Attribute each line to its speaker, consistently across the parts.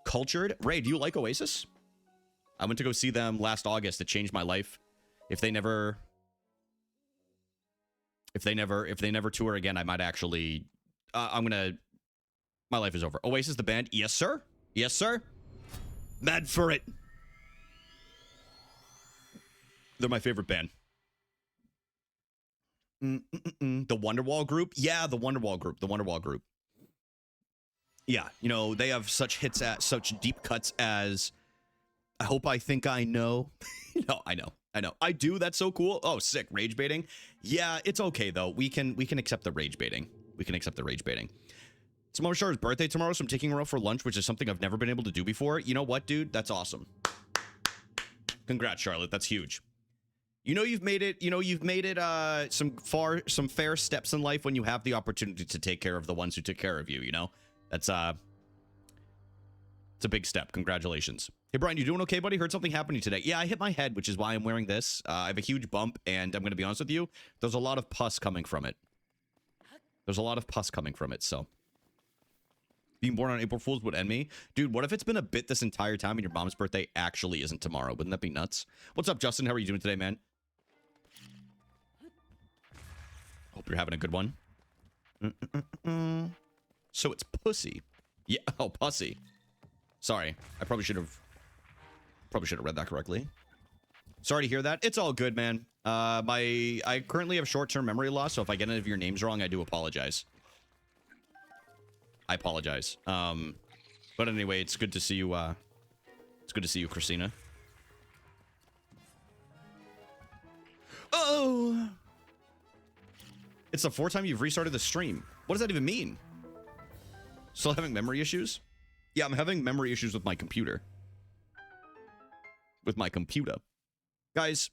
Speaker 1: Cultured. Ray, do you like Oasis? I went to go see them last August. It changed my life. If they never tour again, I might actually, my life is over. Oasis, the band. Yes, sir. Yes, sir. Mad for it. They're my favorite band. The Wonderwall group. Yeah, the Wonderwall group. The Wonderwall group. Yeah, you know, they have such hits at such deep cuts as I Hope I Think I Know. No, I know. I do. That's so cool. Oh, sick. Rage baiting. Yeah, it's okay though. We can accept the rage baiting. We can accept the rage baiting. It's Mama Char's birthday tomorrow, so I'm taking her out for lunch, which is something I've never been able to do before. You know what, dude? That's awesome. Congrats, Charlotte. That's huge. You know you've made it. You know you've made it some fair steps in life when you have the opportunity to take care of the ones who took care of you. You know, that's it's a big step. Congratulations. Hey, Brian, you doing okay, buddy? Heard something happening today. Yeah, I hit my head, which is why I'm wearing this. I have a huge bump, and I'm going to be honest with you. There's a lot of pus coming from it. So being born on April Fool's would end me. Dude, what if it's been a bit this entire time and your mom's birthday actually isn't tomorrow? Wouldn't that be nuts? What's up, Justin? How are you doing today, man? Hope you're having a good one. So it's pussy. Yeah. Oh, pussy. Sorry. I probably should have read that correctly. Sorry to hear that. It's all good, man. I currently have short-term memory loss, so if I get any of your names wrong, I do apologize. I apologize. But anyway, it's good to see you. It's good to see you, Christina. Oh, it's the fourth time you've restarted the stream. What does that even mean? Still having memory issues? Yeah, I'm having memory issues with my computer. Guys,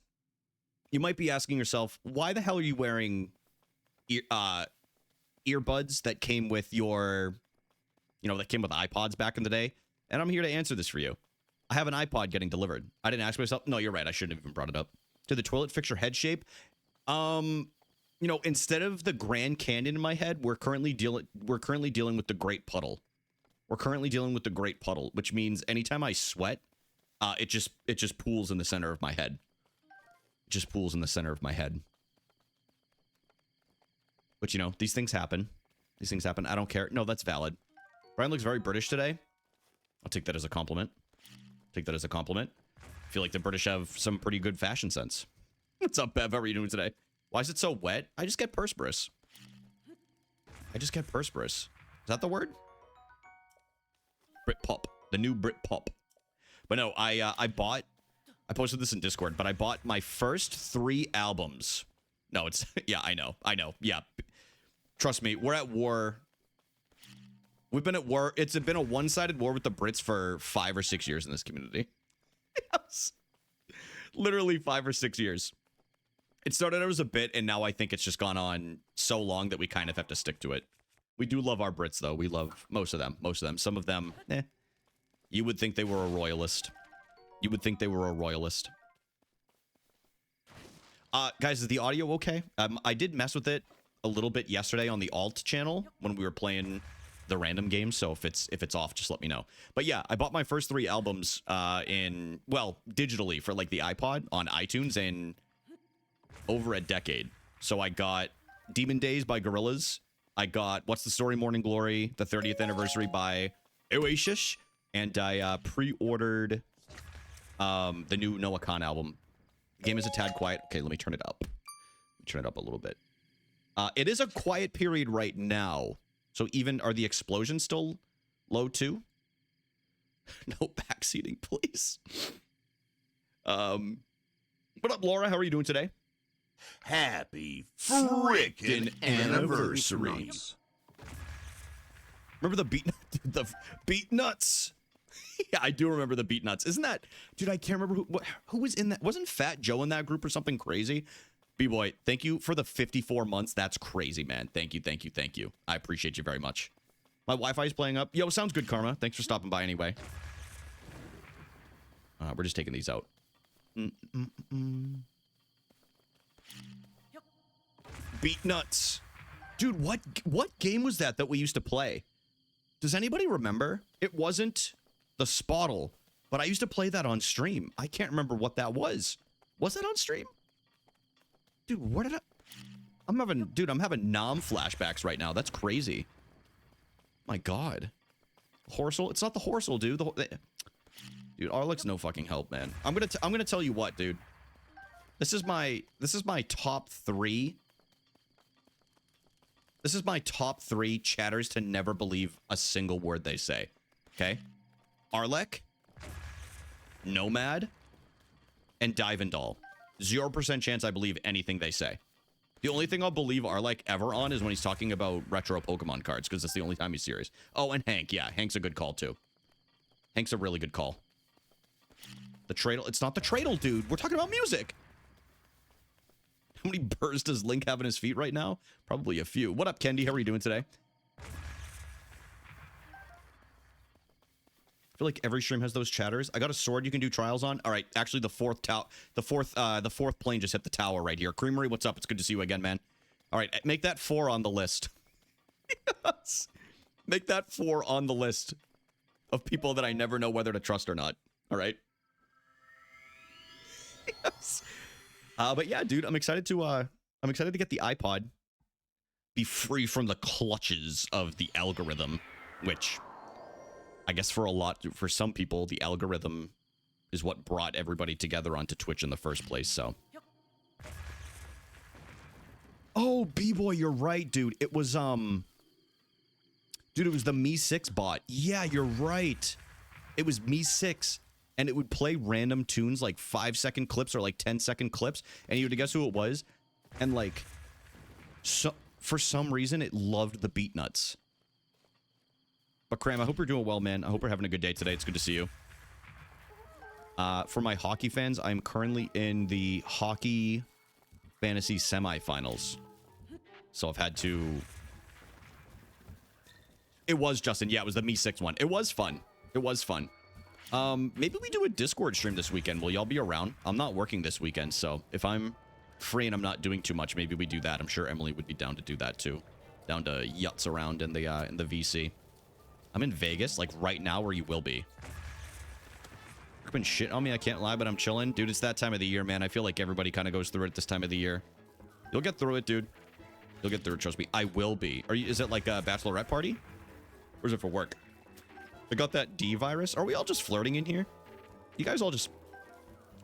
Speaker 1: you might be asking yourself, why the hell are you wearing earbuds that came with your, that came with iPods back in the day? And I'm here to answer this for you. I have an iPod getting delivered. I didn't ask myself. No, you're right. I shouldn't have even brought it up. Did the toilet fix your head shape? Instead of the Grand Canyon in my head, we're currently dealing with the Great Puddle. We're currently dealing with the Great Puddle, which means anytime I sweat, it just pools in the center of my head. It just pools in the center of my head. But these things happen. These things happen. I don't care. No, that's valid. Brian looks very British today. I'll take that as a compliment. I feel like the British have some pretty good fashion sense. What's up, Bev? How are you doing today? Why is it so wet? I just get perspiris. Is that the word? Britpop. The new Britpop. But no, I posted this in Discord, but I bought my first 3 albums. No, it's, yeah, I know. Yeah. Trust me, we're at war. We've been at war. It's been a one-sided war with the Brits for 5 or 6 years in this community. Yes. Literally 5 or 6 years. It started out as a bit, and now I think it's just gone on so long that we kind of have to stick to it. We do love our Brits, though. We love most of them. Some of them, you would think they were a royalist. Guys, is the audio okay? I did mess with it a little bit yesterday on the alt channel when we were playing the random game, so if it's off, just let me know. But yeah, I bought my first 3 albums digitally for like the iPod on iTunes in over a decade. So I got Demon Days by Gorillaz. I got What's the Story, Morning Glory, the 30th anniversary by Oasis, and I pre-ordered the new Noah Khan album. The game is a tad quiet. Okay, let me turn it up. A little bit. It is a quiet period right now. So are the explosions still low too? No backseating, please. What up, Laura? How are you doing today?
Speaker 2: Happy frickin' anniversary.
Speaker 1: Remember the beat nuts? Yeah, I do remember the beat nuts. Isn't that, dude, I can't remember who was in that. Wasn't Fat Joe in that group or something crazy? B-Boy, thank you for the 54 months. That's crazy, man. Thank you. I appreciate you very much. My Wi-Fi is playing up. Yo, sounds good, Karma. Thanks for stopping by anyway. We're just taking these out. Beat nuts. Dude, what game was that we used to play? Does anybody remember? It wasn't The Spottle. But I used to play that on stream. I can't remember what that was. Was that on stream? Dude, what did I... I'm having Nom flashbacks right now. That's crazy. My God. Horsel? It's not the Horsel, dude. Dude, Arlec's no fucking help, man. I'm gonna tell you what, dude. This is my top 3. This is my top 3 chatters to never believe a single word they say. Okay? Arlec, Nomad, and Divendal. 0% chance I believe anything they say. The only thing I'll believe Arlec ever on is when he's talking about retro Pokemon cards, because that's the only time he's serious. Oh, and Hank. Yeah, Hank's a good call, too. Hank's a really good call. The Tradle. It's not the Tradle, dude. We're talking about music. How many burrs does Link have in his feet right now? Probably a few. What up, Kendi? How are you doing today? I feel like every stream has those chatters. I got a sword you can do trials on. All right, actually, the fourth plane just hit the tower right here. Creamery, what's up? It's good to see you again, man. All right, make that 4 on the list. Yes. Make that 4 on the list of people that I never know whether to trust or not. All right. Yes. But yeah, dude, I'm excited to get the iPod. Be free from the clutches of the algorithm, which I guess for some people, the algorithm is what brought everybody together onto Twitch in the first place, so. Oh, B-Boy, you're right, dude. It was, dude, it was the Me6 bot. Yeah, you're right. It was Me6, and it would play random tunes, like 5-second clips or like 10-second clips, and you had to guess who it was, and like, so, for some reason, it loved the beat nuts. But Cram, I hope you're doing well, man. I hope you're having a good day today. It's good to see you. For my hockey fans, I'm currently in the hockey fantasy semifinals. So I've had to... It was, Justin. Yeah, it was the Me6 one. It was fun. It was fun. Maybe we do a Discord stream this weekend. Will y'all be around? I'm not working this weekend, so if I'm free and I'm not doing too much, maybe we do that. I'm sure Emily would be down to do that, too. Down to yutz around in the VC. I'm in Vegas, like right now where you will be. You've been shit on me, I can't lie, but I'm chilling. Dude, it's that time of the year, man. I feel like everybody kind of goes through it this time of the year. You'll get through it, dude. You'll get through it, trust me. I will be. Is it like a bachelorette party? Or is it for work? I got that D virus. Are we all just flirting in here? You guys all just...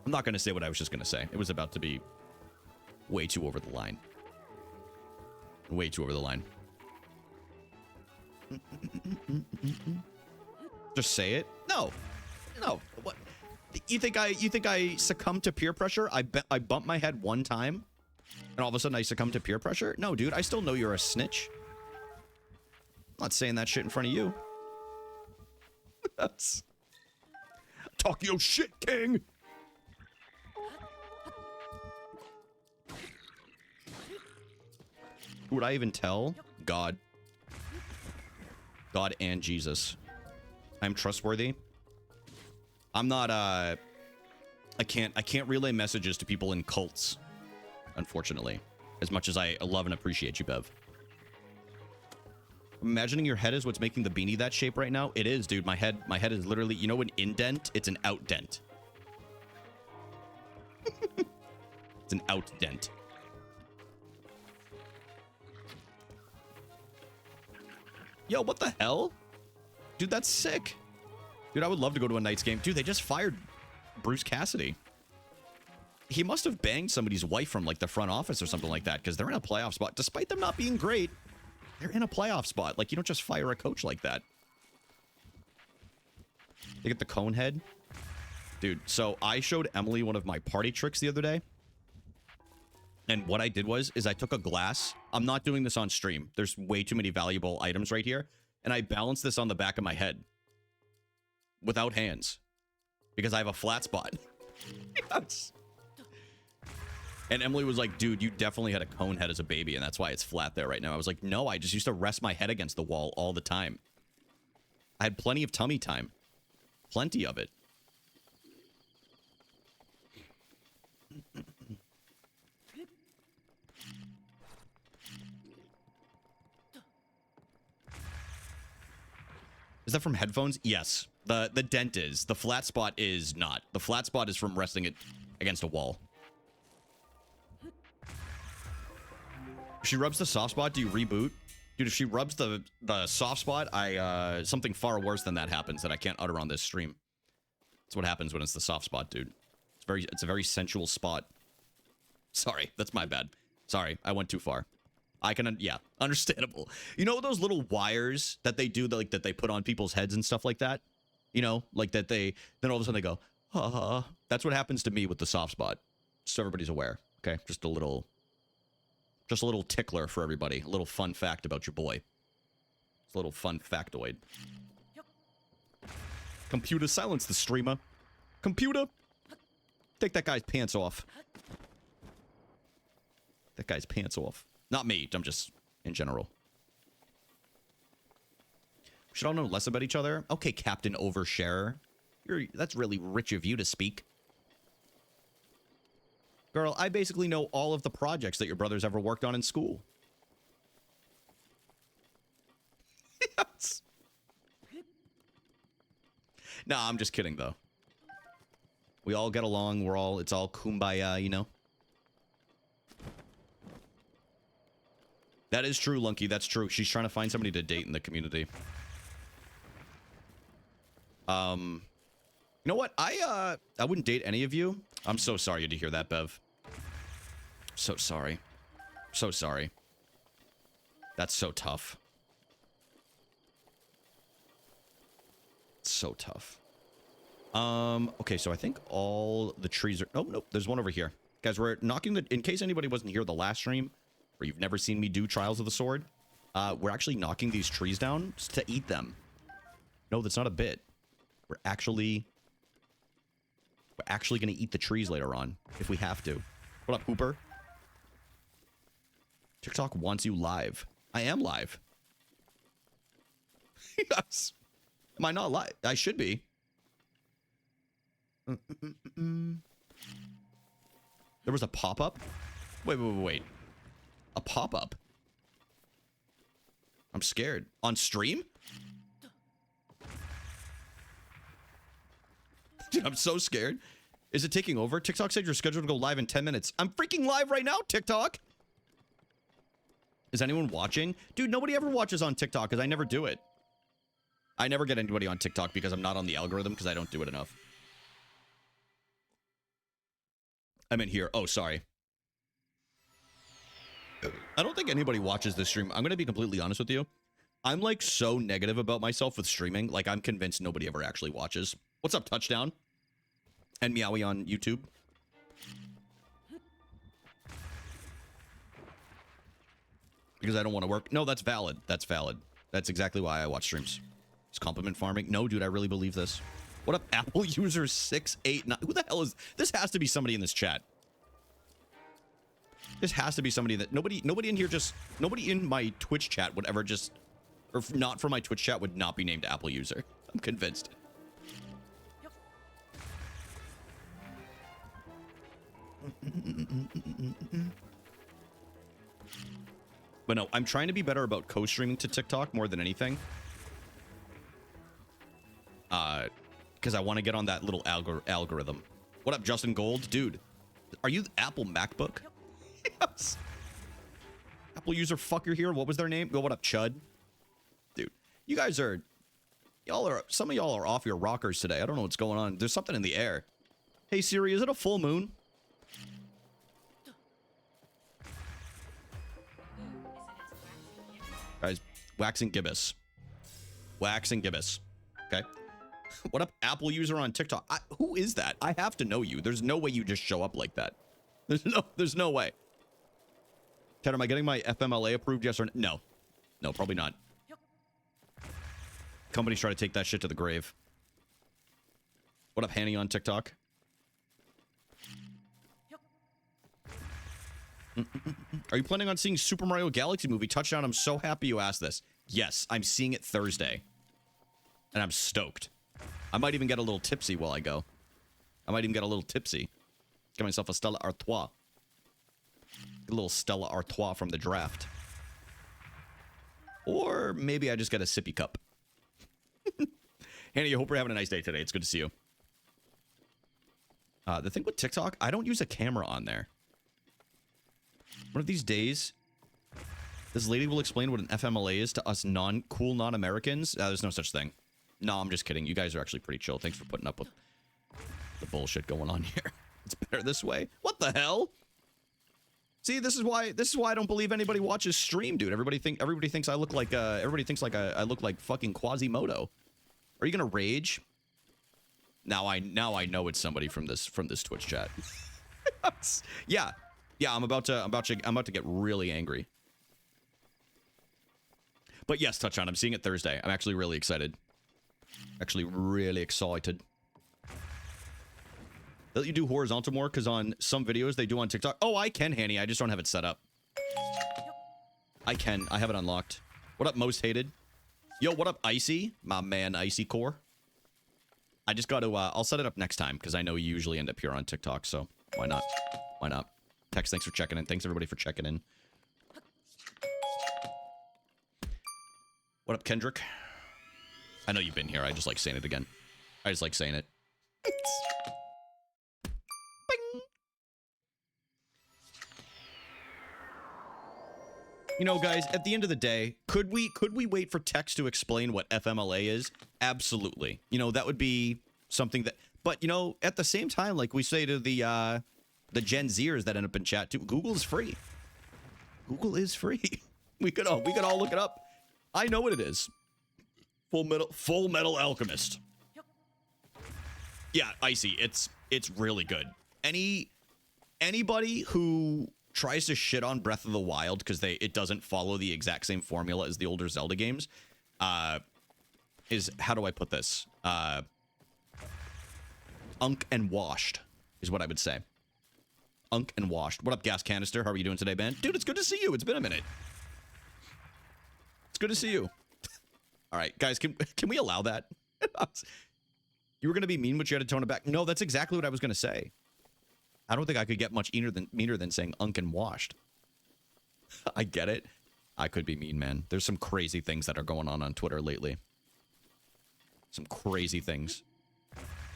Speaker 1: I'm not going to say what I was just going to say. It was about to be way too over the line. Way too over the line. Just say it? No. What? You think I succumbed to peer pressure? I bumped my head one time and all of a sudden I succumbed to peer pressure? No, dude, I still know you're a snitch. I'm not saying that shit in front of you. That's... Talk your shit, King. Who would I even tell? God and Jesus. I'm trustworthy. I'm not, I can't relay messages to people in cults, unfortunately. As much as I love and appreciate you, Bev. Imagining your head is what's making the beanie that shape right now. It is, dude. My head is literally, you know, an indent? It's an outdent. It's an outdent. Yo, what the hell? Dude, that's sick. Dude, I would love to go to a Knights game. Dude, they just fired Bruce Cassidy. He must have banged somebody's wife from, like, the front office or something like that, because they're in a playoff spot. Despite them not being great, they're in a playoff spot. Like, you don't just fire a coach like that. They get the cone head. Dude, so I showed Emily one of my party tricks the other day. And what I did is I took a glass. I'm not doing this on stream. There's way too many valuable items right here. And I balanced this on the back of my head. Without hands. Because I have a flat spot. Yes. And Emily was like, dude, you definitely had a cone head as a baby, and that's why it's flat there right now. I was like, no, I just used to rest my head against the wall all the time. I had plenty of tummy time. Plenty of it. Is that from headphones? Yes. The dent is. The flat spot is not. The flat spot is from resting it against a wall. If she rubs the soft spot, do you reboot? Dude, if she rubs the soft spot, something far worse than that happens that I can't utter on this stream. That's what happens when it's the soft spot, dude. It's a very sensual spot. Sorry, that's my bad. Sorry, I went too far. Yeah, understandable. You know those little wires that they do, like that they put on people's heads and stuff like that? You know, like that then all of a sudden they go, ah. That's what happens to me with the soft spot. Just so everybody's aware, okay? Just a little tickler for everybody. A little fun fact about your boy. It's a little fun factoid. Computer, silence the streamer. Computer, take that guy's pants off. That guy's pants off. Not me, I'm just in general. We should all know less about each other. Okay, Captain Oversharer. That's really rich of you to speak. Girl, I basically know all of the projects that your brothers ever worked on in school. Yes. Nah, I'm just kidding, though. We all get along. It's all kumbaya, you know? That is true, Lunky. That's true. She's trying to find somebody to date in the community. You know what? I wouldn't date any of you. I'm so sorry to hear that, Bev. So sorry. So sorry. That's so tough. So tough. Okay, so I think all the trees are... Oh, nope, there's one over here. Guys, we're knocking the... In case anybody wasn't here the last stream, or you've never seen me do Trials of the Sword, we're actually knocking these trees down to eat them. No, that's not a bit. We're actually going to eat the trees later on, if we have to. What up, Hooper? TikTok wants you live. I am live. Yes. Am I not live? I should be. There was a pop-up? Wait. A pop-up? I'm scared. On stream? Dude, I'm so scared. Is it taking over? TikTok said you're scheduled to go live in 10 minutes. I'm freaking live right now, TikTok. Is anyone watching? Dude, nobody ever watches on TikTok because I never do it. I never get anybody on TikTok because I'm not on the algorithm because I don't do it enough. I'm in here. Oh, sorry. I don't think anybody watches this stream. I'm going to be completely honest with you. I'm like so negative about myself with streaming. Like I'm convinced nobody ever actually watches. What's up, Touchdown? And Meowie on YouTube. Because I don't want to work. No, that's valid. That's valid. That's exactly why I watch streams. It's compliment farming. No, dude, I really believe this. What up, Apple user 689? Who the hell is this? Has to be somebody in this chat. This has to be somebody that nobody in here just nobody in my Twitch chat would ever just, or not from my Twitch chat would not be named Apple user. I'm convinced. But no, I'm trying to be better about co-streaming to TikTok more than anything. Because I want to get on that little algorithm. What up, Justin Gold? Dude, are you Apple MacBook? Yes. Apple user fucker here. What was their name? Oh, what up, Chud? Dude, you guys are... some of y'all are off your rockers today. I don't know what's going on. There's something in the air. Hey, Siri, is it a full moon? Guys, waxing gibbous. Waxing gibbous. Okay. What up, Apple user on TikTok? Who is that? I have to know you. There's no way you just show up like that. There's no way. Chad, am I getting my FMLA approved? Yes or no? No. No, probably not. Companies try to take that shit to the grave. What up, Hanny on TikTok? Are you planning on seeing Super Mario Galaxy movie Touchdown? I'm so happy you asked this. Yes, I'm seeing it Thursday. And I'm stoked. I might even get a little tipsy while I go. I might even get a little tipsy. Get myself a Stella Artois. A little Stella Artois from the draft. Or maybe I just get a sippy cup. Hannah, I hope you're having a nice day today. It's good to see you. The thing with TikTok, I don't use a camera on there. One of these days, this lady will explain what an FMLA is to us cool non-Americans. There's no such thing. No, I'm just kidding. You guys are actually pretty chill. Thanks for putting up with the bullshit going on here. It's better this way. What the hell? See, this is why I don't believe anybody watches stream, dude. Everybody thinks I look like I look like fucking Quasimodo. Are you gonna rage? Now I know it's somebody from this Twitch chat. Yeah, I'm about to get really angry. But yes, touch on. I'm seeing it Thursday. I'm actually really excited. Actually, really excited. Let you do horizontal more because on some videos they do on TikTok. Oh, I can, Hanny. I just don't have it set up. I can. I have it unlocked. What up, Most Hated? Yo, what up, Icy? My man, Icy Core. I just got to, I'll set it up next time because I know you usually end up here on TikTok, so why not? Why not? Tex, thanks for checking in. Thanks, everybody, for checking in. What up, Kendrick? I know you've been here. I just like saying it again. I just like saying it. Bing. You know, guys, at the end of the day, could we wait for Tex to explain what FMLA is? Absolutely. You know, that would be something that, but you know, at the same time, like we say to the Gen Zers that end up in chat too, Google is free. Google is free. We could all look it up. I know what it is. Full Metal Alchemist. Yeah, Icy. It's really good. Anybody who tries to shit on Breath of the Wild because it doesn't follow the exact same formula as the older Zelda games, is, how do I put this? Unk and washed is what I would say. Unk and washed. What up, Gas Canister? How are you doing today, man? Dude, it's good to see you. It's been a minute. It's good to see you. All right, guys, can we allow that? You were going to be mean, but you had to tone it back. No, that's exactly what I was going to say. I don't think I could get much meaner than saying unk and washed. I get it. I could be mean, man. There's some crazy things that are going on Twitter lately. Some crazy things.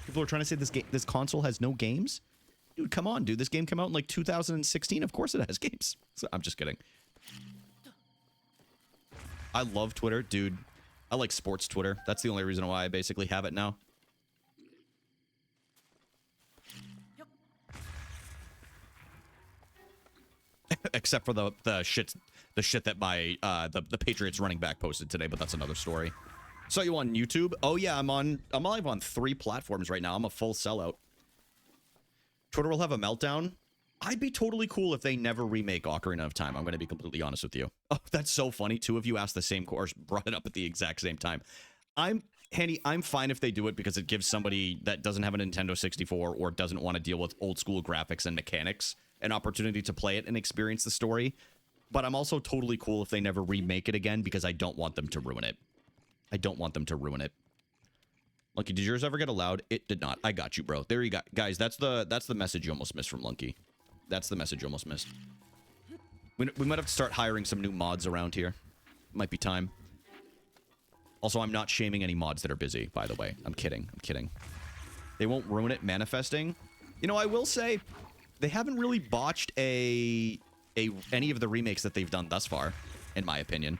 Speaker 1: People are trying to say this console has no games. Dude, come on, dude. This game came out in like 2016. Of course it has games. So, I'm just kidding. I love Twitter, dude. I like sports Twitter. That's the only reason why I basically have it now. Except for the shit that my the Patriots running back posted today, but that's another story. Saw you on YouTube. Oh yeah, I'm live on 3 platforms right now. I'm a full sellout. Twitter will have a meltdown. I'd be totally cool if they never remake Ocarina of Time. I'm going to be completely honest with you. Oh, that's so funny. 2 of you asked the same question, brought it up at the exact same time. I'm fine if they do it because it gives somebody that doesn't have a Nintendo 64 or doesn't want to deal with old school graphics and mechanics an opportunity to play it and experience the story. But I'm also totally cool if they never remake it again because I don't want them to ruin it. I don't want them to ruin it. Lunky, did yours ever get allowed? It did not. I got you, bro. There you go. Guys, that's the message you almost missed from Lunky. That's the message you almost missed. We might have to start hiring some new mods around here. Might be time. Also, I'm not shaming any mods that are busy, by the way. I'm kidding. I'm kidding. They won't ruin it manifesting. You know, I will say, they haven't really botched any of the remakes that they've done thus far, in my opinion.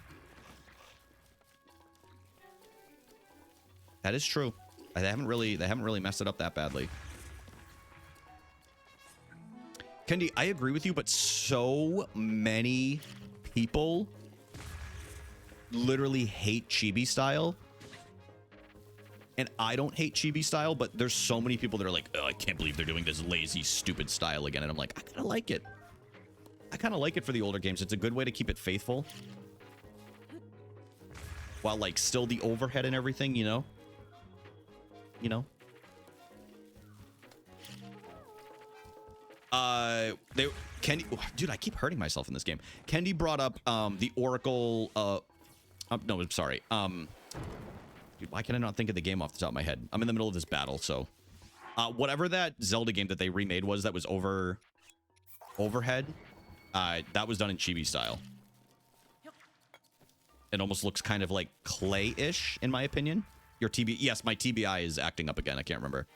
Speaker 1: That is true. They haven't really messed it up that badly. Kendi, I agree with you, but so many people literally hate chibi style. And I don't hate chibi style, but there's so many people that are like, oh, I can't believe they're doing this lazy, stupid style again. And I'm like, I kind of like it. I kind of like it for the older games. It's a good way to keep it faithful. While, like, still the overhead and everything, you know? You know? Dude, I keep hurting myself in this game. Kendi brought up the Oracle. No, I'm sorry. Dude, why can I not think of the game off the top of my head? I'm in the middle of this battle, so whatever that Zelda game that they remade was that was overhead. That was done in chibi style. It almost looks kind of like clay-ish, in my opinion. Your TB. Yes, my TBI is acting up again. I can't remember.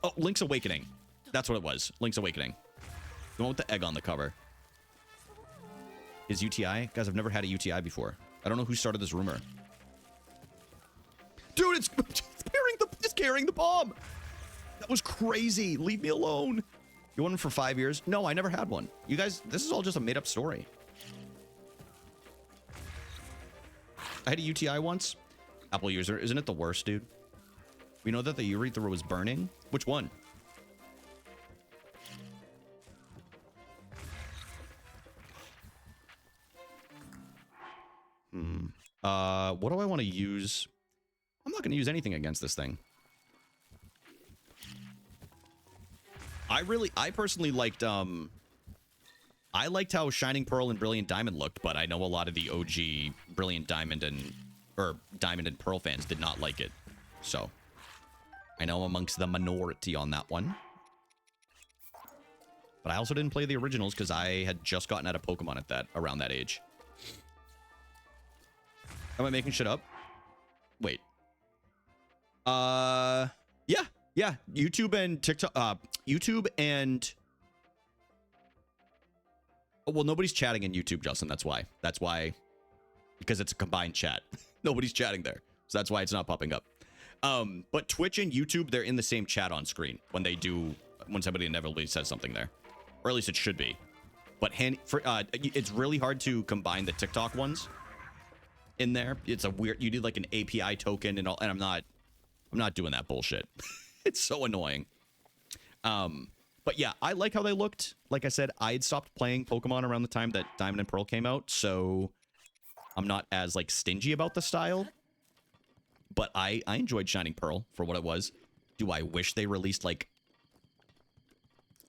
Speaker 1: Oh, Link's Awakening. That's what it was. Link's Awakening. The one with the egg on the cover. Is UTI? Guys, I've never had a UTI before. I don't know who started this rumor. Dude, it's carrying the bomb. That was crazy. Leave me alone. You want one for 5 years? No, I never had one. You guys, this is all just a made-up story. I had a UTI once. Apple user. Isn't it the worst, dude? We know that the urethra was burning. Which one? What do I want to use? I'm not going to use anything against this thing. I personally liked, I liked how Shining Pearl and Brilliant Diamond looked, but I know a lot of the OG Brilliant Diamond or Diamond and Pearl fans did not like it. So, I know amongst the minority on that one. But I also didn't play the originals because I had just gotten out of Pokemon at around that age. Am I making shit up? Wait. Yeah. YouTube and TikTok. YouTube and. Oh, well, nobody's chatting in YouTube, Justin. That's why. That's why. Because it's a combined chat. Nobody's chatting there, so that's why it's not popping up. But Twitch and YouTube, they're in the same chat on screen when somebody inevitably says something there, or at least it should be. But it's really hard to combine the TikTok ones in there. It's a weird. You need like an API token and all, and I'm not doing that bullshit. It's so annoying. But yeah, I like how they looked. Like I said, I had stopped playing Pokemon around the time that Diamond and Pearl came out, so I'm not as like stingy about the style. But I enjoyed Shining Pearl for what it was. Do I wish they released like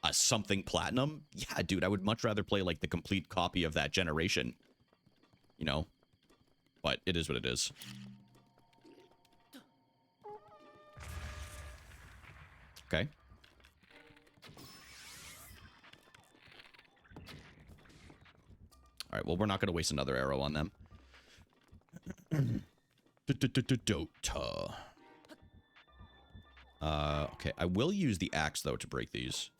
Speaker 1: a something platinum? Yeah, dude, I would much rather play like the complete copy of that generation. You know? But it is what it is. Okay. All right, well, we're not going to waste another arrow on them. Dota. Okay, I will use the axe, though, to break these.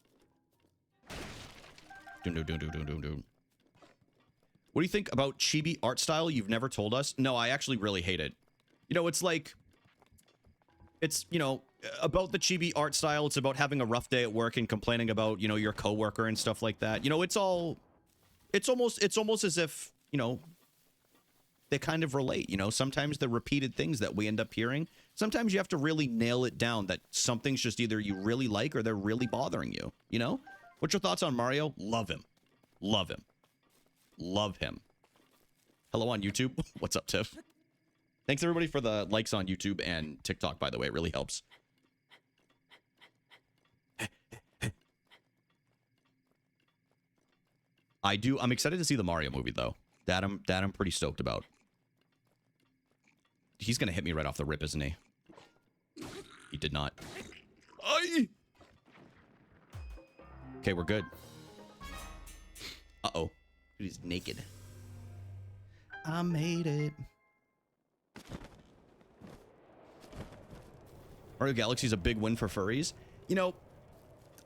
Speaker 1: What do you think about chibi art style you've never told us? No, I actually really hate it. You know, it's like... It's, you know, about the chibi art style. It's about having a rough day at work and complaining about, you know, your coworker and stuff like that. You know, it's all... It's almost as if, you know, they kind of relate, you know? Sometimes the repeated things that we end up hearing, sometimes you have to really nail it down that something's just either you really like or they're really bothering you, you know? What's your thoughts on Mario? Love him. Love him. Love him. Hello on YouTube. What's up, Tiff? Thanks, everybody, for the likes on YouTube and TikTok, by the way. It really helps. I'm excited to see the Mario movie, though. That I'm pretty stoked about. He's going to hit me right off the rip, isn't he? He did not. Aye! Okay, we're good. Uh-oh. He's naked. I made it. Mario Galaxy is a big win for furries. You know,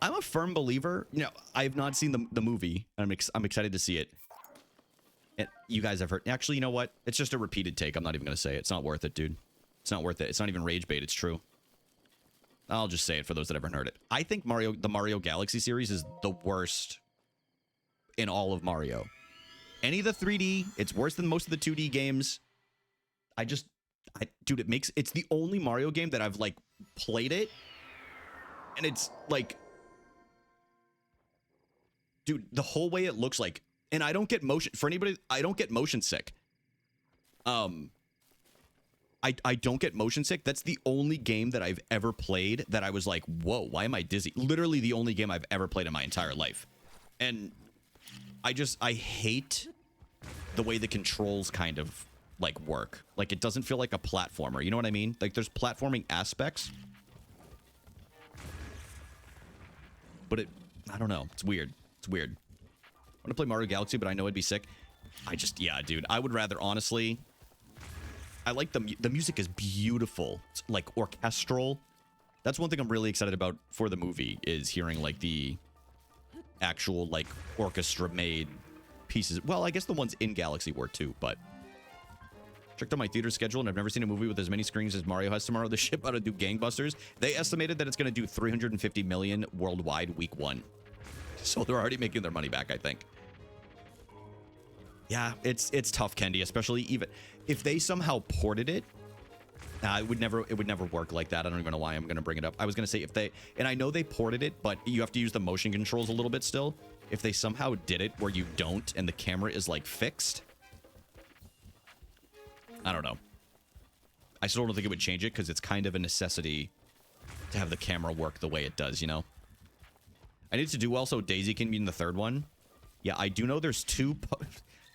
Speaker 1: I'm a firm believer. You know, I have not seen the movie. I'm excited to see it. And you guys have heard. Actually, you know what? It's just a repeated take. I'm not even going to say it. It's not worth it, dude. It's not worth it. It's not even rage bait. It's true. I'll just say it for those that haven't heard it. I think the Mario Galaxy series is the worst in all of Mario. Any of the 3D, it's worse than most of the 2D games. Dude, it's the only Mario game that I've like played it. And it's like, dude, the whole way it looks like, and I don't get motion for anybody. I don't get motion sick. I don't get motion sick. That's the only game that I've ever played that I was like, whoa, why am I dizzy? Literally the only game I've ever played in my entire life. And I hate the way the controls kind of like work. Like it doesn't feel like a platformer. You know what I mean? Like there's platforming aspects. But I don't know. It's weird. It's weird. I want to play Mario Galaxy, but I know I'd be sick. Yeah, dude. I would rather, honestly, I like the music is beautiful. It's like orchestral. That's one thing I'm really excited about for the movie is hearing like the actual like orchestra made pieces. Well, I guess the ones in Galaxy were too, but checked on my theater schedule and I've never seen a movie with as many screens as Mario has tomorrow. The ship ought to do gangbusters. They estimated that it's going to do 350 million worldwide week 1. So they're already making their money back, I think. Yeah, it's tough, Kendi, especially even if they somehow ported it. It would never work like that. I don't even know why I'm going to bring it up. I was going to say if they, and I know they ported it, but you have to use the motion controls a little bit still. If they somehow did it where you don't and the camera is like fixed, I don't know. I still don't think it would change it because it's kind of a necessity to have the camera work the way it does, you know? I need to do also Daisy can be in the third one. Yeah, I do know there's two...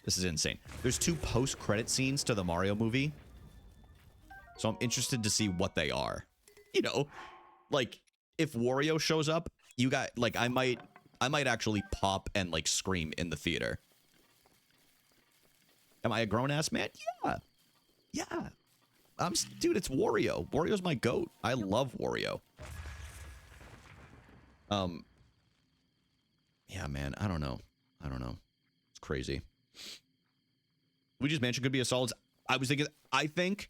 Speaker 1: This is insane. There's 2 post-credit scenes to the Mario movie. So I'm interested to see what they are. You know, like if Wario shows up, you got like I might actually pop and like scream in the theater. Am I a grown-ass man? Yeah. Yeah. Dude, it's Wario. Wario's my goat. I love Wario. Yeah, man, I don't know. It's crazy. Luigi's Mansion could be a solid. I think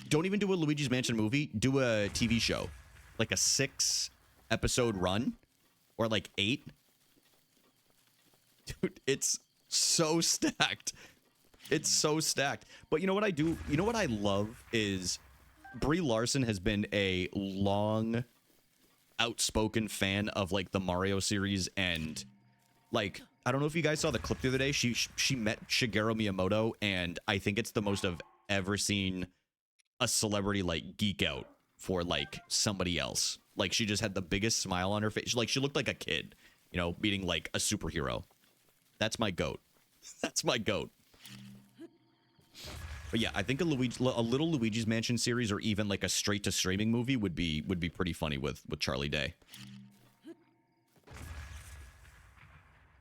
Speaker 1: don't even do a Luigi's Mansion movie. Do a TV show. Like a 6-episode run. Or like 8. Dude, it's so stacked. It's so stacked. But you know what I do? You know what I love is Brie Larson has been a long, outspoken fan of like the Mario series. And like, I don't know if you guys saw the clip the other day. She met Shigeru Miyamoto. And I think it's the most I've ever seen a celebrity like geek out for like somebody else. Like she just had the biggest smile on her face. Like she looked like a kid, you know, meeting like a superhero. That's my goat. That's my goat. But yeah, I think a little Luigi's Mansion series or even like a straight to streaming movie would be pretty funny with Charlie Day.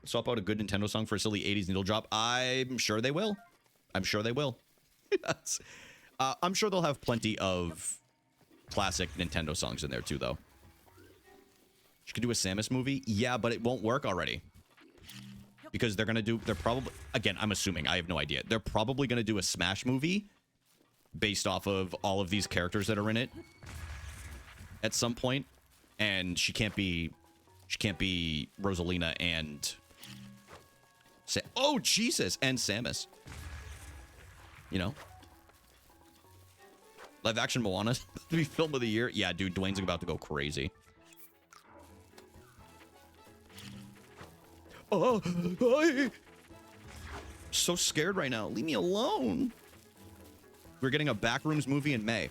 Speaker 1: Swap out a good Nintendo song for a silly 80s needle drop. I'm sure they will. I'm sure they will. Yes. I'm sure they'll have plenty of classic Nintendo songs in there too, though. You could do a Samus movie. Yeah, but it won't work already. Because they're probably, again, I'm assuming, I have no idea. They're probably going to do a Smash movie based off of all of these characters that are in it at some point. And she can't be Rosalina and oh, Jesus, and Samus. You know? Live action Moana to be film of the year. Yeah, dude, Dwayne's about to go crazy. Oh, I'm so scared right now. Leave me alone. We're getting a Backrooms movie in May.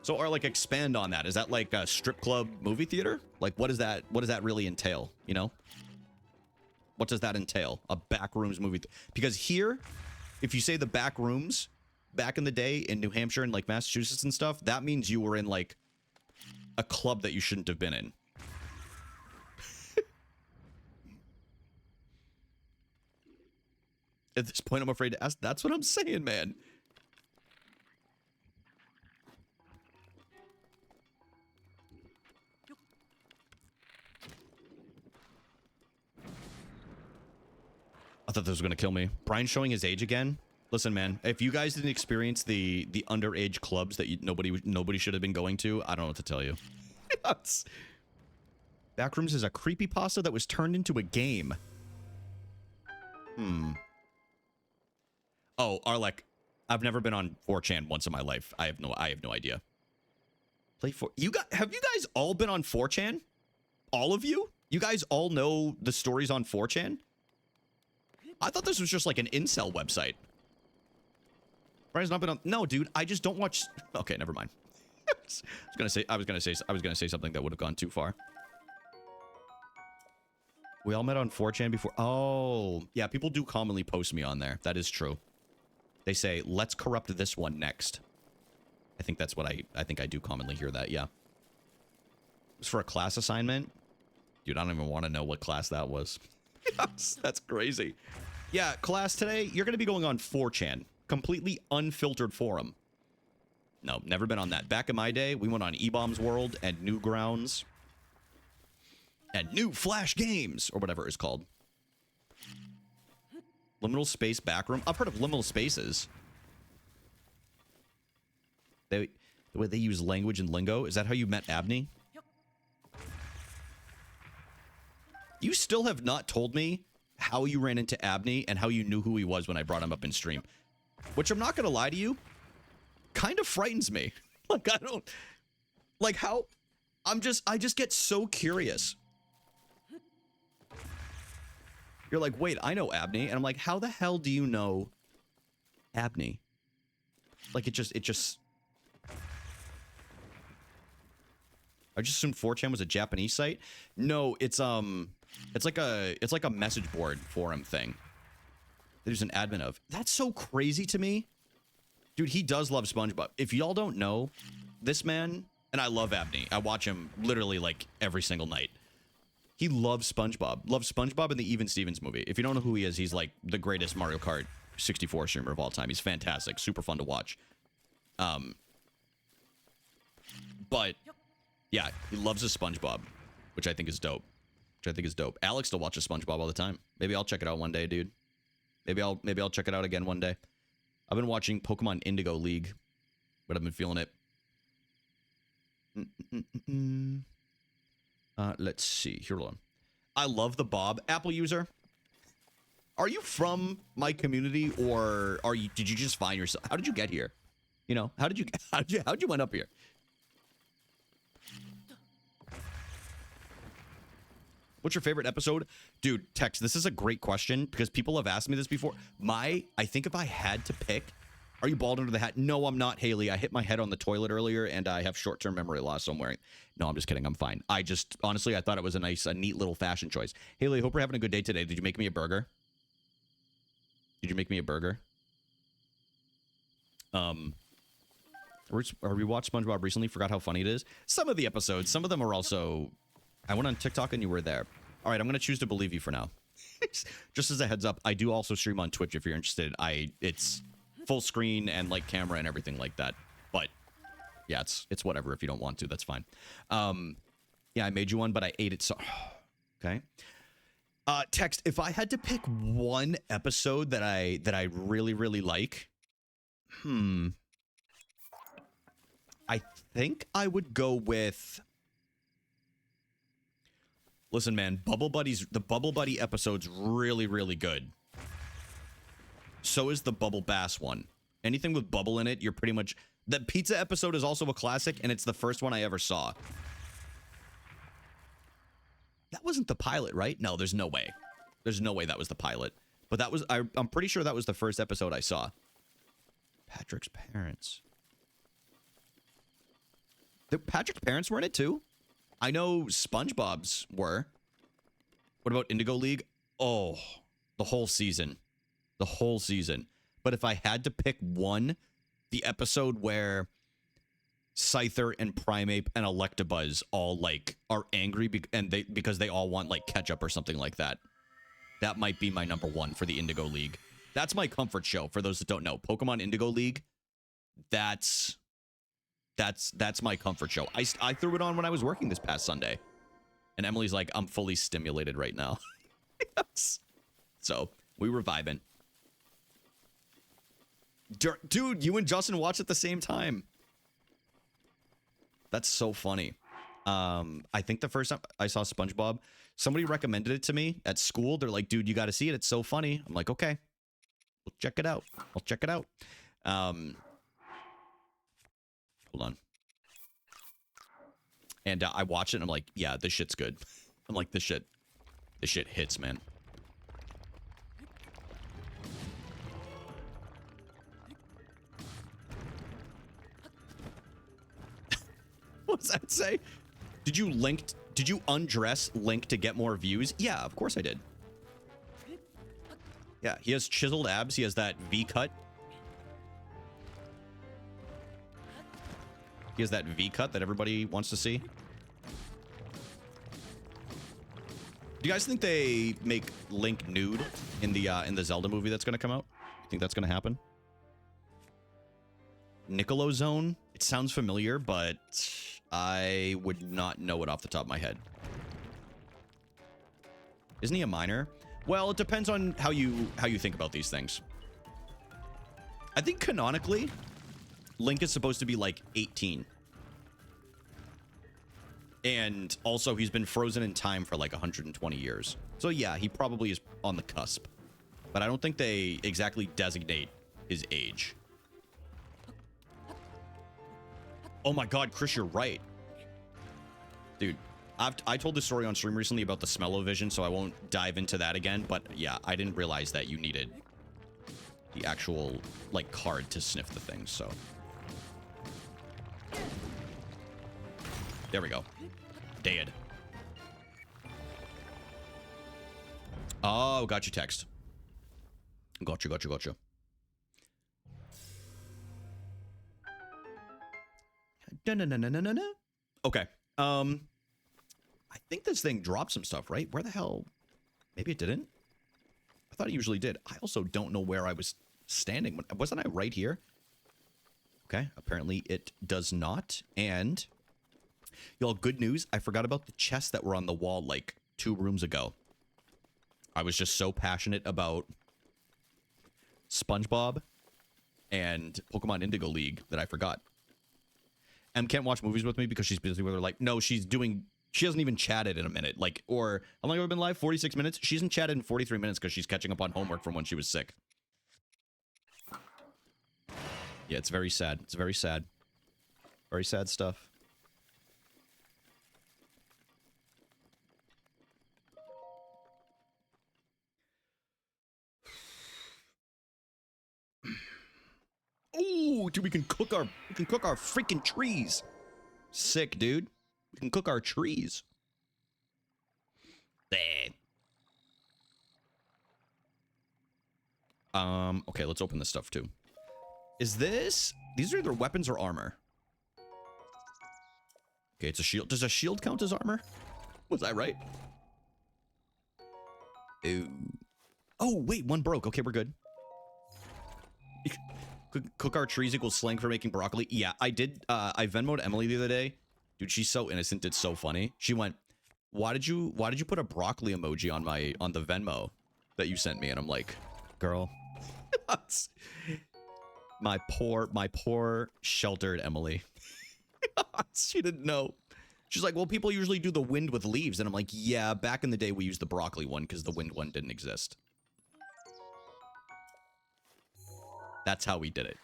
Speaker 1: So, or like expand on that. Is that like a strip club movie theater? Like, what does that really entail? You know? What does that entail? A Backrooms movie? Because here, if you say the Backrooms back in the day in New Hampshire and like Massachusetts and stuff, that means you were in like a club that you shouldn't have been in. At this point, I'm afraid to ask. That's what I'm saying, man. I thought this was going to kill me. Brian's showing his age again. Listen, man, if you guys didn't experience the underage clubs that nobody should have been going to, I don't know what to tell you. Yes. Backrooms is a creepypasta that was turned into a game. Oh, Arlek, I've never been on 4chan once in my life. I have no idea. Have you guys all been on 4chan? All of you? You guys all know the stories on 4chan? I thought this was just like an incel website. Brian's not been on. No, dude, I just don't watch. Okay, never mind. I was gonna say something that would have gone too far. We all met on 4chan before. Oh, yeah, people do commonly post me on there. That is true. They say, let's corrupt this one next. I think that's what I think I do commonly hear that, yeah. It was for a class assignment. Dude, I don't even want to know what class that was. That's crazy. Yeah, class today, you're going to be going on 4chan. completely unfiltered forum. No, never been on that. Back in my day, we went on E-Bombs World and Newgrounds and New Flash Games, or whatever it's called. Liminal Space Backroom. I've heard of liminal spaces. The way they use language and lingo. Is that how you met Abney? You still have not told me how you ran into Abney and how you knew who he was when I brought him up in stream. Which, I'm not going to lie to you, kind of frightens me. Like, I don't... Like, how... I just get so curious. You're like, wait, I know Abney. And I'm like, how the hell do you know Abney? Like, it just... I just assumed 4chan was a Japanese site. No, it's like a message board forum thing. There's an admin of. That's so crazy to me. Dude, he does love SpongeBob. If y'all don't know, this man, and I love Abney. I watch him literally like every single night. He loves SpongeBob. Loves SpongeBob and the Even Stevens movie. If you don't know who he is, he's like the greatest Mario Kart 64 streamer of all time. He's fantastic. Super fun to watch. But yeah, he loves his SpongeBob, which I think is dope. Alex still watches SpongeBob all the time. Maybe I'll check it out one day, dude. Maybe I'll check it out again one day. I've been watching Pokemon Indigo League, but I've been feeling it. Let's see. Here, hold on. I love the Bob. Apple user, are you from my community, or did you just find yourself? How did you get here? You know, how'd you end up here? What's your favorite episode? Dude, Tex, this is a great question because people have asked me this before. I think if I had to pick, are you bald under the hat? No, I'm not, Haley. I hit my head on the toilet earlier and I have short-term memory loss, so I'm wearing... No, I'm just kidding. I'm fine. Honestly, I thought it was a neat little fashion choice. Haley, I hope you're having a good day today. Did you make me a burger? Did you make me a burger? We watched SpongeBob recently. Forgot how funny it is. Some of the episodes, some of them are also... I went on TikTok and you were there. All right, I'm going to choose to believe you for now. Just as a heads up, I do also stream on Twitch if you're interested. It's full screen and like camera and everything like that. But yeah, it's whatever. If you don't want to, that's fine. Yeah, I made you one, but I ate it so... Okay. Text, if I had to pick one episode that I really, really like, I think I would go with... Listen, man, the Bubble Buddy episode's really, really good. So is the Bubble Bass one. Anything with bubble in it, you're pretty much... The pizza episode is also a classic, and it's the first one I ever saw. That wasn't the pilot, right? No, there's no way. There's no way that was the pilot. But that was... I'm pretty sure that was the first episode I saw. Patrick's parents. Patrick's parents were in it, too? I know SpongeBob's were. What about Indigo League? Oh, the whole season. The whole season. But if I had to pick one, the episode where Scyther and Primeape and Electabuzz all, like, are angry because they all want, like, ketchup or something like that. That might be my number one for the Indigo League. That's my comfort show, for those that don't know. Pokemon Indigo League, that's my comfort show. I threw it on when I was working this past Sunday. And Emily's like, I'm fully stimulated right now. Yes. So, we were vibing. Dude, you and Justin watched at the same time. That's so funny. I think the first time I saw SpongeBob, somebody recommended it to me at school. They're like, dude, you got to see it. It's so funny. I'm like, okay. We'll check it out. I'll check it out. Hold on. And I watched it and I'm like, yeah, this shit's good. I'm like, this shit hits, man. What does that say? Did you undress Link to get more views? Yeah, of course I did. Yeah, he has chiseled abs. He has that V cut. He has that V cut that everybody wants to see. Do you guys think they make Link nude in the Zelda movie that's going to come out? You think that's going to happen? Niccolo Zone. It sounds familiar, but I would not know it off the top of my head. Isn't he a minor? Well, it depends on how you think about these things. I think canonically, Link is supposed to be like 18. And also, he's been frozen in time for like 120 years. So yeah, he probably is on the cusp. But I don't think they exactly designate his age. Oh my god, Chris, you're right. Dude, I told this story on stream recently about the smell-o-vision, so I won't dive into that again. But yeah, I didn't realize that you needed the actual, like, card to sniff the things, so. There we go. Dead. Oh, got your text. Gotcha. No. Okay. I think this thing dropped some stuff, right? Where the hell? Maybe it didn't. I thought it usually did. I also don't know where I was standing. Wasn't I right here? Okay. Apparently it does not. And y'all, good news. I forgot about the chests that were on the wall like 2 rooms ago. I was just so passionate about SpongeBob and Pokemon Indigo League that I forgot. Em can't watch movies with me because she's busy with her. Like, no, she hasn't even chatted in a minute. Like, or how long have I been live? 46 minutes? She hasn't chatted in 43 minutes because she's catching up on homework from when she was sick. Yeah, it's very sad. It's very sad. Very sad stuff. Ooh, dude, we can cook our freaking trees. Sick, dude. We can cook our trees. There. Okay, let's open this stuff too. Is this... These are either weapons or armor. Okay, it's a shield. Does a shield count as armor? Was I right? Ooh. Oh, wait, one broke. Okay, we're good. Cook our trees equals slang for making broccoli. Yeah, I did. I Venmo'd Emily the other day. Dude, she's so innocent. It's so funny. She went, why did you put a broccoli emoji on the Venmo that you sent me? And I'm like, girl, my poor sheltered Emily. She didn't know. She's like, well, people usually do the wind with leaves. And I'm like, yeah, back in the day, we used the broccoli one because the wind one didn't exist. That's how we did it.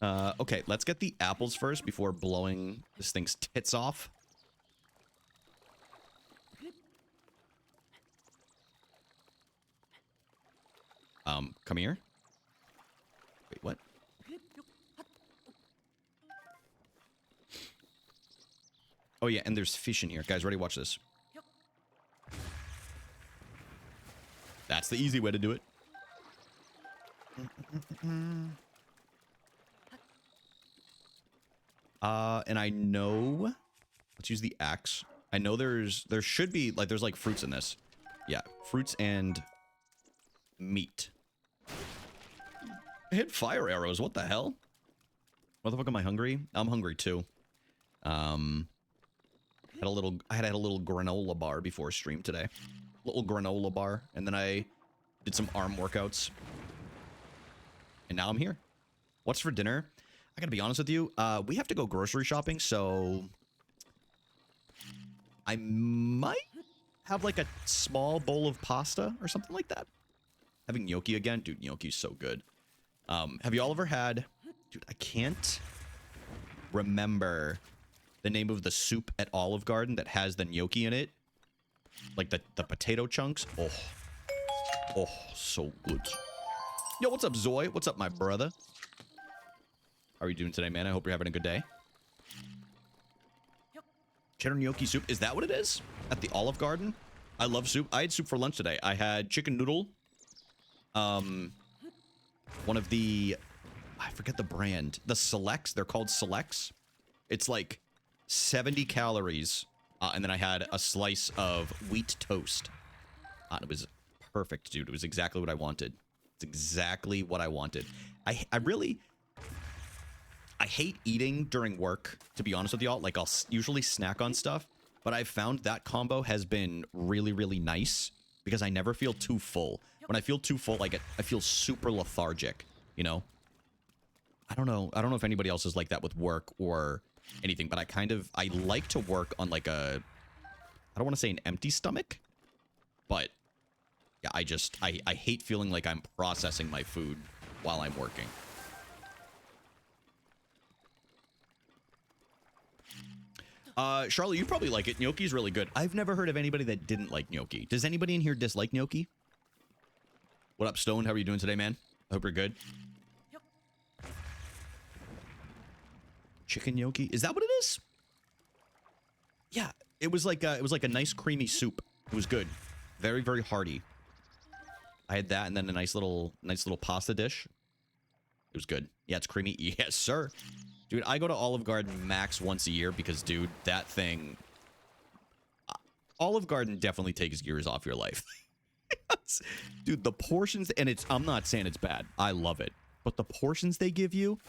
Speaker 1: Okay, let's get the apples first before blowing this thing's tits off. Come here. Wait, what? Oh yeah, and there's fish in here. Guys, ready? Watch this. That's the easy way to do it. And I know, let's use the axe. I know there should be, like, there's like fruits in this. Yeah, fruits and meat. I hit fire arrows. What the hell? What the fuck am I hungry? I'm hungry too. I had a little granola bar before stream today. Little granola bar, and then I did some arm workouts. And now I'm here. What's for dinner? I gotta be honest with you. We have to go grocery shopping, so I might have like a small bowl of pasta or something like that. Having gnocchi again. Dude, gnocchi's so good. Have you all ever had... Dude, I can't remember the name of the soup at Olive Garden that has the gnocchi in it. Like the potato chunks. Oh, so good. Yo, what's up, Zoy? What's up, my brother? How are you doing today, man? I hope you're having a good day. Cheddar gnocchi soup. Is that what it is? At the Olive Garden? I love soup. I had soup for lunch today. I had chicken noodle. One of the... I forget the brand. The Selects. They're called Selects. It's like 70 calories. And then I had a slice of wheat toast. It was perfect, dude. It was exactly what I wanted. It's exactly what I wanted. I really I hate eating during work, to be honest with y'all. Like, I'll usually snack on stuff, but I've found that combo has been really, really nice because I never feel too full. When I feel too full, I feel super lethargic, you know? I don't know if anybody else is like that with work or anything, but I like to work on like a, I don't want to say an empty stomach, but yeah, I hate feeling like I'm processing my food while I'm working. Charlotte, you probably like it. Gnocchi's really good. I've never heard of anybody that didn't like gnocchi. Does anybody in here dislike gnocchi? What up, Stone? How are you doing today, man? I hope you're good. Chicken gnocchi? Is that what it is? Yeah, it was like a nice creamy soup. It was good. Very, very hearty. I had that and then a nice little pasta dish. It was good. Yeah, it's creamy. Yes, sir. Dude, I go to Olive Garden max once a year because, dude, that thing... Olive Garden definitely takes gears off your life. Dude, the portions... And I'm not saying it's bad. I love it. But the portions they give you...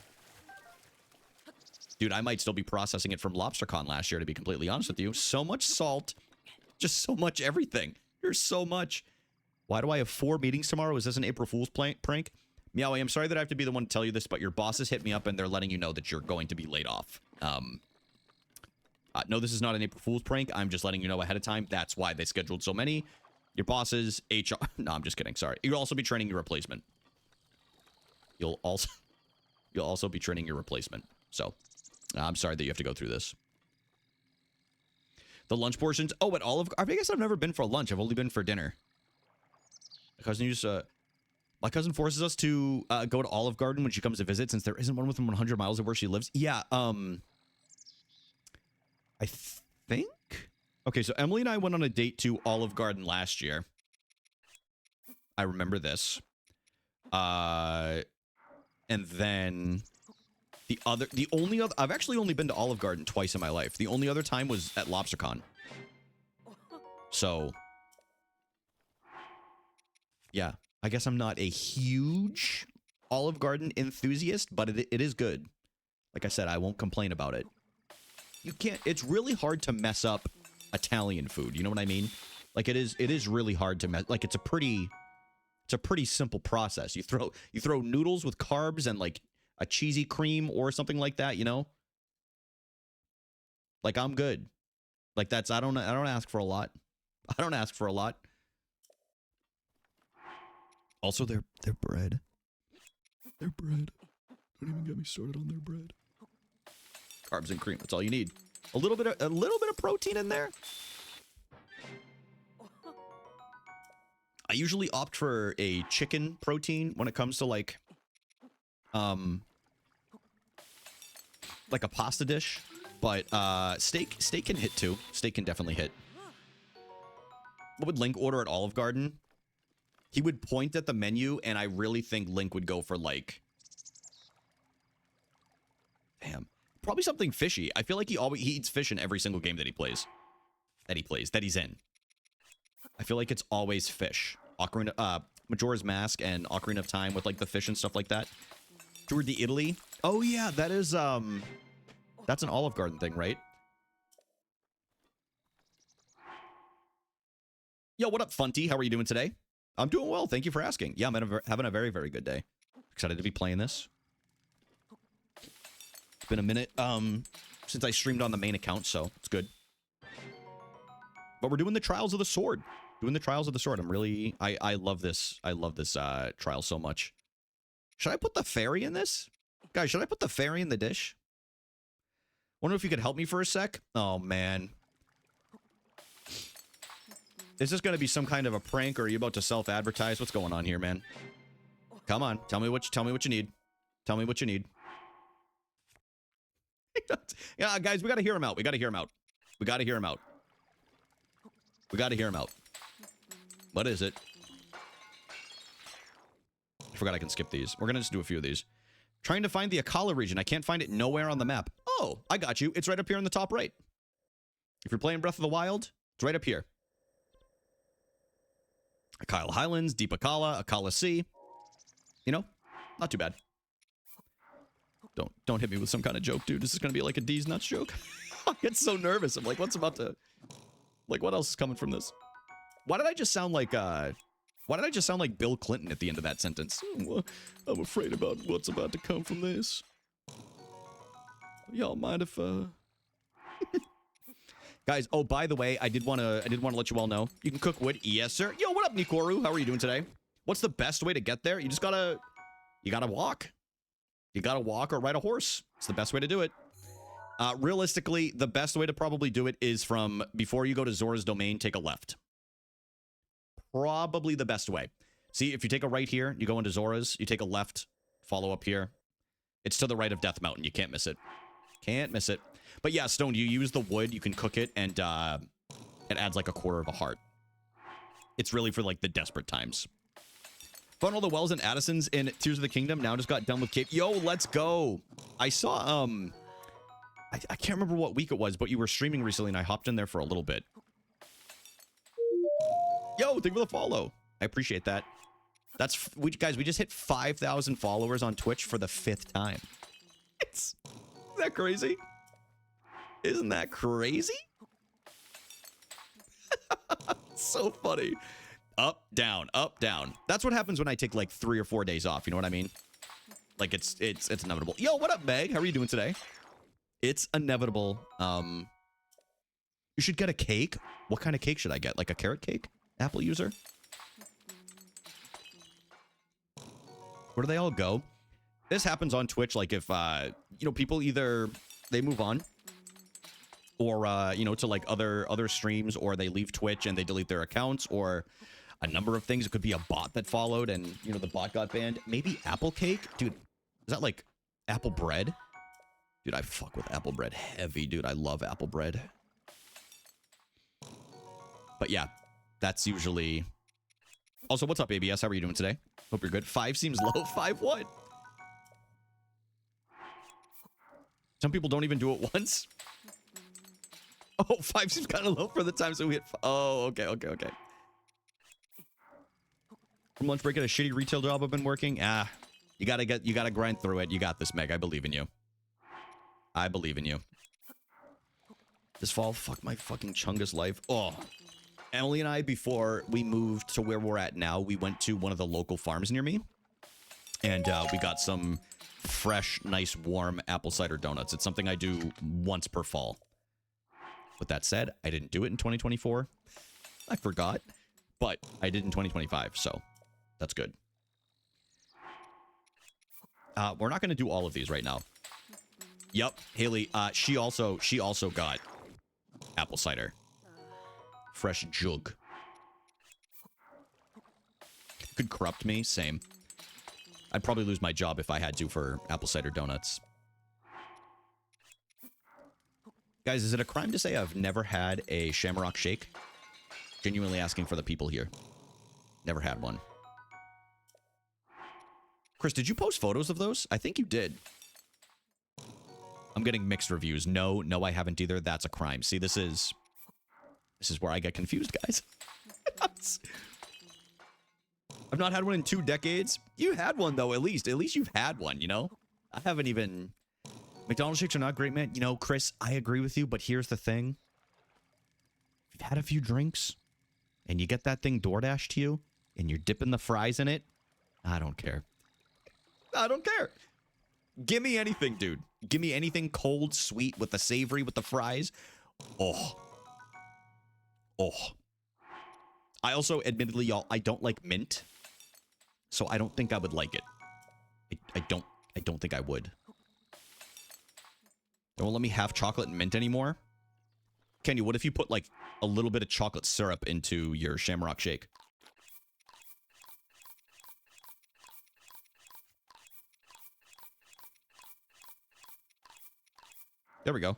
Speaker 1: Dude, I might still be processing it from LobsterCon last year, to be completely honest with you. So much salt. Just so much everything. There's so much. Why do I have 4 meetings tomorrow? Is this an April Fool's prank? Meowie, I'm sorry that I have to be the one to tell you this, but your bosses hit me up and they're letting you know that you're going to be laid off. No, this is not an April Fool's prank. I'm just letting you know ahead of time. That's why they scheduled so many. Your bosses, HR... No, I'm just kidding. Sorry. You'll also be training your replacement. You'll also be training your replacement. So, I'm sorry that you have to go through this. The lunch portions... Oh, at Olive... I guess I've never been for lunch. I've only been for dinner. My cousin forces us to go to Olive Garden when she comes to visit, since there isn't one within 100 miles of where she lives. Yeah, I think... Okay, so Emily and I went on a date to Olive Garden last year. I remember this. And then... The only other... I've actually only been to Olive Garden twice in my life. The only other time was at LobsterCon. So... Yeah. I guess I'm not a huge Olive Garden enthusiast, but it is good. Like I said, I won't complain about it. You can't... It's really hard to mess up Italian food. You know what I mean? Like, it is really hard to mess... Like, it's a pretty simple process. You throw noodles with carbs and, like, a cheesy cream or something like that, you know? Like, I'm good. Like, that's... I don't ask for a lot. I don't ask for a lot. Also, their bread. Their bread. Don't even get me started on their bread. Carbs and cream. That's all you need. A little bit of protein in there. I usually opt for a chicken protein when it comes to like a pasta dish, but steak can hit too. Steak can definitely hit. What would Link order at Olive Garden? He would point at the menu, and I really think Link would go for, like... Damn. Probably something fishy. I feel like he eats fish in every single game that he plays. That he's in. I feel like it's always fish. Majora's Mask and Ocarina of Time with, like, the fish and stuff like that. Tour de Italy. Oh, yeah, that is, that's an Olive Garden thing, right? Yo, what up, Funty? How are you doing today? I'm doing well. Thank you for asking. Yeah, I'm having a very, very good day. Excited to be playing this. It's been a minute since I streamed on the main account, so it's good. But we're doing the Trials of the Sword. Doing the Trials of the Sword. I'm really... I love this. I love this trial so much. Should I put the fairy in this? Guys, should I put the fairy in the dish? Wonder if you could help me for a sec? Oh, man. Is this going to be some kind of a prank, or are you about to self-advertise? What's going on here, man? Come on. Tell me what you need. Tell me what you need. Yeah, guys, we got to hear him out. We got to hear him out. We got to hear him out. We got to hear him out. What is it? I forgot I can skip these. We're going to just do a few of these. Trying to find the Akala region. I can't find it nowhere on the map. Oh, I got you. It's right up here in the top right. If you're playing Breath of the Wild, it's right up here. Akala Highlands, Deep Akala, Akala Sea. You know, not too bad. Don't hit me with some kind of joke, dude. This is gonna be like a D's nuts joke. I get so nervous. I'm like, what's about to, like, what else is coming from this? Why did I just sound like Bill Clinton at the end of that sentence? Well, I'm afraid about what's about to come from this. Y'all mind if guys, oh, by the way, I did want to let you all know. You can cook wood. Yes, sir. Yo, what up, Nikoru? How are you doing today? What's the best way to get there? You gotta walk. You gotta walk or ride a horse. It's the best way to do it. Realistically, the best way to probably do it is from before you go to Zora's Domain, take a left. Probably the best way. See, if you take a right here, you go into Zora's, you take a left, follow up here. It's to the right of Death Mountain. You can't miss it. Can't miss it. But yeah, Stone, you use the wood, you can cook it, and it adds like a quarter of a heart. It's really for like the desperate times. Found all the wells and Addisons in Tears of the Kingdom. Now just got done with Cape. Yo, let's go. I saw, I can't remember what week it was, but you were streaming recently and I hopped in there for a little bit. Yo, thank you for the follow. I appreciate that. Guys, we just hit 5,000 followers on Twitch for the 5th time. Isn't that crazy? Isn't that crazy? So funny. Up, down, up, down. That's what happens when I take like 3 or 4 days off. You know what I mean? Like it's inevitable. Yo, what up, Meg? How are you doing today? It's inevitable. You should get a cake. What kind of cake should I get? Like a carrot cake? Apple user? Where do they all go? This happens on Twitch. Like if, you know, people either they move on or, you know, to like other streams, or they leave Twitch and they delete their accounts, or a number of things. It could be a bot that followed and, you know, the bot got banned. Maybe apple cake? Dude, is that like apple bread? Dude, I fuck with apple bread heavy, dude. I love apple bread. But yeah, that's usually... Also, what's up, ABS? How are you doing today? Hope you're good. 5 seems low. 5 what? Some people don't even do it once. Oh, 5 seems kind of low for the time, so we hit... Oh, okay. From lunch break at a shitty retail job I've been working. You gotta grind through it. You got this, Meg. I believe in you. I believe in you. This fall, fuck my fucking Chungus life. Oh. Emily and I, before we moved to where we're at now, we went to one of the local farms near me. And we got some fresh, nice, warm apple cider donuts. It's something I do once per fall. With that said, I didn't do it in 2024. I forgot. But I did in 2025, so that's good. We're not going to do all of these right now. Yep, Haley, she also got apple cider. Fresh jug. Could corrupt me, same. I'd probably lose my job if I had to for apple cider donuts. Guys, is it a crime to say I've never had a Shamrock Shake? Genuinely asking for the people here. Never had one. Chris, did you post photos of those? I think you did. I'm getting mixed reviews. No, I haven't either. That's a crime. See, this is where I get confused, guys. I've not had one in 2 decades. You had one, though, at least. At least you've had one, you know? I haven't even... McDonald's shakes are not great, man. You know, Chris, I agree with you, but here's the thing. If you've had a few drinks, and you get that thing DoorDash to you, and you're dipping the fries in it, I don't care. I don't care. Give me anything, dude. Give me anything cold, sweet, with the savory, with the fries. Oh. I also, admittedly, y'all, I don't like mint. So I don't think I would like it. I don't think I would. They won't let me have chocolate and mint anymore. Kenny, what if you put, like, a little bit of chocolate syrup into your Shamrock Shake? There we go.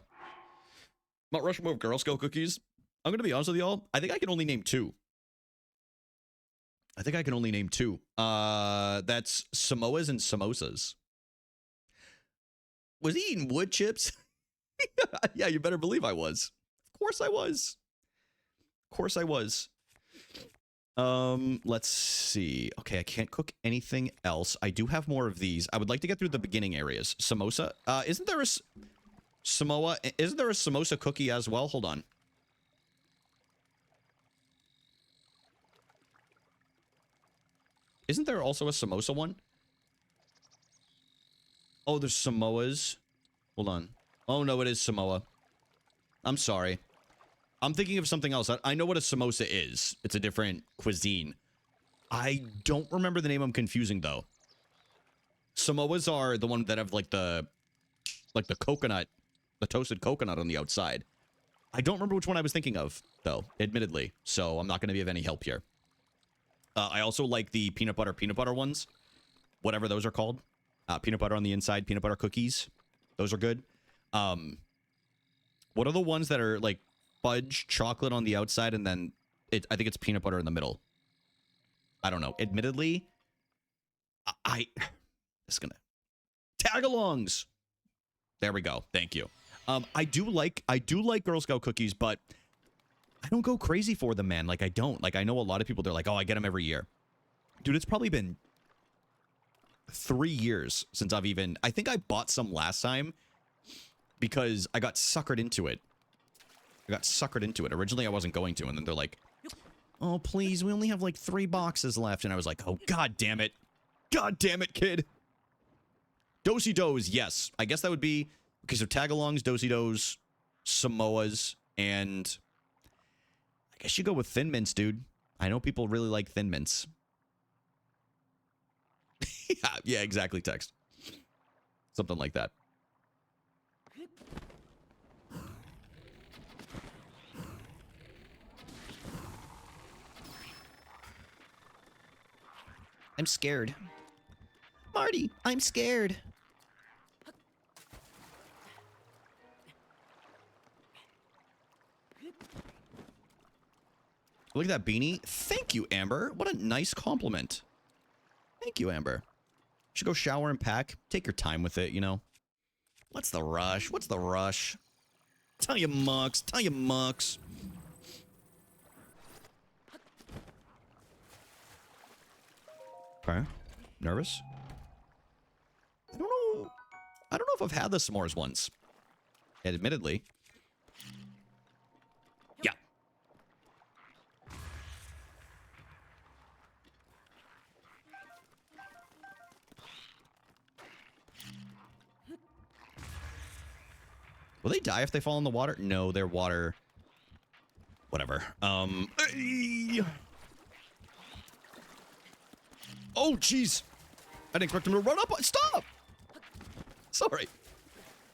Speaker 1: Mount Rushmore of Girl Scout cookies. I'm going to be honest with y'all. I think I can only name 2. That's Samoas and Samosas. Was he eating wood chips? Yeah, you better believe I was. Of course I was. Let's see. Okay, I can't cook anything else. I do have more of these. I would like to get through the beginning areas. Samosa. Isn't there a Samoa? Isn't there a samosa cookie as well? Hold on. Isn't there also a samosa one? Oh, there's Samoas. Hold on. Oh, no, it is Samoa. I'm sorry. I'm thinking of something else. I know what a samosa is. It's a different cuisine. I don't remember the name. I'm confusing, though. Samoas are the one that have, like the coconut, the toasted coconut on the outside. I don't remember which one I was thinking of, though, admittedly. So I'm not going to be of any help here. I also like the peanut butter ones. Whatever those are called. Peanut butter on the inside, peanut butter cookies. Those are good. What are the ones that are like fudge chocolate on the outside and then I think it's peanut butter in the middle? I don't know. Admittedly, it's gonna tag-alongs. There we go. Thank you. I do like Girl Scout cookies, but I don't go crazy for them, man. Like I don't. Like I know a lot of people. They're like, oh, I get them every year, dude. It's probably been 3 years since I've even. I think I bought some last time because I got suckered into it. Originally, I wasn't going to, and then they're like, oh, please, we only have like 3 boxes left. And I was like, oh, god damn it. God damn it, kid. Do-si-dos, yes. I guess that would be, okay, so tag-alongs, do-si-dos, Samoas, and I guess you go with Thin Mints, dude. I know people really like Thin Mints. yeah, exactly, text. Something like that. I'm scared. Marty, I'm scared. Look at that beanie. Thank you, Amber. What a nice compliment. Thank you, Amber. Should go shower and pack. Take your time with it, you know. What's the rush? What's the rush? Tell you mucks. Tell you mucks. Okay. Nervous? I don't know. I don't know if I've had the s'mores once. Admittedly. Yeah. Will they die if they fall in the water? No, they're water. Whatever. Oh, jeez. I didn't expect him to run up. Stop! Sorry.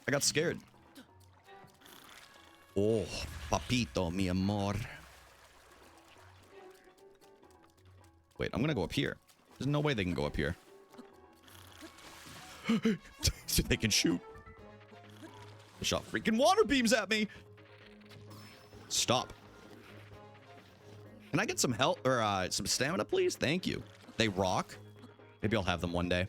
Speaker 1: I got scared. Oh, papito, mi amor. Wait, I'm gonna go up here. There's no way they can go up here. So they can shoot. They shot freaking water beams at me. Stop. Can I get some help or some stamina, please? Thank you. They rock. Maybe I'll have them one day.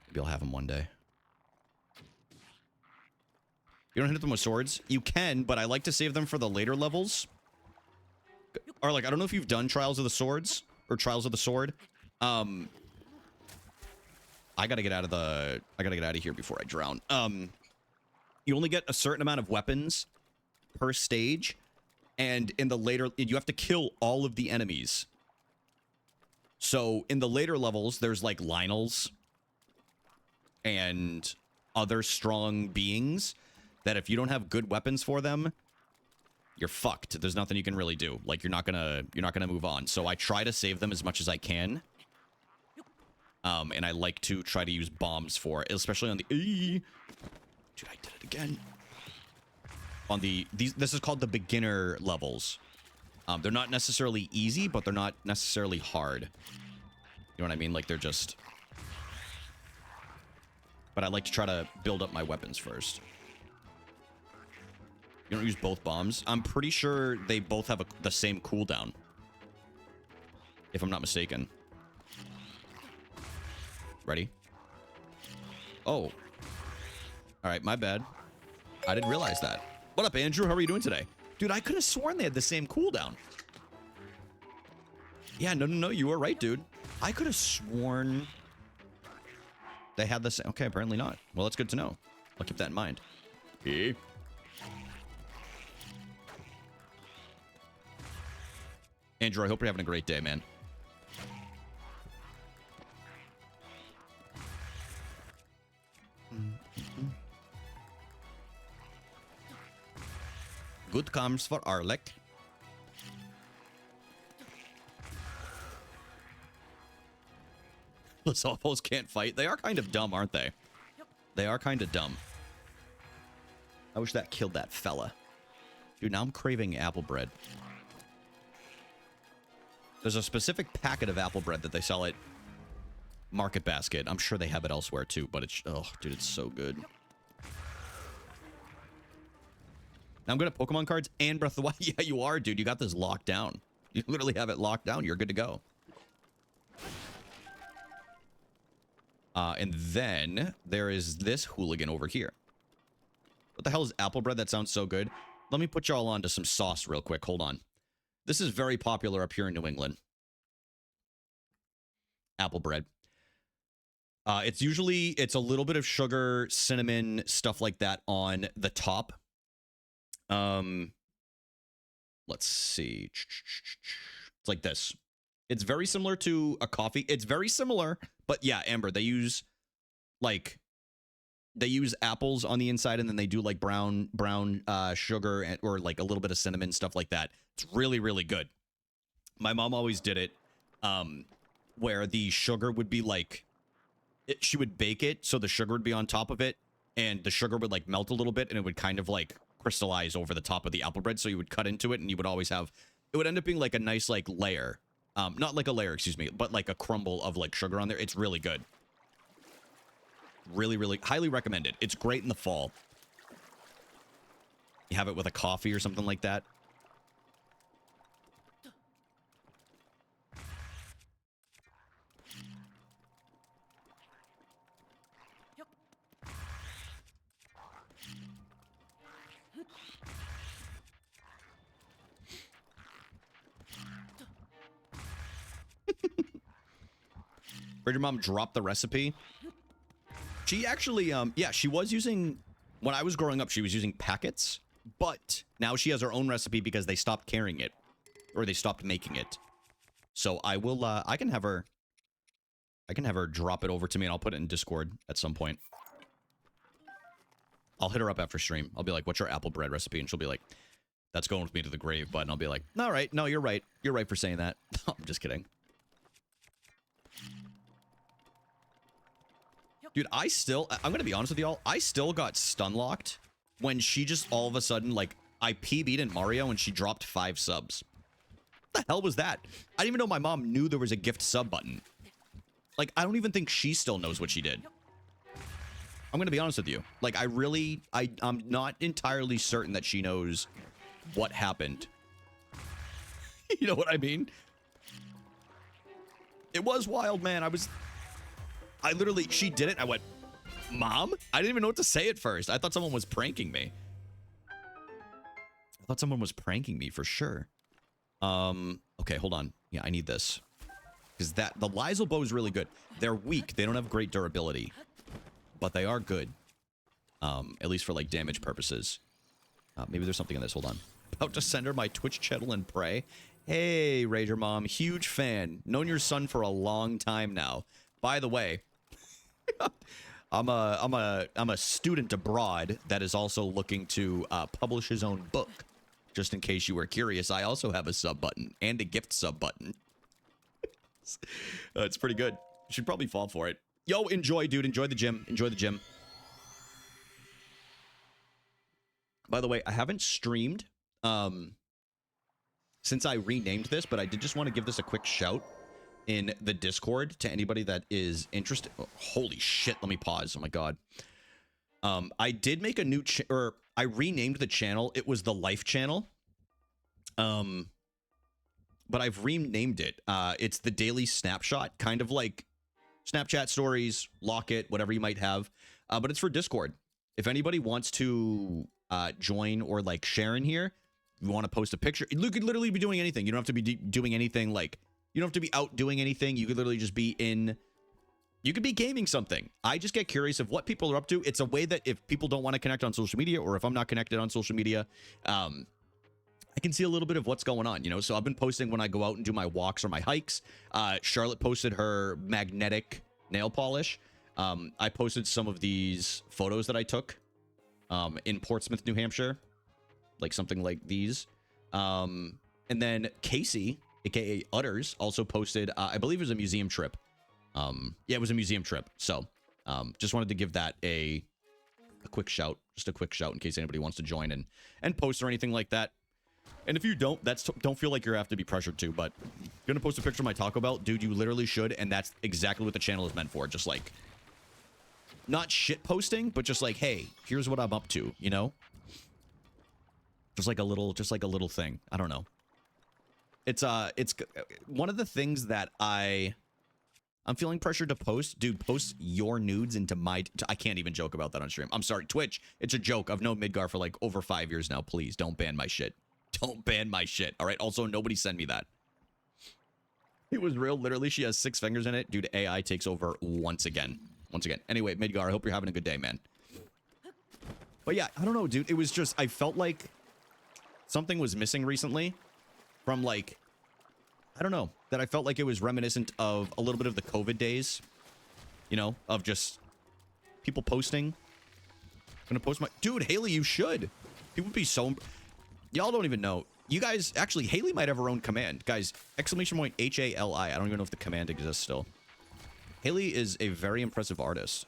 Speaker 1: Maybe I'll have them one day. You don't hit them with swords? You can, but I like to save them for the later levels. Or like, I don't know if you've done Trials of the Swords or Trials of the Sword. I gotta get out of here before I drown. You only get a certain amount of weapons per stage. And in the later, you have to kill all of the enemies. So in the later levels, there's like Lionels and other strong beings that if you don't have good weapons for them, you're fucked. There's nothing you can really do. Like you're not gonna move on. So I try to save them as much as I can. And I like to try to use bombs for it, especially on the. Dude, I did it again. On this is called the beginner levels. They're not necessarily easy, but they're not necessarily hard. You know what I mean? Like they're just. But I like to try to build up my weapons first. You don't use both bombs. I'm pretty sure they both have the same cooldown. If I'm not mistaken. Ready? Oh. All right, my bad. I didn't realize that. What up, Andrew? How are you doing today? Dude, I could have sworn they had the same cooldown. Yeah, no, you were right, dude. I could have sworn they had the same. Okay, apparently not. Well, that's good to know. I'll keep that in mind. Hey. Andrew, I hope you're having a great day, man. Good comes for Arlek. The Sophos can't fight. They are kind of dumb, aren't they? They are kind of dumb. I wish that killed that fella. Dude, now I'm craving apple bread. There's a specific packet of apple bread that they sell at Market Basket. I'm sure they have it elsewhere too, but it's... Oh, dude, it's so good. Now I'm good at Pokemon cards and Breath of the Wild. Yeah, you are, dude. You got this locked down. You literally have it locked down. You're good to go. And then there is this hooligan over here. What the hell is apple bread? That sounds so good. Let me put y'all onto some sauce real quick. Hold on. This is very popular up here in New England. Apple bread. It's a little bit of sugar, cinnamon, stuff like that on the top. Let's see. It's like this. It's very similar to a coffee. It's very similar, but yeah, Amber, they use apples on the inside, and then they do like brown sugar or like a little bit of cinnamon, stuff like that. It's really, really good. My mom always did it, where the sugar would be like, she would bake it so the sugar would be on top of it, and the sugar would like melt a little bit, and it would kind of like crystallize over the top of the apple bread. So you would cut into it, and you would always have, it would end up being like a nice like layer. Not like a layer, excuse me, but like a crumble of like sugar on there. It's really good. Really, really highly recommend it. It's great in the fall. You have it with a coffee or something like that. Where'd your mom drop the recipe? She actually, yeah, she was using, when I was growing up, she was using packets, but now she has her own recipe because they stopped carrying it, or they stopped making it. So I will, I can have her drop it over to me, and I'll put it in Discord at some point. I'll hit her up after stream. I'll be like, what's your apple bread recipe? And she'll be like, that's going with me to the grave, bud. And I'll be like, all right, no, you're right. You're right for saying that. I'm just kidding. Dude, I'm going to be honest with y'all. I still got stun locked when she just all of a sudden, like, I PB'd in Mario and she dropped 5 subs. What the hell was that? I didn't even know my mom knew there was a gift sub button. Like, I don't even think she still knows what she did. I'm going to be honest with you. Like, I'm not entirely certain that she knows what happened. You know what I mean? It was wild, man. She did it. I went, Mom? I didn't even know what to say at first. I thought someone was pranking me. I thought someone was pranking me for sure. Okay, hold on. Yeah, I need this. Because the Lysel bow is really good. They're weak. They don't have great durability. But they are good. At least for, like, damage purposes. Maybe there's something in this. Hold on. About to send her my Twitch channel and pray. Hey, Rager Mom. Huge fan. Known your son for a long time now. By the way... I'm a student abroad that is also looking to publish his own book. Just in case you were curious, I also have a sub button and a gift sub button. It's pretty good. You should probably fall for it. Yo, enjoy, dude. Enjoy the gym. Enjoy the gym. By the way, I haven't streamed since I renamed this, but I did just want to give this a quick shout in the Discord to anybody that is interested. Oh, holy shit, let me pause. Oh my god. I did make a new I renamed the channel. It was the Life channel. But I've renamed it. It's the Daily Snapshot, kind of like Snapchat stories, Lock It, whatever you might have. But it's for Discord. If anybody wants to join or like share in here. If you want to post a picture, you could literally be doing anything. You don't have to be doing anything like, you don't have to be out doing anything. You could literally just be in, you could be gaming something. I just get curious of what people are up to. It's a way that if people don't want to connect on social media, or if I'm not connected on social media, I can see a little bit of what's going on, you know? So I've been posting when I go out and do my walks or my hikes. Charlotte posted her magnetic nail polish. I posted some of these photos that I took in Portsmouth, New Hampshire, like something like these. And then Casey, aka Utters, also posted, I believe it was a museum trip. Yeah, it was a museum trip. So just wanted to give that a quick shout, just a quick shout in case anybody wants to join and post or anything like that. And if you don't, don't feel like you have to be pressured to, but you're gonna post a picture of my Taco Bell, dude, you literally should, and that's exactly what the channel is meant for. Just like, not shit posting, but just like, hey, here's what I'm up to, you know? Just like a little thing. I don't know. It's one of the things that I'm feeling pressured to post. Dude, post your nudes into my... I can't even joke about that on stream. I'm sorry, Twitch. It's a joke. I've known Midgar for like over 5 years now. Please, don't ban my shit. Don't ban my shit. All right? Also, nobody send me that. It was real. Literally, she has 6 fingers in it. Dude, AI takes over once again. Once again. Anyway, Midgar, I hope you're having a good day, man. But yeah, I don't know, dude. It was just... I felt like something was missing recently from like... I don't know, that I felt like it was reminiscent of a little bit of the COVID days, you know, of just people posting. I'm gonna post my... Dude, Haley, you should. People would be so... Y'all don't even know. You guys... Actually, Haley might have her own command. Guys, exclamation point H-A-L-I. I don't even know if the command exists still. Haley is a very impressive artist.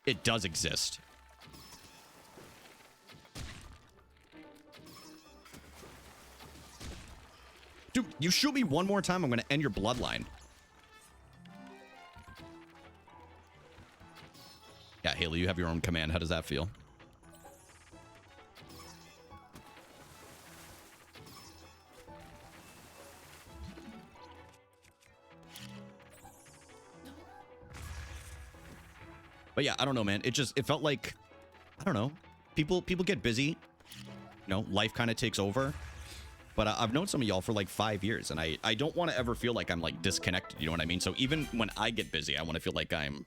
Speaker 1: It does exist. Dude, you shoot me one more time, I'm gonna end your bloodline. Yeah, Haley, you have your own command. How does that feel? But yeah, I don't know, man. It felt like, I don't know. People get busy. You know, life kind of takes over. But I've known some of y'all for like 5 years, and I don't want to ever feel like I'm like disconnected, you know what I mean? So even when I get busy, I want to feel like I'm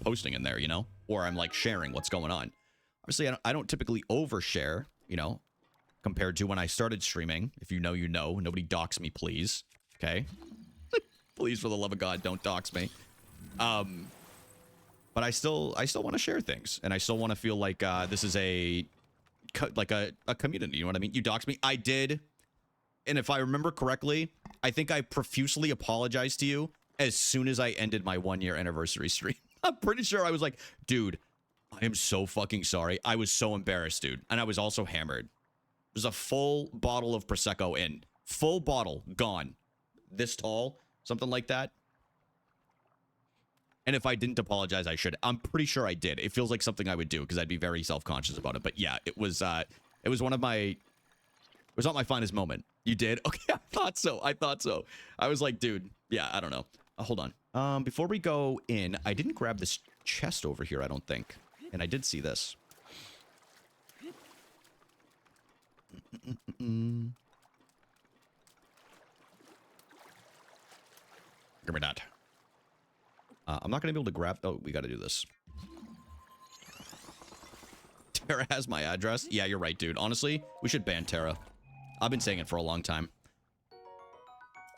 Speaker 1: posting in there, you know? Or I'm like sharing what's going on. Obviously, I don't typically overshare, you know, compared to when I started streaming. If you know, you know. Nobody dox me, please. Okay? Please, for the love of God, don't dox me. But I still want to share things, and I still want to feel like this is a community, you know what I mean? You doxed me. I did. And if I remember correctly, I think I profusely apologized to you as soon as I ended my 1-year anniversary stream. I'm pretty sure I was like, dude, I am so fucking sorry. I was so embarrassed, dude. And I was also hammered. There's a full bottle of Prosecco in. Full bottle, gone. This tall, something like that. And if I didn't apologize, I should. I'm pretty sure I did. It feels like something I would do because I'd be very self-conscious about it. But yeah, it was one of my... It was not my finest moment. You did? Okay, I thought so. I was like, dude, yeah, I don't know. Hold on. Before we go in, I didn't grab this chest over here, I don't think. And I did see this. Give me that. I'm not going to be able to grab... Oh, we got to do this. Tara has my address. Yeah, you're right, dude. Honestly, we should ban Tara. I've been saying it for a long time.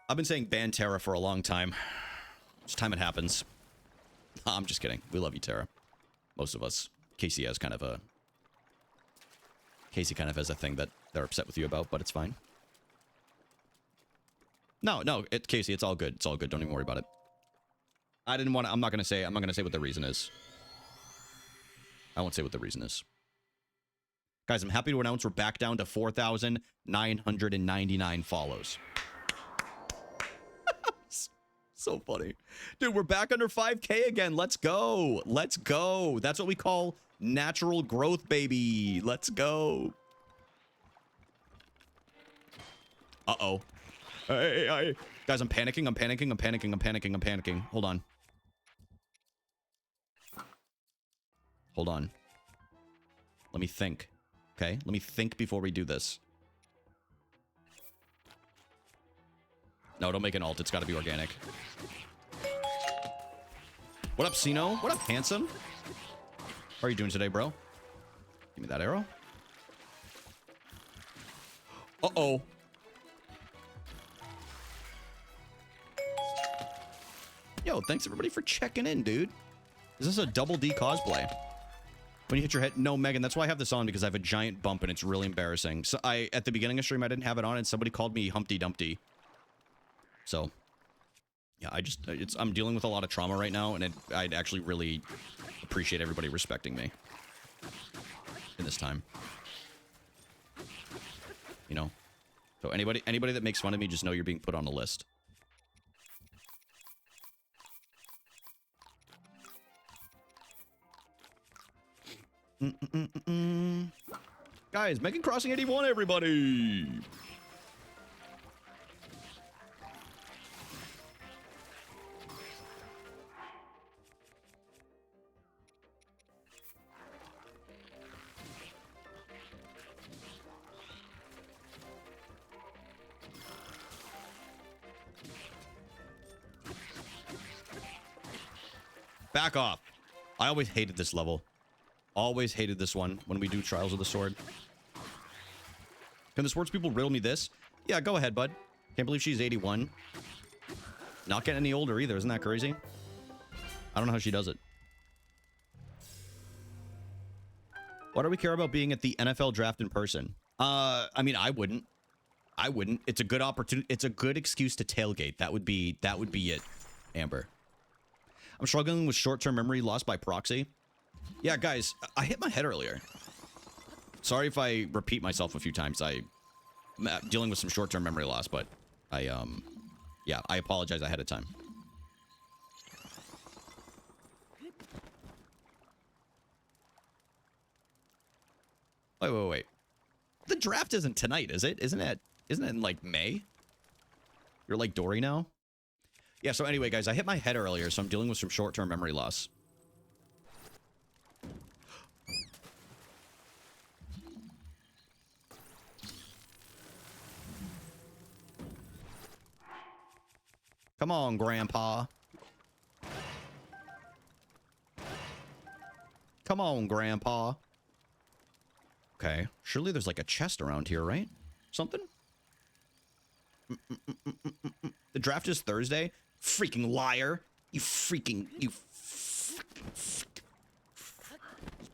Speaker 1: I've been saying ban Tara for a long time. It's time it happens. I'm just kidding. We love you, Tara. Most of us. Casey has kind of a... Casey kind of has a thing that they're upset with you about, but it's fine. No, Casey, it's all good. It's all good. Don't even worry about it. I didn't want to... I'm not going to say what the reason is. I won't say what the reason is. Guys, I'm happy to announce we're back down to 4,999 follows. So funny. Dude, we're back under 5K again. Let's go. Let's go. That's what we call natural growth, baby. Let's go. Uh-oh. Hey. Guys, I'm panicking. I'm panicking. Hold on. Hold on. Let me think. Okay? Let me think before we do this. No, don't make an alt. It's got to be organic. What up, Sino? What up, handsome? How are you doing today, bro? Give me that arrow. Uh-oh. Yo, thanks everybody for checking in, dude. Is this a double D cosplay? When you hit your head? No, Megan, that's why I have this on, because I have a giant bump and it's really embarrassing. So at the beginning of stream, I didn't have it on and somebody called me Humpty Dumpty. So, yeah, I'm dealing with a lot of trauma right now, and I'd actually really appreciate everybody respecting me in this time. You know? So anybody that makes fun of me, just know you're being put on a list. Guys, Megan Crossing 81, everybody! Back off. I always hated this level. Always hated this one when we do Trials of the Sword. Can the sports people riddle me this? Yeah, go ahead, bud. Can't believe she's 81. Not getting any older either. Isn't that crazy? I don't know how she does it. Why do we care about being at the NFL draft in person? I mean, I wouldn't. I wouldn't. It's a good opportunity. It's a good excuse to tailgate. That would be it, Amber. I'm struggling with short-term memory loss by proxy. Yeah, guys, I hit my head earlier. Sorry if I repeat myself a few times. I'm dealing with some short-term memory loss, but yeah, I apologize ahead of time. Wait. The draft isn't tonight, is it? Isn't it in, like, May? You're like Dory now? Yeah, so anyway, guys, I hit my head earlier, so I'm dealing with some short-term memory loss. Come on, Grandpa. Come on, Grandpa. Okay, surely there's like a chest around here, right? Something? The draft is Thursday? Freaking liar. You freaking...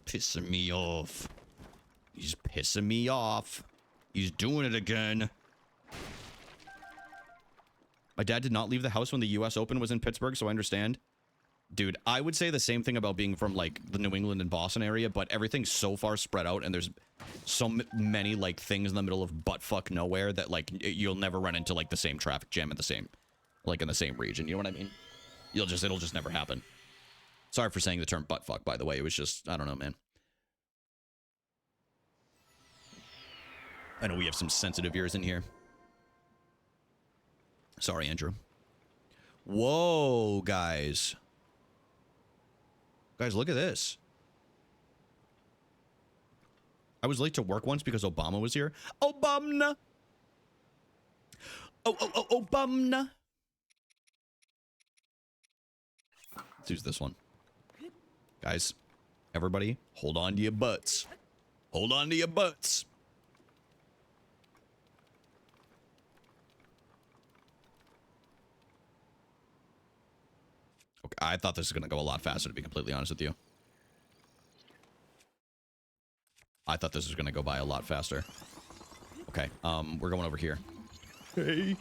Speaker 1: Pissing me off. He's pissing me off. He's doing it again. My dad did not leave the house when the U.S. Open was in Pittsburgh, so I understand. Dude, I would say the same thing about being from, like, the New England and Boston area, but everything's so far spread out, and there's so many, like, things in the middle of butt-fuck nowhere that, like, you'll never run into, like, the same traffic jam in the same, like, in the same region. You know what I mean? It'll just never happen. Sorry for saying the term butt-fuck, by the way. It was just, I don't know, man. I know we have some sensitive ears in here. Sorry, Andrew. Whoa, guys. Guys, look at this. I was late to work once because Obama was here. Obama! Obama! Let's use this one. Guys, everybody, hold on to your butts. Hold on to your butts. Okay, I thought this was going to go a lot faster, to be completely honest with you. I thought this was going to go by a lot faster. Okay, we're going over here. Hey.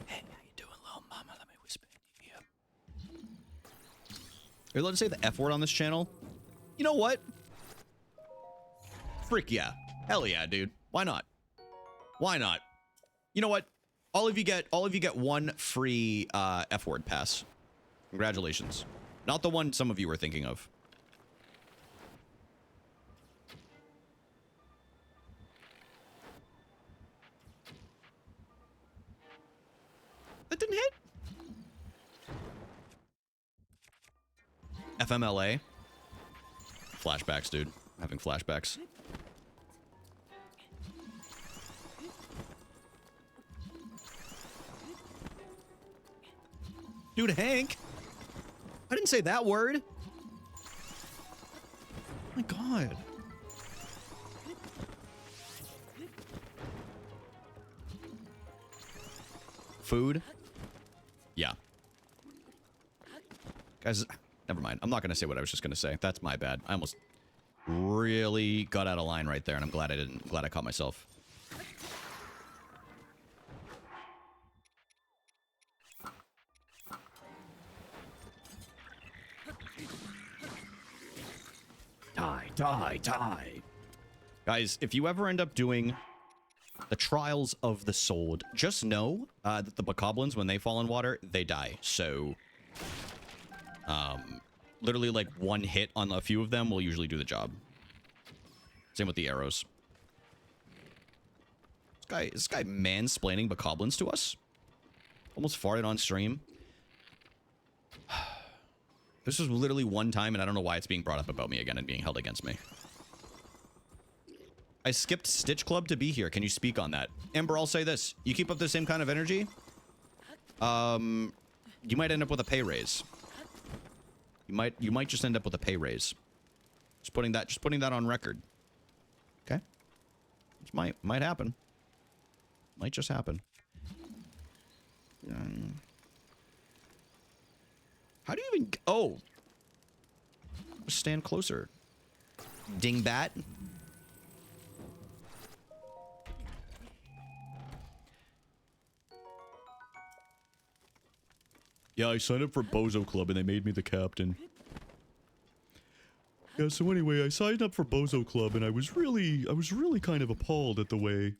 Speaker 1: Hey, how you doing, little mama? Let me whisper in your ear. Are you allowed to say the F word on this channel? You know what? Frick yeah. Hell yeah, dude. Why not? Why not? You know what? All of you get one free F word pass. Congratulations. Not the one some of you were thinking of. That didn't hit. FMLA. Flashbacks, dude. I'm having flashbacks. Dude, Hank. I didn't say that word. Oh my God. Food? Yeah. Guys, never mind. I'm not going to say what I was just going to say. That's my bad. I almost really got out of line right there, and I'm glad I didn't. Glad I caught myself. Die. Guys, if you ever end up doing the Trials of the Sword, just know that the bokoblins, when they fall in water, they die. So, literally like one hit on a few of them will usually do the job. Same with the arrows. This guy mansplaining bokoblins to us. Almost farted on stream. This was literally one time, and I don't know why it's being brought up about me again and being held against me. I skipped Stitch Club to be here. Can you speak on that? Ember, I'll say this. You keep up the same kind of energy, you might end up with a pay raise. You might just end up with a pay raise. Just putting that on record. Okay? Which might happen. Might just happen. How do you even... Oh. Just stand closer. Dingbat. Yeah, I signed up for Bozo Club and they made me the captain. Yeah, so anyway, I signed up for Bozo Club and I was really kind of appalled at the way...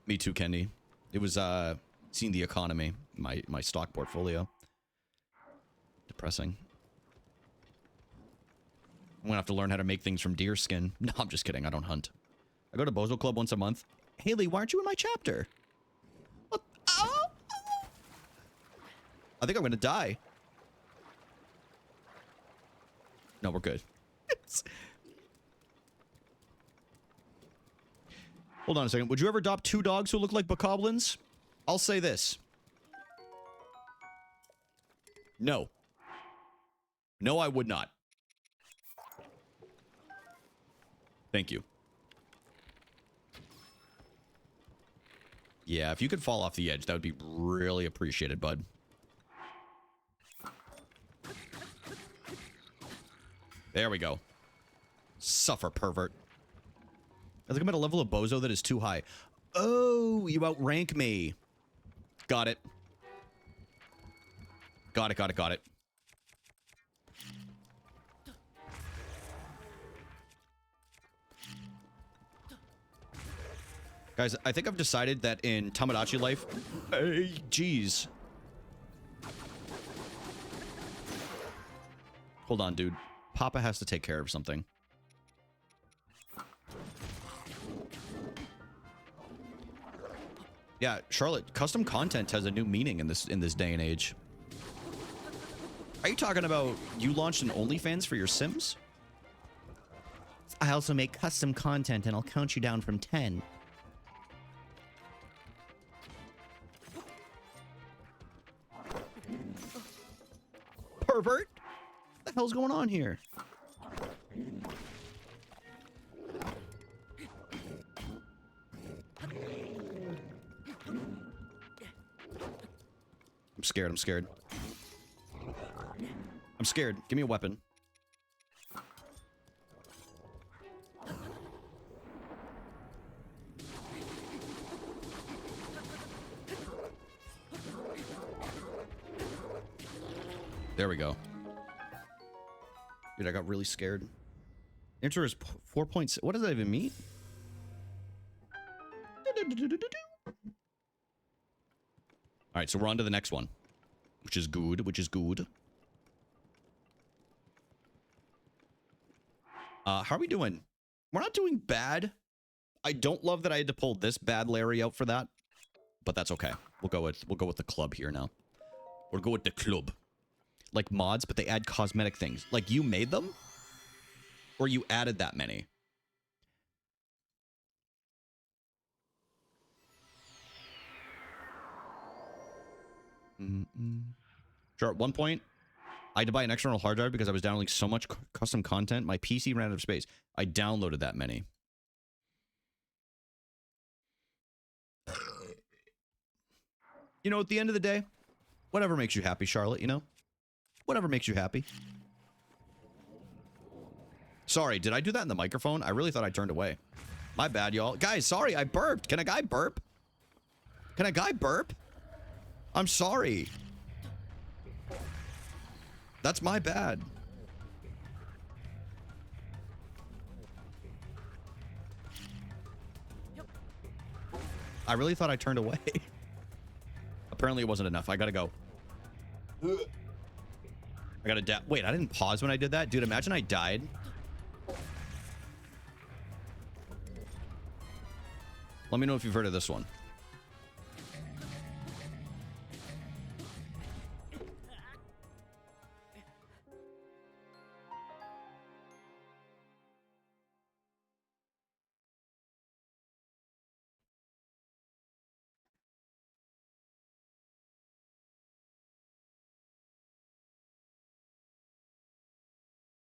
Speaker 1: Me too, Kenny. It was, seeing the economy, my stock portfolio. Depressing. I'm gonna have to learn how to make things from deer skin. No, I'm just kidding. I don't hunt. I go to Bozo Club once a month. Haley, why aren't you in my chapter? What? Oh! I think I'm gonna die. No, we're good. Hold on a second. Would you ever adopt 2 dogs who look like bokoblins? I'll say this. No. No, I would not. Thank you. Yeah, if you could fall off the edge, that would be really appreciated, bud. There we go. Suffer, pervert. I think I'm at a level of Bozo that is too high. Oh, you outrank me. Got it. Got it. Guys, I think I've decided that in Tamagotchi life... Hey, jeez. Hold on, dude. Papa has to take care of something. Yeah, Charlotte, custom content has a new meaning in this day and age. Are you talking about you launched an OnlyFans for your Sims? I also make custom content and I'll count you down from 10. Pervert? What the hell's going on here? I'm scared. I'm scared. Give me a weapon. There we go. Dude, I got really scared. Enter is 4.6. What does that even mean? All right, so we're on to the next one, which is good, how are we doing? We're not doing bad. I don't love that I had to pull this bad Larry out for that, but that's okay. We'll go with the club here now. We'll go with the club. Like mods, but they add cosmetic things. Like you made them? Or you added that many? Sure, at one point, I had to buy an external hard drive because I was downloading so much custom content. My PC ran out of space. I downloaded that many. You know, at the end of the day, whatever makes you happy, Charlotte, you know? Whatever makes you happy. Sorry, did I do that in the microphone? I really thought I turned away. My bad, y'all. Guys, sorry, I burped. Can a guy burp? Can a guy burp? I'm sorry. That's my bad. I really thought I turned away. Apparently it wasn't enough. I gotta go. I gotta wait, I didn't pause when I did that? Dude, imagine I died. Let me know if you've heard of this one.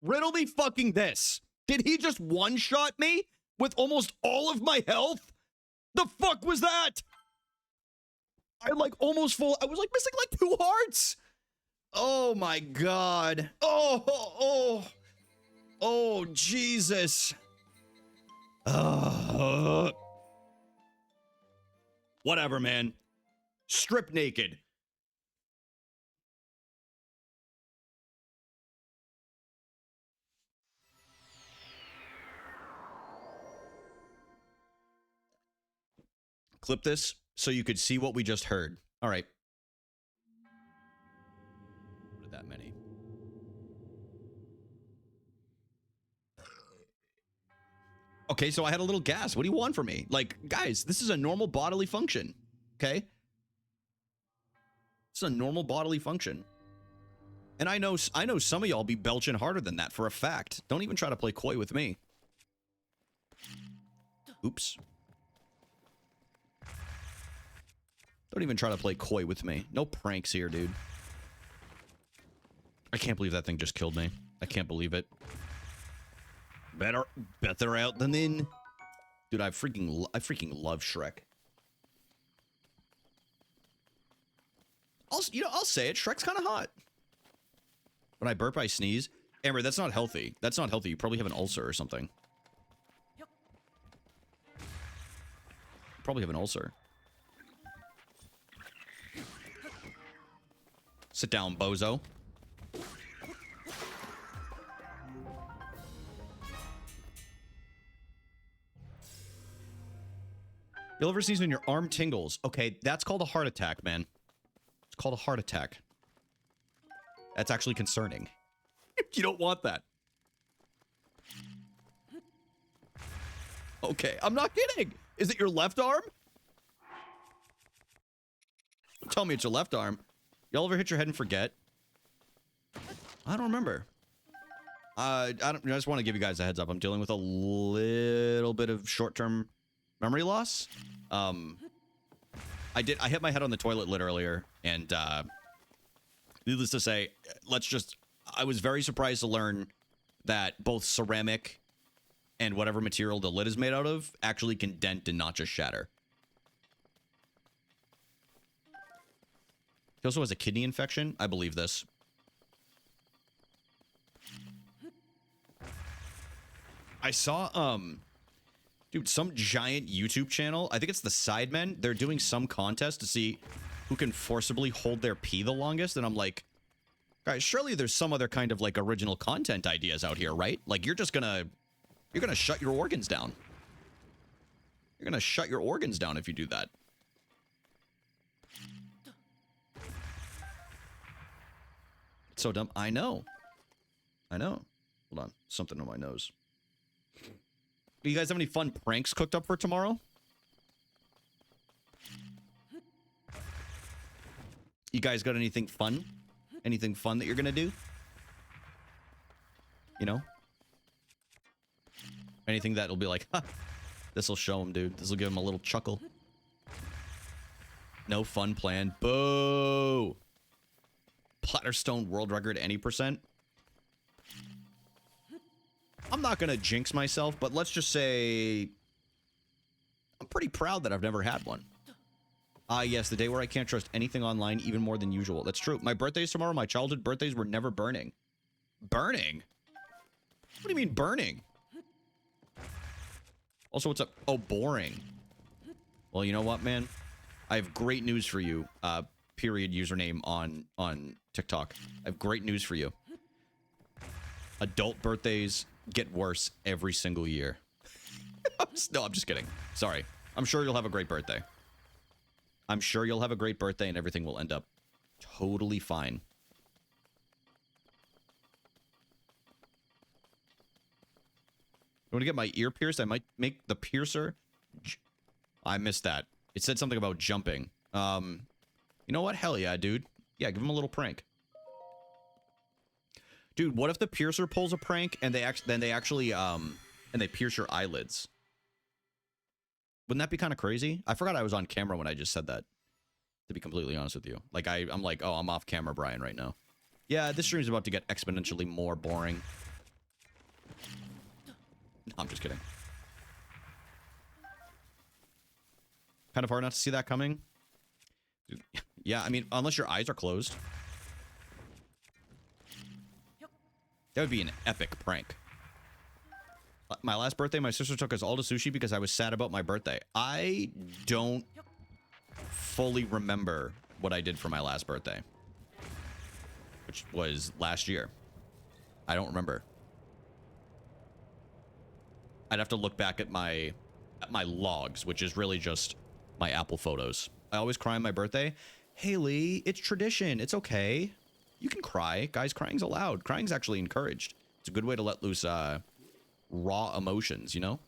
Speaker 1: Riddle me fucking this. Did he just one-shot me with almost all of my health? The fuck was that? I like almost full. I was like missing like 2 hearts. Oh my god. Oh, Jesus. Whatever, man. Strip naked. Clip this so you could see what we just heard. All right. What are that many? Okay, so I had a little gas. What do you want from me? Like, guys, this is a normal bodily function. Okay? It's a normal bodily function. And I know some of y'all be belching harder than that for a fact. Don't even try to play coy with me. Oops. Don't even try to play coy with me. No pranks here, dude. I can't believe that thing just killed me. I can't believe it. Better out than in. Dude, I freaking love Shrek. I'll say it. Shrek's kind of hot. When I burp, I sneeze. Amber, that's not healthy. That's not healthy. You probably have an ulcer or something. Probably have an ulcer. Sit down, bozo. You'll ever sneeze when your arm tingles. Okay, that's called a heart attack, man. It's called a heart attack. That's actually concerning. You don't want that. Okay, I'm not kidding. Is it your left arm? Don't tell me it's your left arm. Y'all ever hit your head and forget? I don't remember. I just want to give you guys a heads up. I'm dealing with a little bit of short-term memory loss. I hit my head on the toilet lid earlier, and needless to say, I was very surprised to learn that both ceramic and whatever material the lid is made out of actually can dent and not just shatter. He also has a kidney infection. I believe this. I saw, dude, some giant YouTube channel. I think it's the Sidemen. They're doing some contest to see who can forcibly hold their pee the longest. And I'm like, guys, surely there's some other kind of like original content ideas out here, right? Like you're gonna shut your organs down. You're gonna shut your organs down if you do that. It's so dumb. I know. Hold on. Something on my nose. Do you guys have any fun pranks cooked up for tomorrow? You guys got anything fun? Anything fun that you're gonna do? You know? Anything that'll be like, ha, this'll show him, dude. This'll give him a little chuckle. No fun plan. Boo! Platterstone world record any percent? I'm not gonna jinx myself, but let's just say I'm pretty proud that I've never had one. Ah, yes, the day where I can't trust anything online even more than usual. That's true. My birthday's tomorrow. My childhood birthdays were never burning. Burning? What do you mean burning? Also, what's up? Oh, boring. Well, you know what, man? I have great news for you. Period username on TikTok. I have great news for you. Adult birthdays get worse every single year. No, I'm just kidding. Sorry. I'm sure you'll have a great birthday. I'm sure you'll have a great birthday and everything will end up totally fine. You want to get my ear pierced? I might make the piercer. I missed that. It said something about jumping. You know what? Hell yeah, dude. Yeah, give him a little prank. Dude, what if the piercer pulls a prank and they actually pierce your eyelids? Wouldn't that be kind of crazy? I forgot I was on camera when I just said that. To be completely honest with you. Like I'm like, oh, I'm off camera, Brian, right now. Yeah, this stream's about to get exponentially more boring. No, I'm just kidding. Kind of hard not to see that coming. Dude, yeah, I mean, unless your eyes are closed. That would be an epic prank. My last birthday, my sister took us all to sushi because I was sad about my birthday. I don't fully remember what I did for my last birthday, which was last year. I don't remember. I'd have to look back at my logs, which is really just my Apple photos. I always cry on my birthday. Haley, it's tradition. It's okay. You can cry. Guys, crying's allowed. Crying's actually encouraged. It's a good way to let loose raw emotions, you know?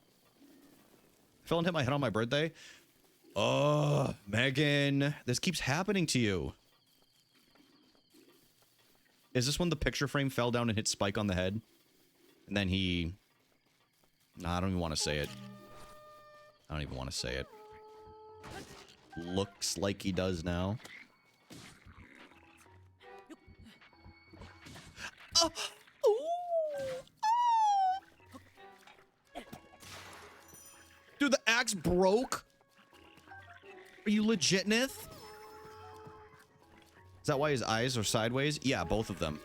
Speaker 1: I fell and hit my head on my birthday. Oh, Megan, this keeps happening to you. Is this when the picture frame fell down and hit Spike on the head? And then he... Nah, I don't even want to say it. I don't even want to say it. Looks like he does now. Oh! Dude, the axe broke? Are you legit, Nith? Is that why his eyes are sideways? Yeah, both of them.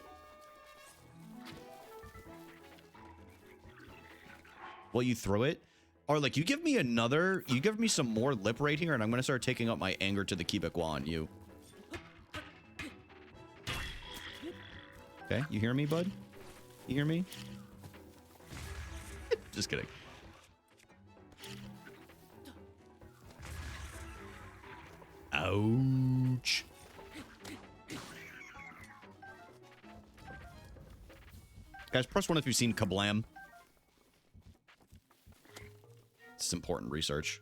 Speaker 1: Well, you throw it? Or, like, you give me some more lip right here, and I'm gonna start taking up my anger to the Quebecois on you. Okay, you hear me, bud? You hear me? Just kidding. Ouch. Guys, press 1 if you've seen Kablam. This is important research.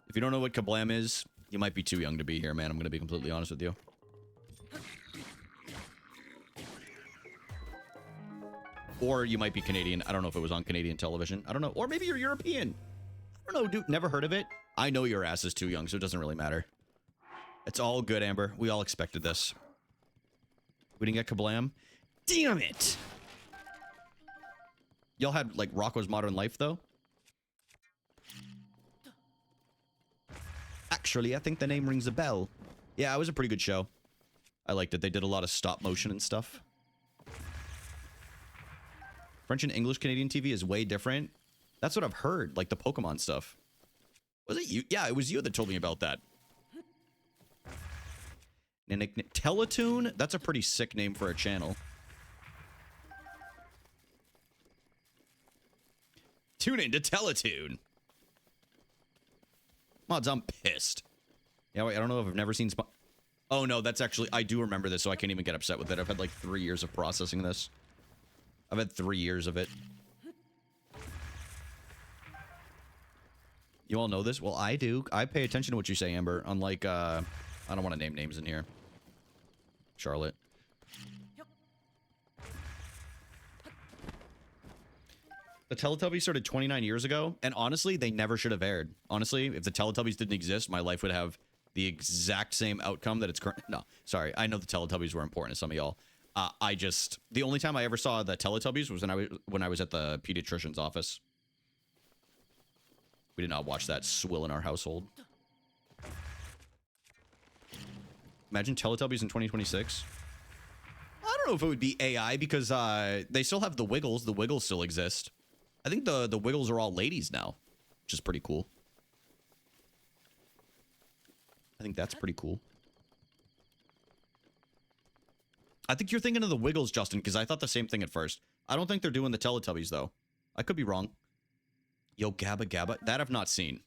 Speaker 1: If you don't know what Kablam is, you might be too young to be here, man. I'm going to be completely honest with you. Or you might be Canadian. I don't know if it was on Canadian television. I don't know. Or maybe you're European. I don't know, dude. Never heard of it. I know your ass is too young, so it doesn't really matter. It's all good, Amber. We all expected this. We didn't get Kablam? Damn it! Y'all had, like, Rocko's Modern Life, though? Actually, I think the name rings a bell. Yeah, it was a pretty good show. I liked it. They did a lot of stop motion and stuff. French and English Canadian TV is way different. That's what I've heard, like the Pokemon stuff. Was it you? Yeah, it was you that told me about that. Teletoon? That's a pretty sick name for a channel. Tune in to Teletoon. Mods, I'm pissed. Yeah, wait, I don't know if I've never seen Oh, no, that's actually... I do remember this, so I can't even get upset with it. I've had like 3 years of processing this. I've had 3 years of it. You all know this? Well, I do. I pay attention to what you say, Amber. Unlike, I don't want to name names in here. Charlotte. The Teletubbies started 29 years ago, and honestly, they never should have aired. Honestly, if the Teletubbies didn't exist, my life would have the exact same outcome that it's current. No, sorry. I know the Teletubbies were important to some of y'all. The only time I ever saw the Teletubbies was when I was at the pediatrician's office. We did not watch that swill in our household. Imagine Teletubbies in 2026. I don't know if it would be AI because they still have the Wiggles. The Wiggles still exist. I think the Wiggles are all ladies now, which is pretty cool. I think that's pretty cool. I think you're thinking of the Wiggles, Justin, because I thought the same thing at first. I don't think they're doing the Teletubbies, though. I could be wrong. Yo, Gabba Gabba. That I've not seen.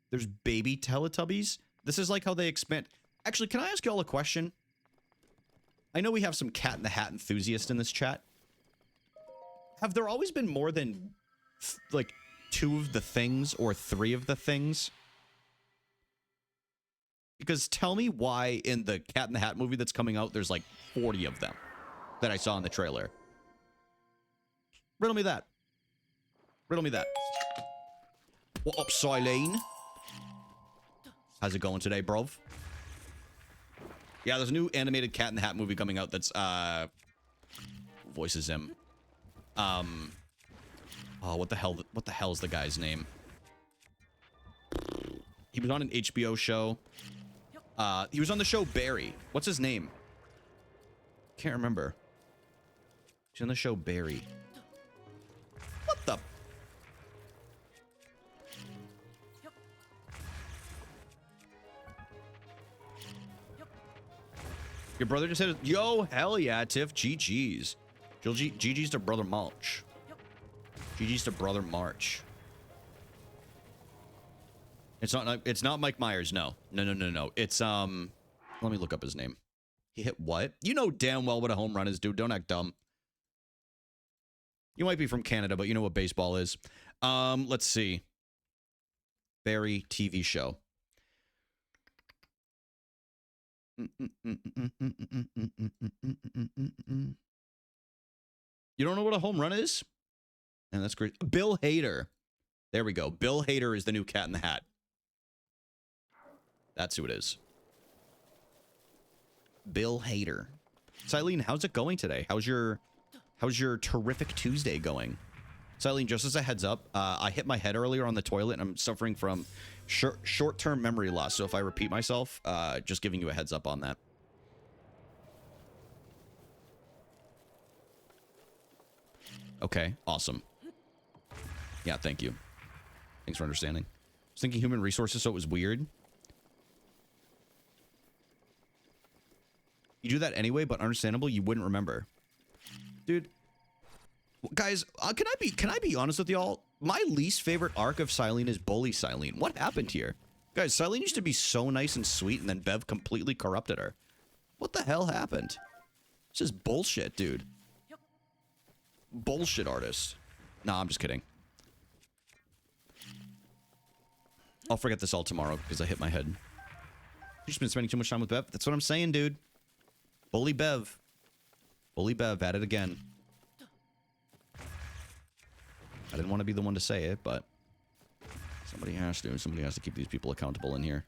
Speaker 1: There's baby Teletubbies? This is like how they expand. Actually, can I ask y'all a question? I know we have some Cat in the Hat enthusiasts in this chat. Have there always been more than, like, 2 of the things or 3 of the things? Because tell me why in the Cat in the Hat movie that's coming out, there's like 40 of them that I saw in the trailer. Riddle me that. Riddle me that. What up, Silene? How's it going today, bruv? Yeah, there's a new animated Cat in the Hat movie coming out that's, voices him. Oh, what the hell is the guy's name? He was on an HBO show. He was on the show Barry. What's his name? Can't remember. He's on the show Barry. What the? Your brother just said, yo, hell yeah, Tiff, GG's. GG's to Brother March. GG's to Brother March. It's not Mike Myers, no. No. It's, let me look up his name. He hit what? You know damn well what a home run is, dude. Don't act dumb. You might be from Canada, but you know what baseball is. Let's see. Barry TV show. You don't know what a home run is? And that's great. Bill Hader. There we go. Bill Hader is the new Cat in the Hat. That's who it is. Bill Hader. Silene, how's it going today? How's your terrific Tuesday going? Silene, just as a heads up, I hit my head earlier on the toilet and I'm suffering from short-term memory loss. So if I repeat myself, just giving you a heads up on that. Okay, awesome. Yeah, thank you. Thanks for understanding. I was thinking human resources, so it was weird. You do that anyway, but understandable, you wouldn't remember. Dude. Guys, can I be honest with y'all? My least favorite arc of Silene is Bully Silene. What happened here? Guys, Silene used to be so nice and sweet, and then Bev completely corrupted her. What the hell happened? This is bullshit, dude. Bullshit artist. Nah, I'm just kidding. I'll forget this all tomorrow because I hit my head. You've just been spending too much time with Bev. That's what I'm saying, dude. Bully Bev. Bully Bev at it again. I didn't want to be the one to say it, but somebody has to. Somebody has to keep these people accountable in here.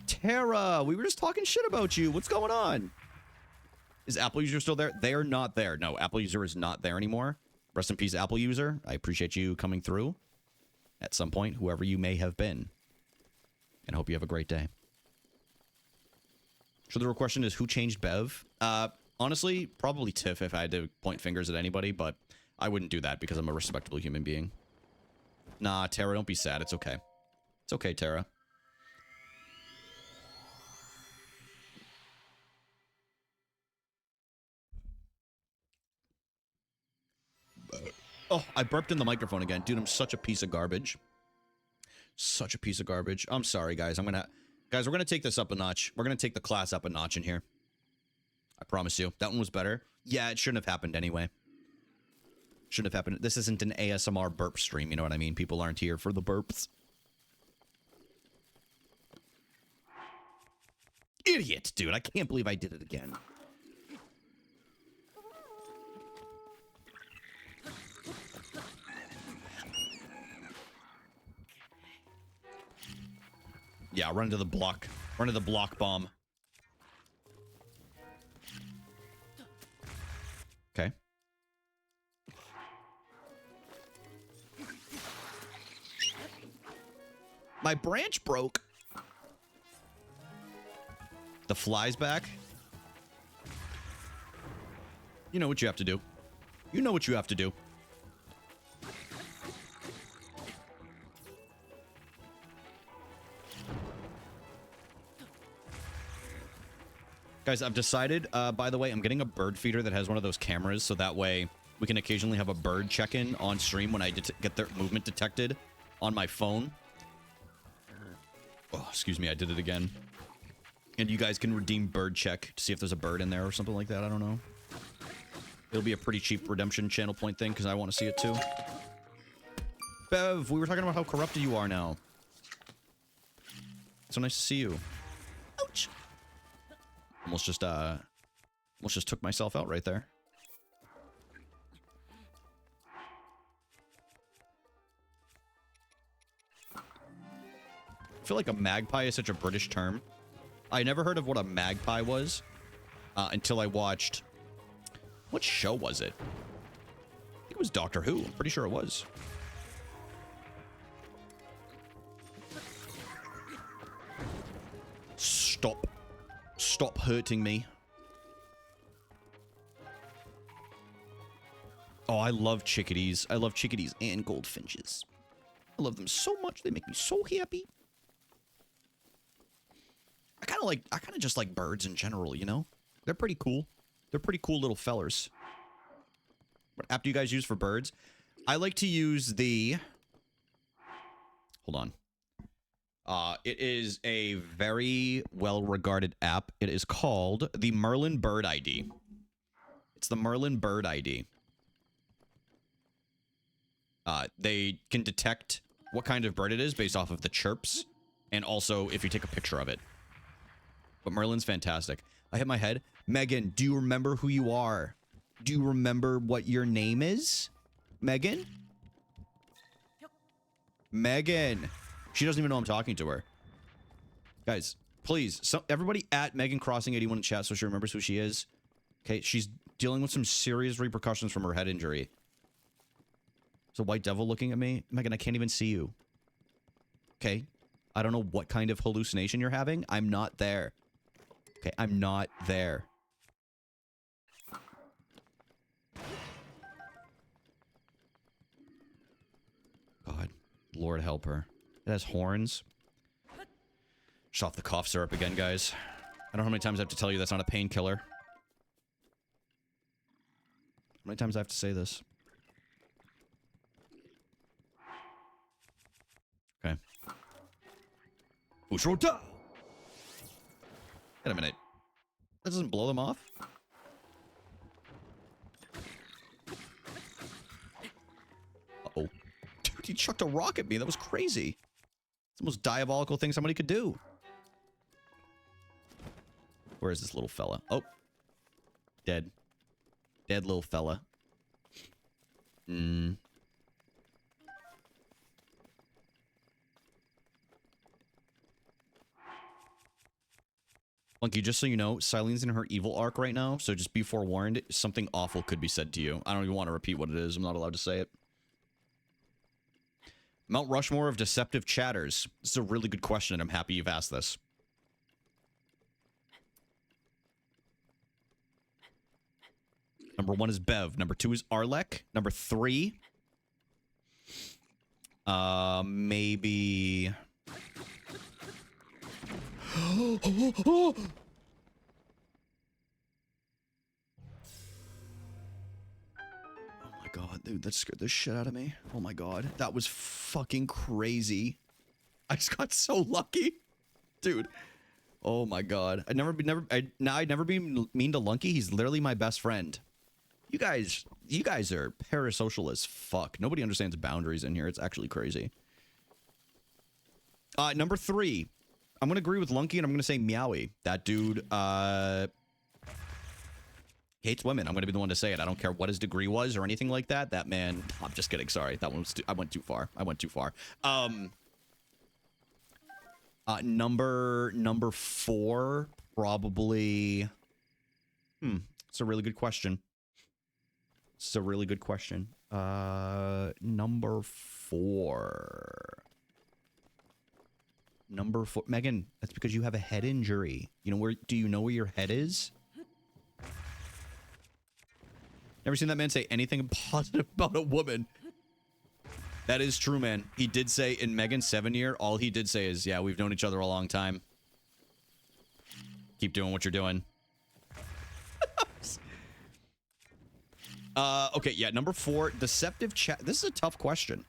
Speaker 1: Tara, we were just talking shit about you. What's going on? Is Apple User still there? They are not there. No, Apple User is not there anymore. Rest in peace, Apple User. I appreciate you coming through at some point, whoever you may have been. And hope you have a great day. So the real question is, who changed Bev? Honestly, probably Tiff if I had to point fingers at anybody, but I wouldn't do that because I'm a respectable human being. Nah, Tara, don't be sad. It's okay. It's okay, Tara. Oh, I burped in the microphone again. Dude, I'm such a piece of garbage. Such a piece of garbage. I'm sorry, guys. Guys, we're gonna take this up a notch. We're gonna take the class up a notch in here. I promise you. That one was better. Yeah, it shouldn't have happened anyway. Shouldn't have happened. This isn't an ASMR burp stream, you know what I mean? People aren't here for the burps. Idiot, dude. I can't believe I did it again. Yeah, run into the block. Run into the block bomb. Okay. My branch broke. The fly's back. You know what you have to do. You know what you have to do. Guys, I've decided, by the way, I'm getting a bird feeder that has one of those cameras, so that way we can occasionally have a bird check-in on stream when I get their movement detected on my phone. Oh, excuse me, I did it again. And you guys can redeem bird check to see if there's a bird in there or something like that, I don't know. It'll be a pretty cheap redemption channel point thing, because I want to see it too. Bev, we were talking about how corrupted you are now. So nice to see you. Ouch. Almost just took myself out right there. I feel like a magpie is such a British term. I never heard of what a magpie was until I watched... What show was it? I think it was Doctor Who. I'm pretty sure it was. Stop. Stop hurting me. Oh, I love chickadees. I love chickadees and goldfinches. I love them so much. They make me so happy. I kind of just like birds in general, you know? They're pretty cool. They're pretty cool little fellers. What app do you guys use for birds? I like to use the... Hold on. It is a very well-regarded app. It is called the Merlin Bird ID. It's the Merlin Bird ID. They can detect what kind of bird it is based off of the chirps, and also if you take a picture of it. But Merlin's fantastic. I hit my head. Megan, do you remember who you are? Do you remember what your name is? Megan? Megan. She doesn't even know I'm talking to her. Guys, please, everybody at Megan Crossing 81 in chat so she remembers who she is. Okay, she's dealing with some serious repercussions from her head injury. There's a white devil looking at me. Megan, I can't even see you. Okay, I don't know what kind of hallucination you're having. I'm not there. Okay, I'm not there. God, Lord help her. It has horns. Just off the cough syrup again, guys. I don't know how many times I have to tell you that's not a painkiller. How many times I have to say this? Okay. Ushrota! Wait a minute. That doesn't blow them off? Uh-oh. Dude, he chucked a rock at me. That was crazy. It's the most diabolical thing somebody could do. Where is this little fella? Oh. Dead. Dead little fella. Monkey, just so you know, Cylene's in her evil arc right now, so just be forewarned, something awful could be said to you. I don't even want to repeat what it is. I'm not allowed to say it. Mount Rushmore of deceptive chatters. This is a really good question, and I'm happy you've asked this. Number 1 is Bev. Number 2 is Arlek. Number 3... maybe... Oh my god, dude, that scared the shit out of me. Oh my god, that was fucking crazy. I just got so lucky. Dude, Oh my god. I'd never be mean to Lunky. He's literally my best friend. You guys are parasocial as fuck. Nobody understands boundaries in here. It's actually crazy. Number 3. I'm gonna agree with Lunky and I'm gonna say Meowie. That dude hates women. I'm gonna be the one to say it. I don't care what his degree was or anything like that. That man. I'm just kidding. Sorry. That one was I went too far. Number 4, probably. It's a really good question. Number 4. Megan, that's because you have a head injury. Do you know where your head is? Never seen that man say anything positive about a woman. That is true, man. He did say in Megan's 7-year, all he did say is, yeah, we've known each other a long time. Keep doing what you're doing. Okay, yeah, number 4, deceptive chat. This is a tough question.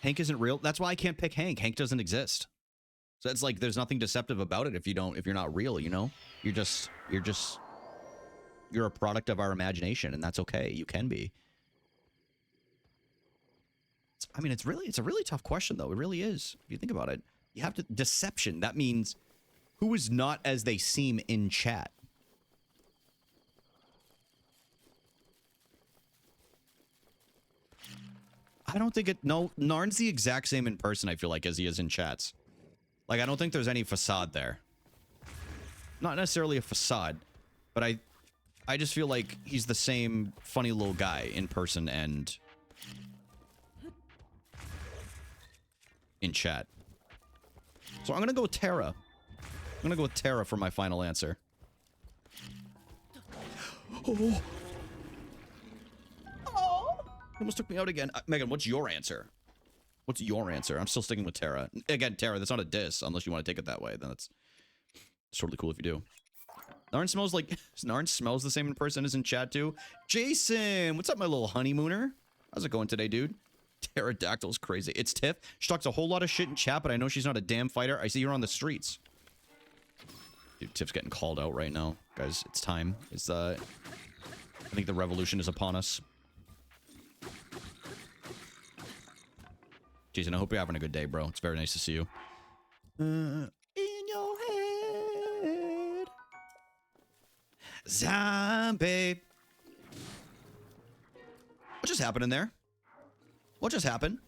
Speaker 1: Hank isn't real. That's why I can't pick Hank. Hank doesn't exist. So it's like there's nothing deceptive about it if you're not real, you know? You're a product of our imagination, and that's okay. You can be. It's a really tough question though. It really is. If you think about it. You have to deception. That means who is not as they seem in chat. I don't think Narn's the exact same in person, I feel like, as he is in chats. Like, I don't think there's any facade there. Not necessarily a facade, but I just feel like he's the same funny little guy in person and in chat. So I'm gonna go with Tara. I'm gonna go with Tara for my final answer. Oh. Almost took me out again. Megan, what's your answer? I'm still sticking with Tara. Again, Tara, that's not a diss, unless you want to take it that way. Then it's totally cool if you do. Narn smells the same in person as in chat too. Jason, what's up, my little honeymooner? How's it going today, dude? Pterodactyl's crazy. It's Tiff. She talks a whole lot of shit in chat, but I know she's not a damn fighter. I see her on the streets. Dude, Tiff's getting called out right now. Guys, it's time. I think the revolution is upon us. Jason, I hope you're having a good day, bro. It's very nice to see you. In your head. Zombie. What just happened in there? What just happened?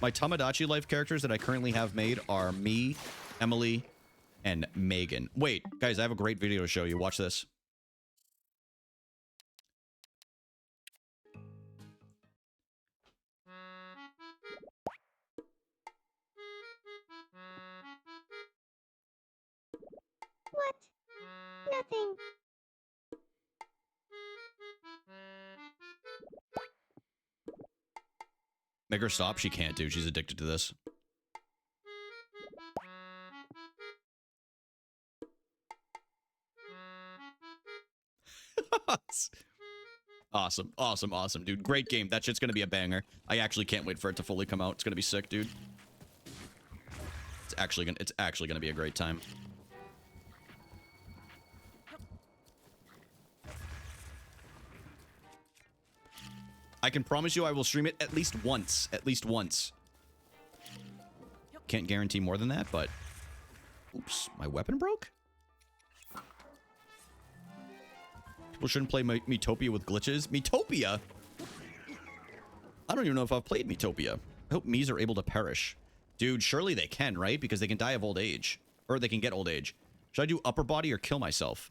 Speaker 1: My Tamagotchi life characters that I currently have made are me, Emily, and Megan. Wait, guys, I have a great video to show you. Watch this.
Speaker 3: What? Nothing.
Speaker 1: Make her stop. She can't do. She's addicted to this. Awesome, dude. Great game. That shit's gonna be a banger. I actually can't wait for it to fully come out. It's gonna be sick, dude. It's actually gonna be a great time. I can promise you I will stream it at least once. At least once. Can't guarantee more than that, but... Oops, my weapon broke? People shouldn't play Miitopia with glitches. Miitopia? I don't even know if I've played Miitopia. I hope Miis are able to perish. Dude, surely they can, right? Because they can die of old age. Or they can get old age. Should I do upper body or kill myself?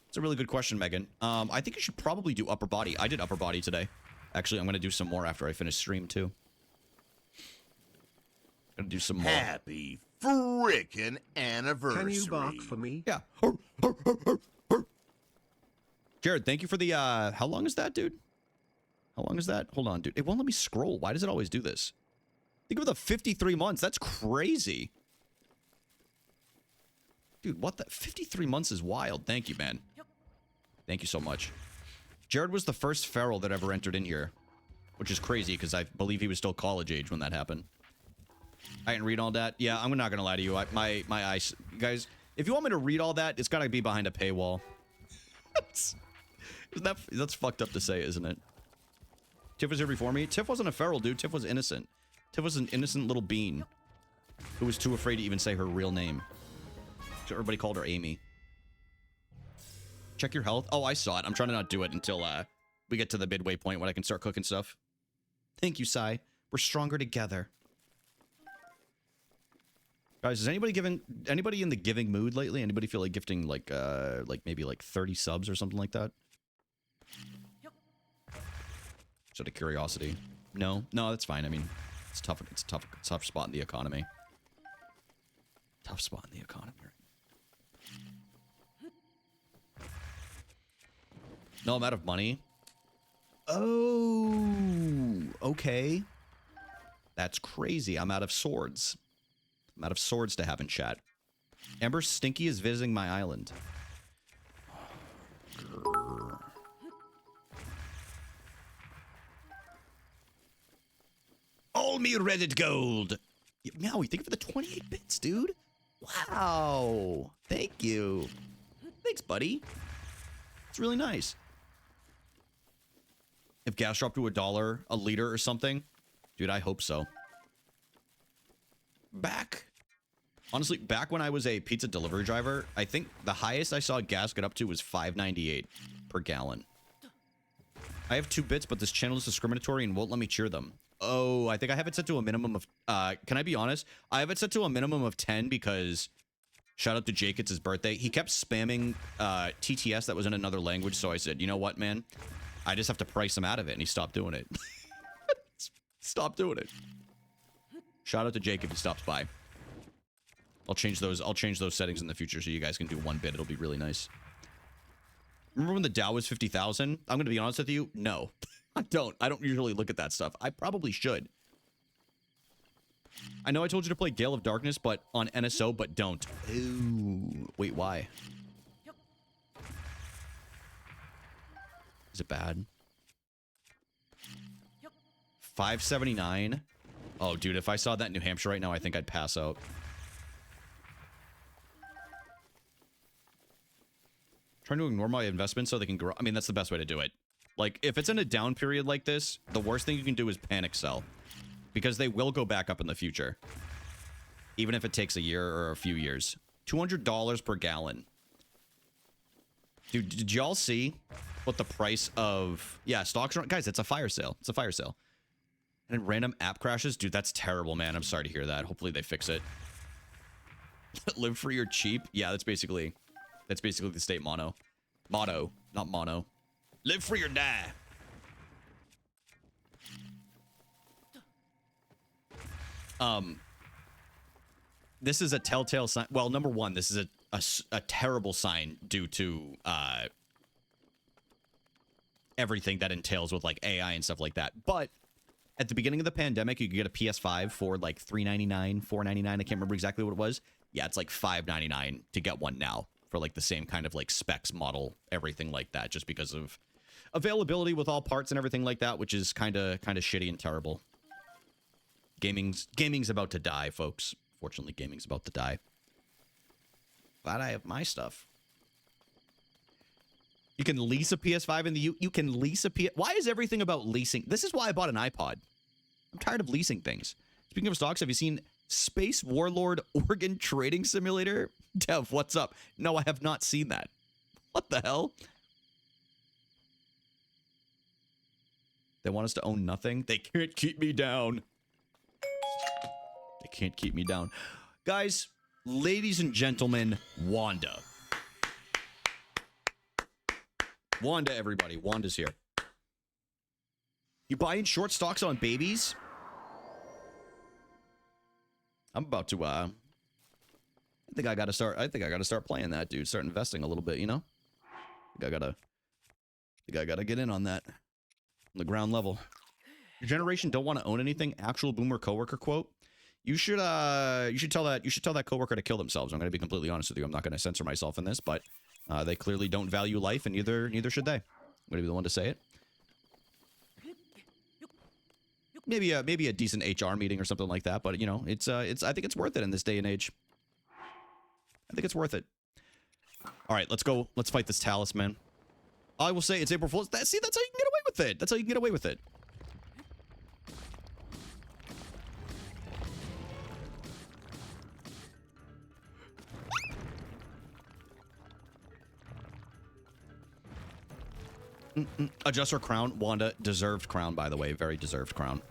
Speaker 1: It's a really good question, Megan. I think you should probably do upper body. I did upper body today. Actually, I'm going to do some more after I finish stream, too. Gonna do some more.
Speaker 2: Happy frickin' anniversary.
Speaker 4: Can you bark for me?
Speaker 1: Yeah. Jared, thank you for the, how long is that, dude? How long is that? Hold on, dude. It won't let me scroll. Why does it always do this? Think of the 53 months. That's crazy. Dude, what the? 53 months is wild. Thank you, man. Thank you so much. Jared was the first feral that ever entered in here, which is crazy because I believe he was still college age when that happened. I didn't read all that. Yeah, I'm not going to lie to you. My eyes... Guys, if you want me to read all that, it's got to be behind a paywall. That's fucked up to say, isn't it? Tiff was here before me. Tiff wasn't a feral, dude. Tiff was innocent. Tiff was an innocent little bean who was too afraid to even say her real name. So everybody called her Amy. Check your health. Oh, I saw it. I'm trying to not do it until we get to the midway point when I can start cooking stuff. Thank you, Sai. We're stronger together. Guys, is anybody in the giving mood lately? Anybody feel like gifting like maybe like 30 subs or something like that? Just out of curiosity. No, that's fine. I mean, it's tough. It's a tough spot in the economy. Tough spot in the economy. No, I'm out of money. Oh, okay. That's crazy. I'm out of swords. I'm out of swords to have in chat. Amber Stinky is visiting my island. Grr. All me Reddit gold. Meowie, thank you for the 28 bits, dude. Wow. Thank you. Thanks, buddy. It's really nice. If gas dropped to $1 a liter or something, dude, I hope so. Honestly, back when I was a pizza delivery driver, I think the highest I saw gas get up to was $5.98 per gallon. I have 2 bits, but this channel is discriminatory and won't let me cheer them. Oh, I think I have it set to a minimum of, can I be honest? I have it set to a minimum of 10 because, shout out to Jake, it's his birthday. He kept spamming TTS that was in another language, so I said, you know what, man? I just have to price him out of it, and he stopped doing it. Stop doing it. Shout out to Jake if he stops by. I'll change those settings in the future so you guys can do 1 bit. It'll be really nice. Remember when the Dow was 50,000? I'm going to be honest with you. No, I don't. I don't usually look at that stuff. I probably should. I know I told you to play Gale of Darkness, but on NSO, but don't. Ooh. Wait, why? Is it bad? 579. Oh, dude, if I saw that in New Hampshire right now, I think I'd pass out. Trying to ignore my investments so they can grow. I mean, that's the best way to do it. Like, if it's in a down period like this, the worst thing you can do is panic sell. Because they will go back up in the future. Even if it takes a year or a few years. $200 per gallon. Dude, did y'all see what the price of... Yeah, stocks are... Guys, it's a fire sale. It's a fire sale. And random app crashes? Dude, that's terrible, man. I'm sorry to hear that. Hopefully they fix it. Live free or cheap? Yeah, that's basically the state motto. Motto, not mono. Live free or die. This is a telltale sign. Well, number one, this is a terrible sign due to everything that entails with like AI and stuff like that. But at the beginning of the pandemic, you could get a PS5 for like $3.99, $4.99. I can't remember exactly what it was. Yeah, it's like $5.99 to get one now for like the same kind of like specs, model, everything like that, just because of availability with all parts and everything like that, which is kind of shitty and terrible. Gaming's about to die, folks. Fortunately, gaming's about to die. Glad I have my stuff. You can lease a PS5 in the U. You can lease a PS. Why is everything about leasing? This is why I bought an iPod. I'm tired of leasing things. Speaking of stocks, have you seen Space Warlord Organ Trading Simulator? Dev, what's up? No, I have not seen that. What the hell? They want us to own nothing? They can't keep me down. They can't keep me down. Guys, ladies and gentlemen, Wanda. Wanda, everybody. Wanda's here. You buying short stocks on babies? I'm about to, I think I gotta start playing that, dude. Start investing a little bit, you know? I gotta get in on that. On the ground level. Your generation don't want to own anything. Actual boomer coworker quote. You should tell that coworker to kill themselves. I'm going to be completely honest with you. I'm not going to censor myself in this, but they clearly don't value life, and neither should they. I'm going to be the one to say it. Maybe a decent HR meeting or something like that, but you know, it's I think it's worth it in this day and age. I think it's worth it. All right, let's go. Let's fight this talisman. I will say it's April Fool's. See, that's how you can get away with it. That's how you can get away with it. Adjust her crown. Wanda, deserved crown, by the way. Very deserved crown.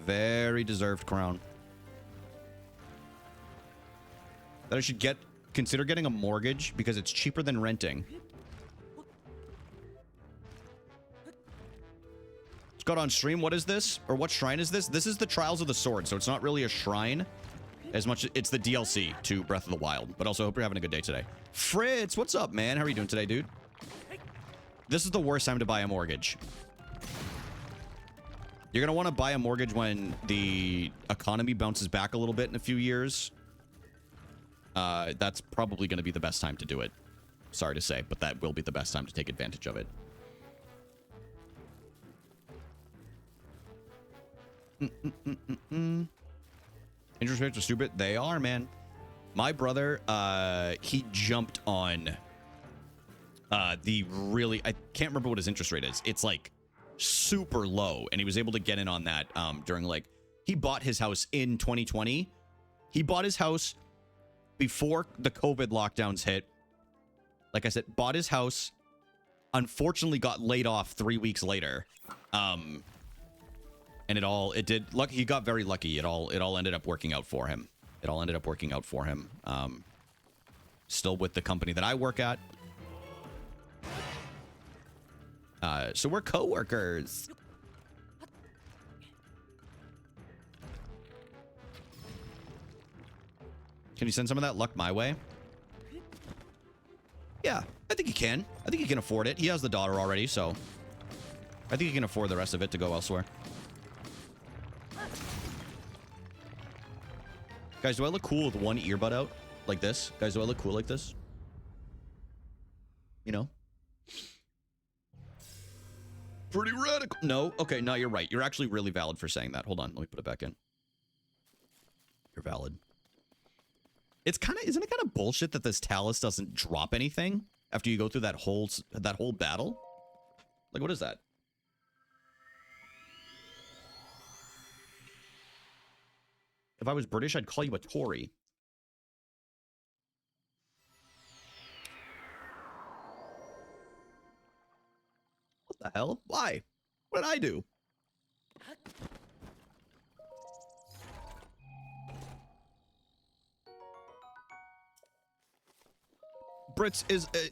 Speaker 1: Very deserved crown. That I should consider getting a mortgage because it's cheaper than renting. Let's go on stream. What is this? Or what shrine is this? This is the Trials of the Sword, so it's not really a shrine as much as it's the DLC to Breath of the Wild. But also, hope you're having a good day today. Fritz, what's up, man? How are you doing today, dude? This is the worst time to buy a mortgage. You're going to want to buy a mortgage when the economy bounces back a little bit in a few years. That's probably going to be the best time to do it. Sorry to say, but that will be the best time to take advantage of it. Interest rates are stupid. They are, man. My brother, he jumped on the really... I can't remember what his interest rate is. It's like super low, and he was able to get in on that during like... He bought his house in 2020. He bought his house before the COVID lockdowns hit. Like I said, bought his house. Unfortunately, got laid off 3 weeks later. And he got very lucky. It all ended up working out for him. It all ended up working out for him. Still with the company that I work at. So we're co-workers. Can you send some of that luck my way? Yeah, I think he can. I think he can afford it. He has the daughter already, so I think he can afford the rest of it to go elsewhere. Guys, do I look cool with one earbud out? Like this? Guys, do I look cool like this? You know? Pretty radical. No? Okay, no, you're right. You're actually really valid for saying that. Hold on, let me put it back in. You're valid. It's kind of... Isn't it kind of bullshit that this Talus doesn't drop anything after you go through that whole battle? Like, what is that? If I was British, I'd call you a Tory. What the hell? Why? What did I do? Brits,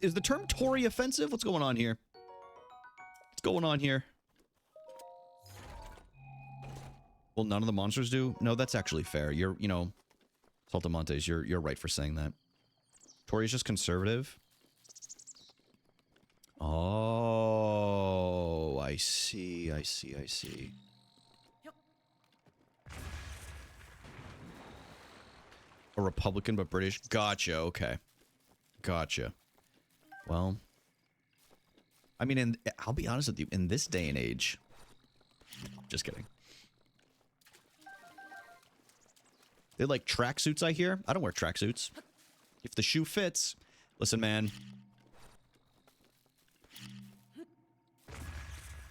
Speaker 1: is the term Tory offensive? What's going on here? What's going on here? Well, none of the monsters do? No, that's actually fair. You know, Saltamontes, you're right for saying that. Tory's just conservative. Oh, I see. A Republican but British. Gotcha, okay. Gotcha. Well, I mean, I'll be honest with you, in this day and age... Just kidding. They like tracksuits, I hear. I don't wear tracksuits. If the shoe fits. Listen, man.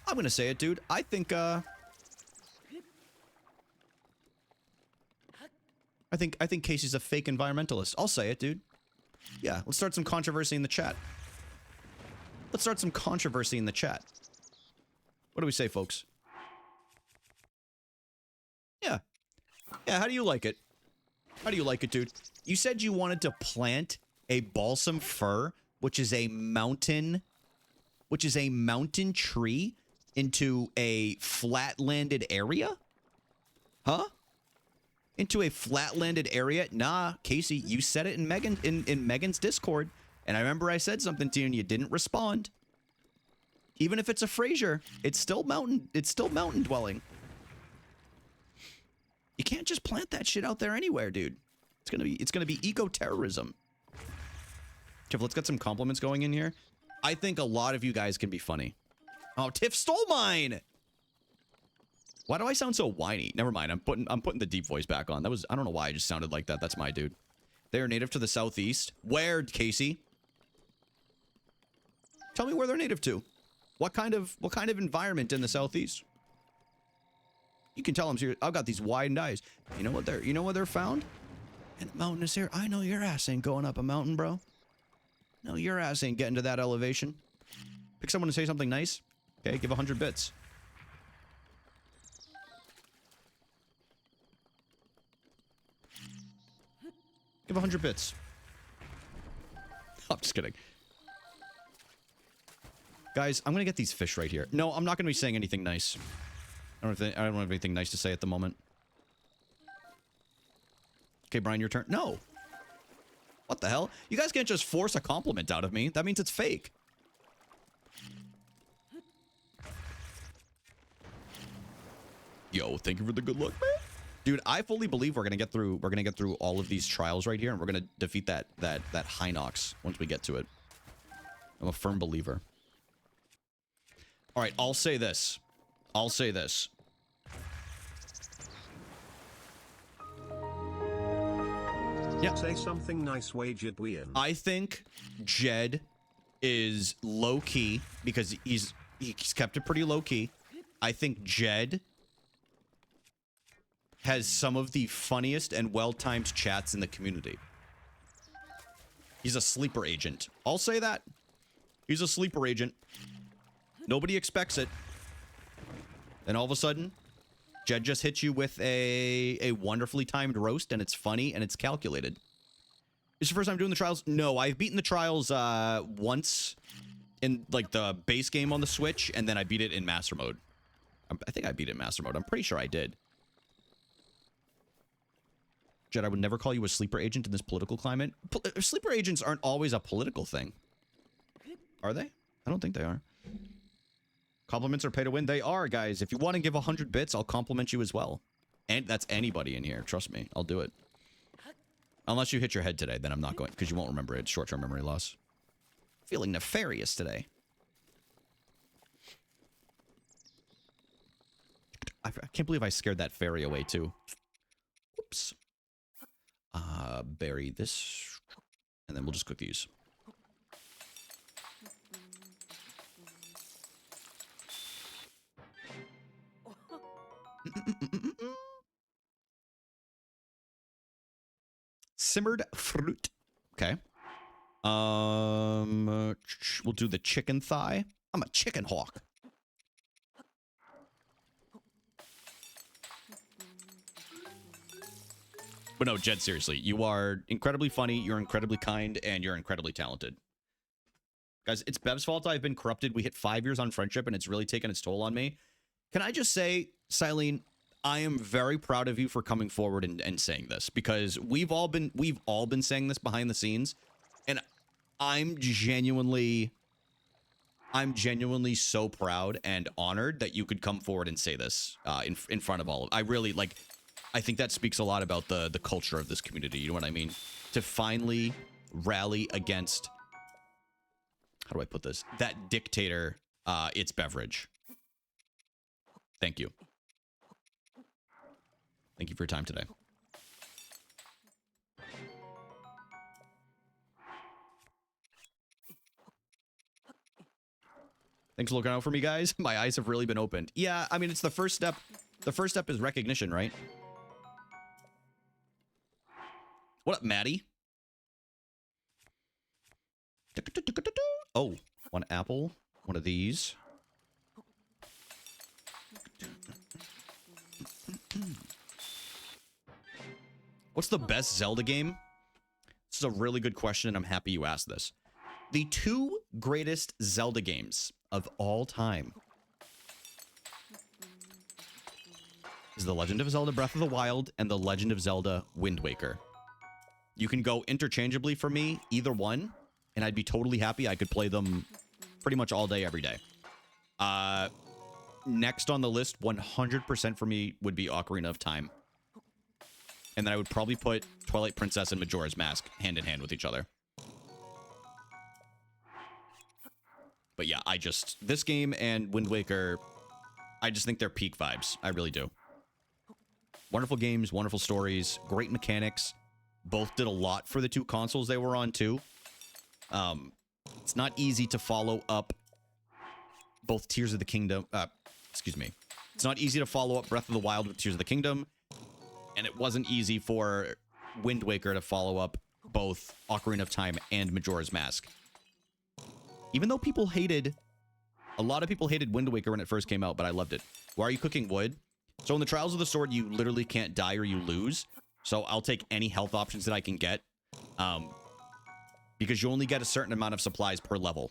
Speaker 1: I'm gonna say it, dude. I think Casey's a fake environmentalist. I'll say it, dude. Yeah, let's start some controversy in the chat. Let's start some controversy in the chat. What do we say, folks? Yeah. Yeah, how do you like it? How do you like it, dude? You said you wanted to plant a balsam fir, which is a mountain tree into a flat-landed area? Huh? Into a flat-landed area? Nah, Casey, you said it in Megan's Discord, and I remember I said something to you and you didn't respond. Even if it's a Fraser, it's still mountain dwelling. You can't just plant that shit out there anywhere, dude. It's gonna be eco-terrorism. Tiff, let's get some compliments going in here. I think a lot of you guys can be funny. Oh, Tiff stole mine! Why do I sound so whiny? Never mind, I'm putting the deep voice back on. I don't know why I just sounded like that. That's my dude. They are native to the southeast. Where, Casey? Tell me where they're native to. What kind of environment in the southeast? You can tell them serious. I've got these widened eyes. You know what they're found? In a mountainous area. I know your ass ain't going up a mountain, bro. No, your ass ain't getting to that elevation. Pick someone to say something nice. Okay, give 100 bits. Give 100 bits. I'm just kidding. Guys, I'm gonna get these fish right here. No, I'm not gonna be saying anything nice. I don't have anything nice to say at the moment. Okay, Brian, your turn. No. What the hell? You guys can't just force a compliment out of me. That means it's fake. Yo, thank you for the good luck, man. Dude, I fully believe we're gonna get through all of these trials right here, and we're gonna defeat that Hinox once we get to it. I'm a firm believer. All right, I'll say this. Yeah.
Speaker 4: Say something nice, Waged Wien.
Speaker 1: I think Jed is low key because he's kept it pretty low key. I think Jed has some of the funniest and well-timed chats in the community. He's a sleeper agent. I'll say that. He's a sleeper agent. Nobody expects it. Then all of a sudden, Jed just hits you with a wonderfully timed roast, and it's funny and it's calculated. Is this your first time doing the trials? No, I've beaten the trials once in like the base game on the Switch, and then I beat it in master mode. I think I beat it in master mode. I'm pretty sure I did. Jed, I would never call you a sleeper agent in this political climate. Sleeper agents aren't always a political thing. Are they? I don't think they are. Compliments are pay to win. They are, guys. If you want to give 100 bits, I'll compliment you as well. And that's anybody in here. Trust me. I'll do it. Unless you hit your head today, then I'm not going, because you won't remember it. Short-term memory loss. Feeling nefarious today. I can't believe I scared that fairy away, too. Oops. Bury this. And then we'll just cook these. Simmered fruit. Okay. We'll do the chicken thigh. I'm a chicken hawk. But no, Jed, seriously, you are incredibly funny, you're incredibly kind, and you're incredibly talented. Guys, it's Bev's fault I've been corrupted. We hit 5 years on friendship, and it's really taken its toll on me. Can I just say, Silene, I am very proud of you for coming forward and saying this, because we've all been saying this behind the scenes, and I'm genuinely so proud and honored that you could come forward and say this in front of all of. I think that speaks a lot about the culture of this community. You know what I mean? To finally rally against, how do I put this? That dictator, It's Beverage. Thank you. Thank you for your time today. Thanks for looking out for me, guys. My eyes have really been opened. Yeah, I mean, it's the first step. The first step is recognition, right? What up, Maddie? Oh, one apple. One of these. What's the best Zelda game? This is a really good question, and I'm happy you asked this. The two greatest Zelda games of all time is The Legend of Zelda Breath of the Wild and The Legend of Zelda Wind Waker. You can go interchangeably for me, either one, and I'd be totally happy. I could play them pretty much all day, every day. Next on the list, 100% for me would be Ocarina of Time. And then I would probably put Twilight Princess and Majora's Mask hand in hand with each other. But yeah, this game and Wind Waker, I just think they're peak vibes. I really do. Wonderful games, wonderful stories, great mechanics. Both did a lot for the two consoles they were on too. It's not easy to follow up both Tears of the Kingdom. Excuse me. It's not easy to follow up Breath of the Wild with Tears of the Kingdom. And it wasn't easy for Wind Waker to follow up both Ocarina of Time and Majora's Mask. Even though a lot of people hated Wind Waker when it first came out, but I loved it. Why are you cooking wood? So in the Trials of the Sword, you literally can't die or you lose. So I'll take any health options that I can get. Because you only get a certain amount of supplies per level.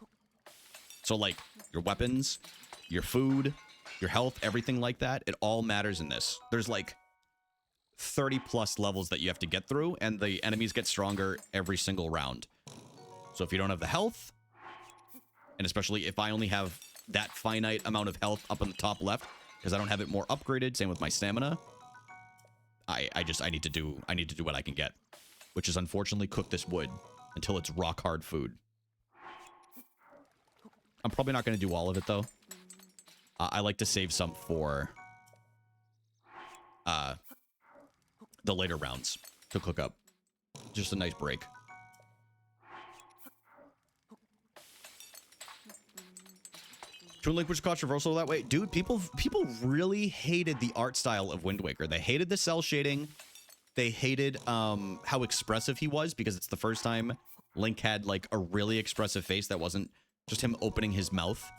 Speaker 1: So like your weapons, your food, your health, everything like that, it all matters in this. There's like 30 plus levels that you have to get through, and the enemies get stronger every single round. So if you don't have the health, and especially if I only have that finite amount of health up in the top left, because I don't have it more upgraded, same with my stamina, I need to do what I can get, which is unfortunately cook this wood until it's rock hard food. I'm probably not going to do all of it though. I like to save some for the later rounds to cook up. Just a nice break. Toon Link was controversial that way. Dude, people really hated the art style of Wind Waker. They hated the cell shading. They hated how expressive he was, because it's the first time Link had like a really expressive face that wasn't just him opening his mouth.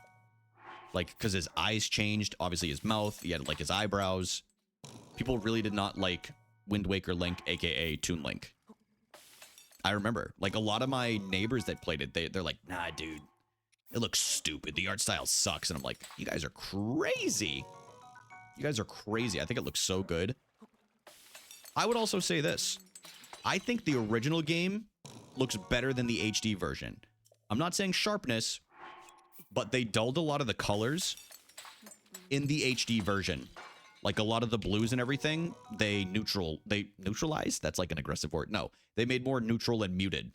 Speaker 1: Like, because his eyes changed, obviously his mouth, he had like his eyebrows. People really did not like Wind Waker Link, aka Toon Link. I remember, like, a lot of my neighbors that played it, they're like, nah, dude, it looks stupid. The art style sucks. And I'm like, you guys are crazy. You guys are crazy. I think it looks so good. I would also say this. I think the original game looks better than the HD version. I'm not saying sharpness, but they dulled a lot of the colors in the HD version. Like a lot of the blues and everything, they neutralized? That's like an aggressive word. No, they made more neutral and muted.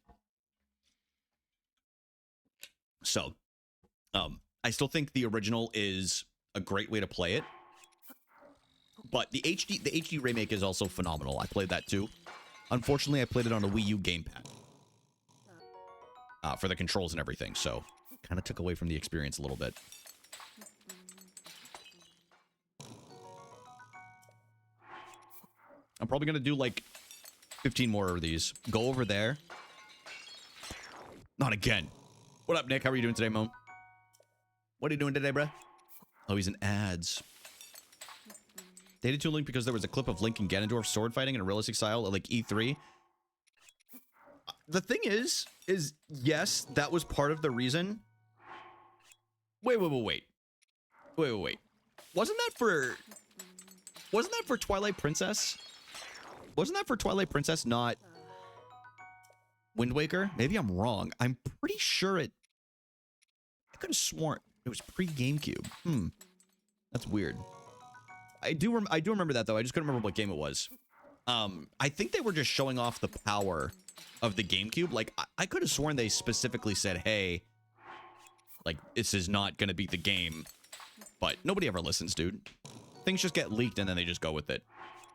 Speaker 1: So, I still think the original is a great way to play it. But the HD remake is also phenomenal. I played that too. Unfortunately, I played it on a Wii U gamepad. For the controls and everything, so kind of took away from the experience a little bit. I'm probably going to do like 15 more of these. Go over there. Not again. What up, Nick? How are you doing today, Mo? What are you doing today, bruh? Oh, he's in ads. Dated Toon Link because there was a clip of Link and Ganondorf sword fighting in a realistic style at like E3. The thing is yes, that was part of the reason. Wait. Wasn't that for Twilight Princess? Wasn't that for Twilight Princess, not Wind Waker? Maybe I'm wrong. I'm pretty sure I could have sworn it was pre-GameCube. That's weird. I do remember that though. I just couldn't remember what game it was. I think they were just showing off the power of the GameCube. Like, I could have sworn they specifically said, hey, like, this is not going to be the game. But nobody ever listens, dude. Things just get leaked and then they just go with it.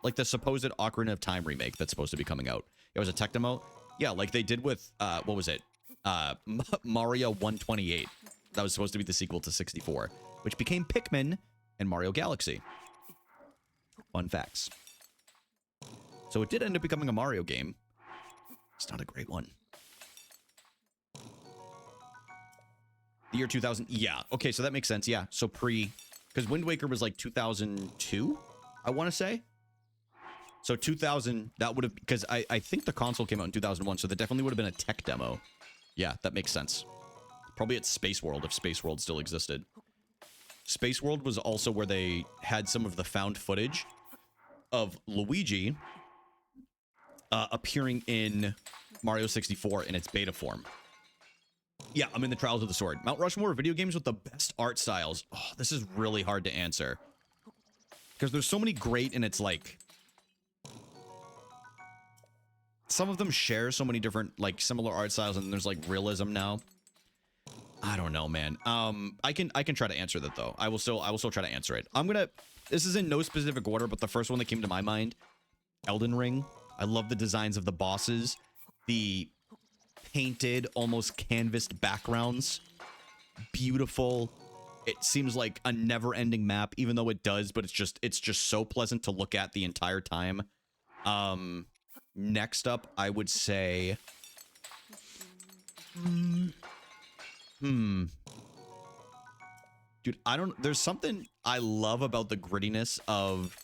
Speaker 1: Like the supposed Ocarina of Time remake that's supposed to be coming out. It was a tech demo. Yeah, like they did with, what was it? Mario 128. That was supposed to be the sequel to 64, which became Pikmin and Mario Galaxy. Fun facts. So it did end up becoming a Mario game. It's not a great one. The year 2000. Yeah. Okay, so that makes sense. Yeah. So because Wind Waker was like 2002, I want to say. So 2000, that would have, because I think the console came out in 2001, so that definitely would have been a tech demo. Yeah, that makes sense. Probably at Space World, if Space World still existed. Space World was also where they had some of the found footage of Luigi appearing in Mario 64 in its beta form. Yeah, I'm in the Trials of the Sword. Mount Rushmore video games with the best art styles. Oh, this is really hard to answer. Because there's so many great, and it's like... Some of them share so many different, like, similar art styles, and there's, like, realism now. I don't know, man. I can try to answer that, though. I will still try to answer it. This is in no specific order, but the first one that came to my mind, Elden Ring. I love the designs of the bosses. The painted, almost canvassed backgrounds. Beautiful. It seems like a never-ending map, even though it does, but it's just so pleasant to look at the entire time. Next up, I would say... Dude, there's something I love about the grittiness of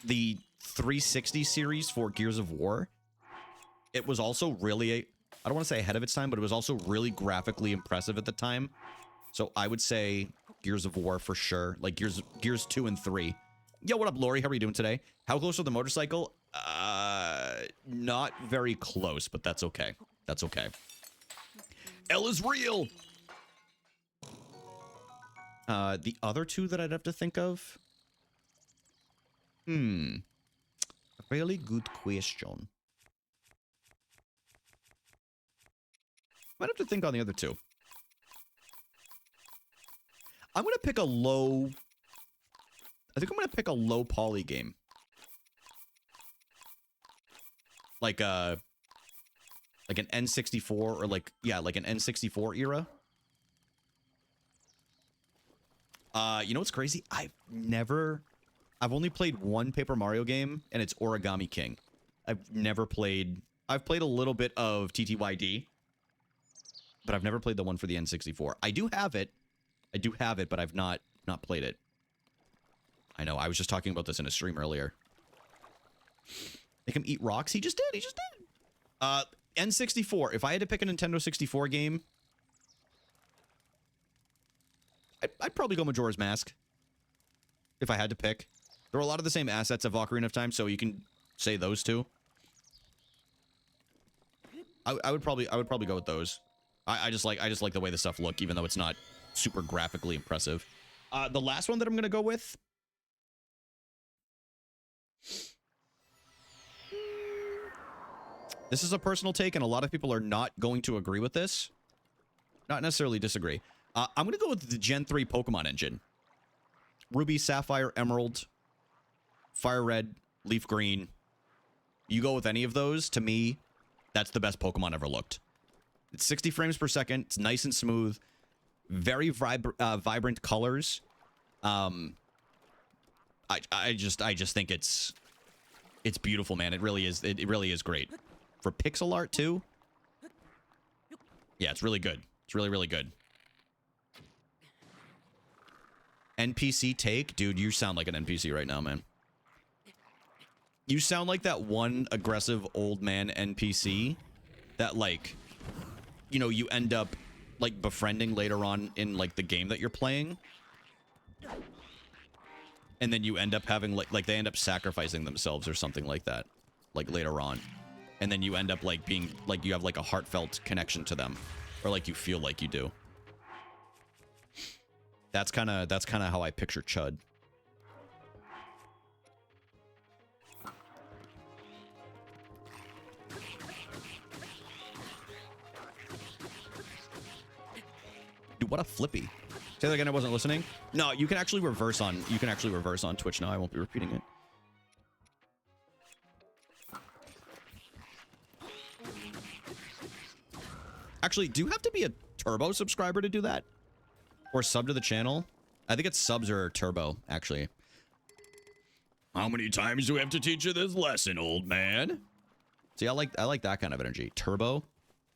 Speaker 1: the 360 series for Gears of War. It was also really, I don't want to say ahead of its time, but it was also really graphically impressive at the time. So I would say Gears of War for sure. Like Gears 2 and 3. Yo, what up, Lori? How are you doing today? How close to the motorcycle? Not very close, but that's okay. That's okay. L is real. The other two that I'd have to think of? A really good question. Might have to think on the other two. I'm going to pick a low... I think I'm going to pick a low poly game. Like an N64 or like an N64 era. You know what's crazy? I've only played one Paper Mario game, and it's Origami King. I've played a little bit of TTYD, but I've never played the one for the N64. I do have it, but I've not played it. I know, I was just talking about this in a stream earlier. Make him eat rocks? He just did, N64. If I had to pick a Nintendo 64 game, I'd probably go Majora's Mask. If I had to pick. There are a lot of the same assets of Ocarina of Time, so you can say those two. I would probably go with those. I just like the way the stuff look, even though it's not super graphically impressive. The last one that I'm gonna go with. This is a personal take, and a lot of people are not going to agree with this. Not necessarily disagree. I'm gonna go with the Gen 3 Pokemon engine. Ruby, Sapphire, Emerald, Fire Red, Leaf Green. You go with any of those, to me, that's the best Pokemon ever looked. It's 60 frames per second. It's nice and smooth. Very vibrant colors. I just think it's beautiful, man. It really is. It really is great. For pixel art too. Yeah, it's really good. It's really, really good. NPC take? Dude, you sound like an NPC right now, man. You sound like that one aggressive old man NPC that, like, you know, you end up, like, befriending later on in, like, the game that you're playing. And then you end up having, like they end up sacrificing themselves or something like that. Like, later on. And then you end up, like, being, like, you have, like, a heartfelt connection to them. Or, like, you feel like you do. That's kind of how I picture Chud. Dude, what a flippy. Say that again, I wasn't listening. No, you can actually reverse on Twitch now. I won't be repeating it. Actually, do you have to be a Turbo subscriber to do that? Or sub to the channel? I think it's subs or Turbo, actually. How many times do we have to teach you this lesson, old man? See, I like that kind of energy. Turbo?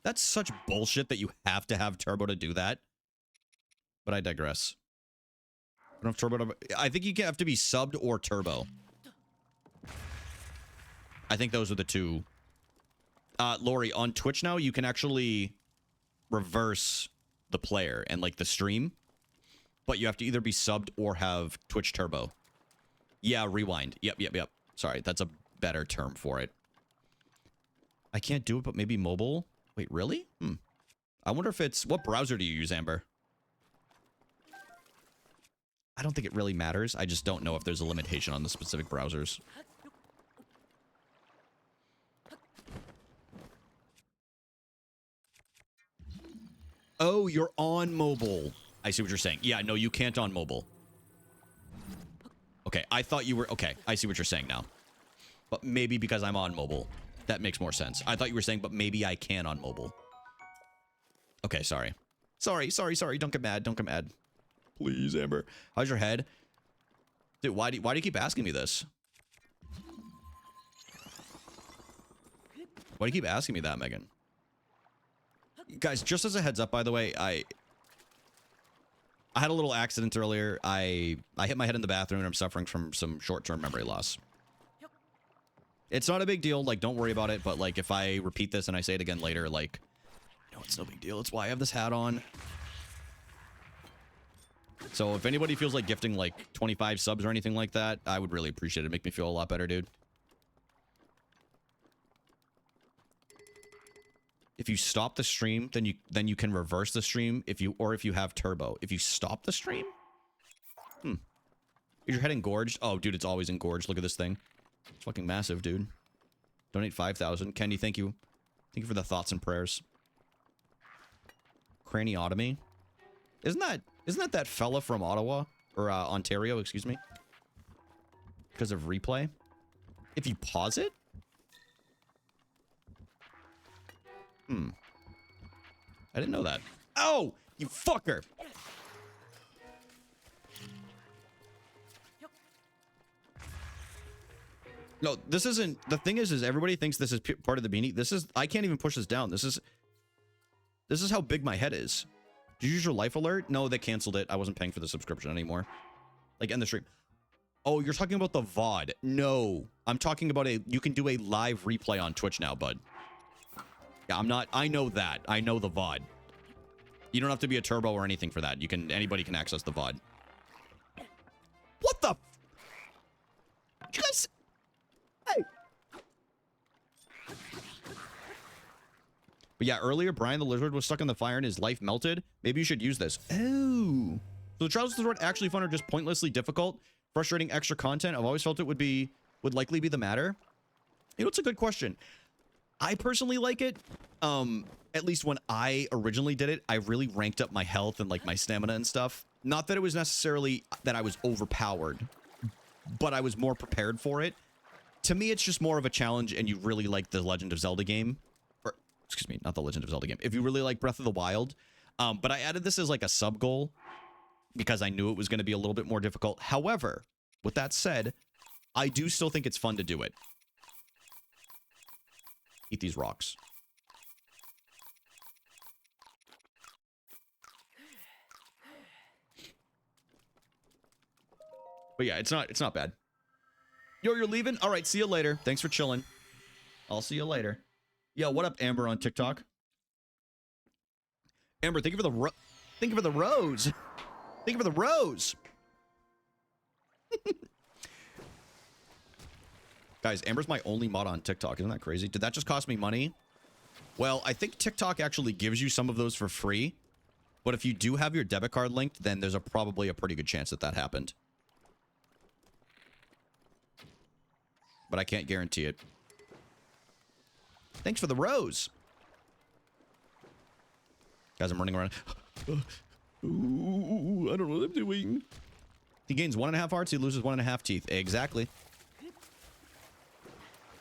Speaker 1: That's such bullshit that you have to have Turbo to do that. But I digress. I don't have Turbo to, I think you have to be subbed or Turbo. I think those are the two. Lori, on Twitch now, you can actually reverse the player and, like, the stream. But you have to either be subbed or have Twitch Turbo. Yeah, rewind. Yep. Sorry, that's a better term for it. I can't do it, but maybe mobile? Wait, really? I wonder if it's... What browser do you use, Amber? I don't think it really matters. I just don't know if there's a limitation on the specific browsers. Oh, you're on mobile. I see what you're saying. Yeah, no, you can't on mobile. Okay, I thought you were... Okay, I see what you're saying now. But maybe because I'm on mobile. That makes more sense. I thought you were saying, but maybe I can on mobile. Okay, sorry. Sorry. Don't get mad. Don't get mad. Please, Amber. How's your head? Dude, why do you keep asking me this? Why do you keep asking me that, Megan? Guys, just as a heads up, by the way, I had a little accident earlier. I hit my head in the bathroom and I'm suffering from some short-term memory loss. It's not a big deal. Like, don't worry about it. But, like, if I repeat this and I say it again later, like, no, it's no big deal. It's why I have this hat on. So if anybody feels like gifting, like, 25 subs or anything like that, I would really appreciate it. Make me feel a lot better, dude. If you stop the stream, then you can reverse the stream if you have turbo. If you stop the stream? Is your head engorged? Oh, dude, it's always engorged. Look at this thing. It's fucking massive, dude. Donate 5,000. Kenny, thank you. Thank you for the thoughts and prayers. Craniotomy. Isn't that fella from Ottawa? Or Ontario, excuse me? Because of replay? If you pause it? I didn't know that. Oh! You fucker! No, this isn't... The thing is everybody thinks this is part of the beanie. This is... I can't even push this down. This is how big my head is. Did you use your life alert? No, they canceled it. I wasn't paying for the subscription anymore. Like, end the stream. Oh, you're talking about the VOD. No. I'm talking about you can do a live replay on Twitch now, bud. Yeah, I'm not... I know that. I know the VOD. You don't have to be a turbo or anything for that. Anybody can access the VOD. What the... Did you guys... Hey. But yeah, earlier, Brian the Lizard was stuck in the fire and his life melted. Maybe you should use this. Oh. So the Trials of the Sword actually fun or just pointlessly difficult? Frustrating extra content? I've always felt it would likely be the matter. You know, it's a good question. I personally like it. At least when I originally did it, I really ranked up my health and like my stamina and stuff. Not that it was necessarily that I was overpowered, but I was more prepared for it. To me, it's just more of a challenge and you really like the Legend of Zelda game. Or, excuse me, not the Legend of Zelda game. If you really like Breath of the Wild. But I added this as like a sub goal because I knew it was going to be a little bit more difficult. However, with that said, I do still think it's fun to do it. Eat these rocks. But yeah, it's not bad. Yo, you're leaving? All right, see you later. Thanks for chilling. I'll see you later. Yo, what up, Amber on TikTok? Amber, thank you for the rose. Thank you for the rose. Thank you for the rose. Guys, Amber's my only mod on TikTok. Isn't that crazy? Did that just cost me money? Well, I think TikTok actually gives you some of those for free. But if you do have your debit card linked, then there's probably a pretty good chance that happened. But I can't guarantee it. Thanks for the rose. Guys, I'm running around. Ooh, I don't know what I'm doing. He gains 1.5 hearts, he loses 1.5 teeth. Exactly.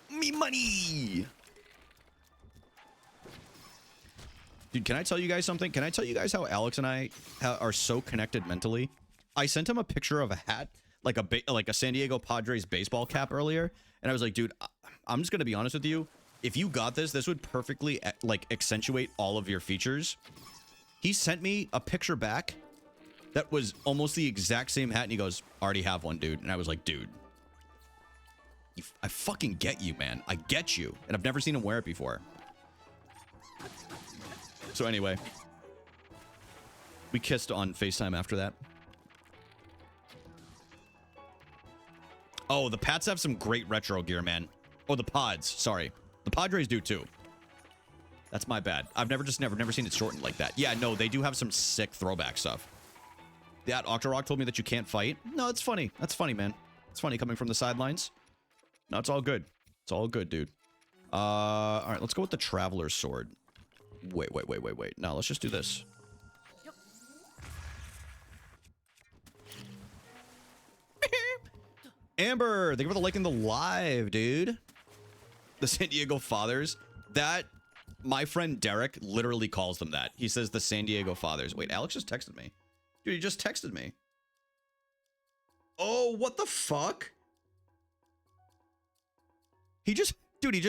Speaker 1: Me money! Dude, can I tell you guys something? Can I tell you guys how Alex and I are so connected mentally? I sent him a picture of a hat, like a San Diego Padres baseball cap earlier, and I was like, dude, I'm just gonna be honest with you. If you got this would perfectly like accentuate all of your features. He sent me a picture back that was almost the exact same hat, and he goes, already have one, dude. And I was like, dude, I fucking get you, man. I get you. And I've never seen him wear it before. So anyway, we kissed on FaceTime after that. Oh, the Pats have some great retro gear, man. Oh, the Pods. Sorry. The Padres do too. That's my bad. I've never seen it shortened like that. Yeah, no, they do have some sick throwback stuff. That Octorok told me that you can't fight. No, it's funny. That's funny, man. It's funny coming from the sidelines. No, it's all good. It's all good, dude. All right, let's go with the Traveler's Sword. Wait. No, let's just do this. Amber, thank you for the like in the live, dude. The San Diego Fathers. That, my friend Derek literally calls them that. He says the San Diego Fathers. Wait, Alex just texted me. Dude, he just texted me. Oh, what the fuck? He just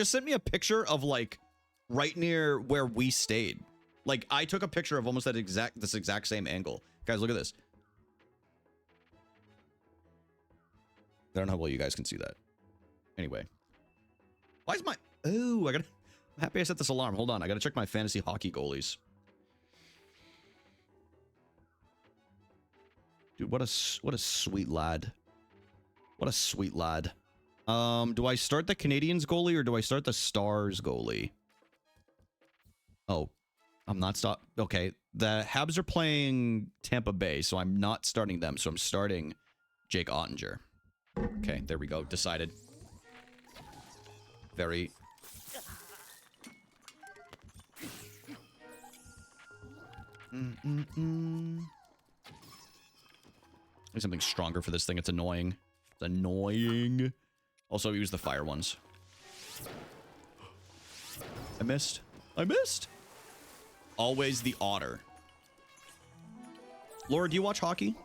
Speaker 1: sent me a picture of like right near where we stayed. Like I took a picture of almost this exact same angle. Guys, look at this. I don't know how well you guys can see that. Anyway. Why is my... Oh, I'm happy I set this alarm. Hold on. I gotta check my fantasy hockey goalies. Dude, what a sweet lad. What a sweet lad. Do I start the Canadiens goalie or do I start the Stars goalie? Oh, I'm not start. Okay, the Habs are playing Tampa Bay, so I'm not starting them. So I'm starting Jake Ottinger. Okay, there we go. Decided. Very... Need something stronger for this thing. It's annoying. It's annoying. Also, use the fire ones. I missed. I missed. Always the otter. Laura, do you watch hockey?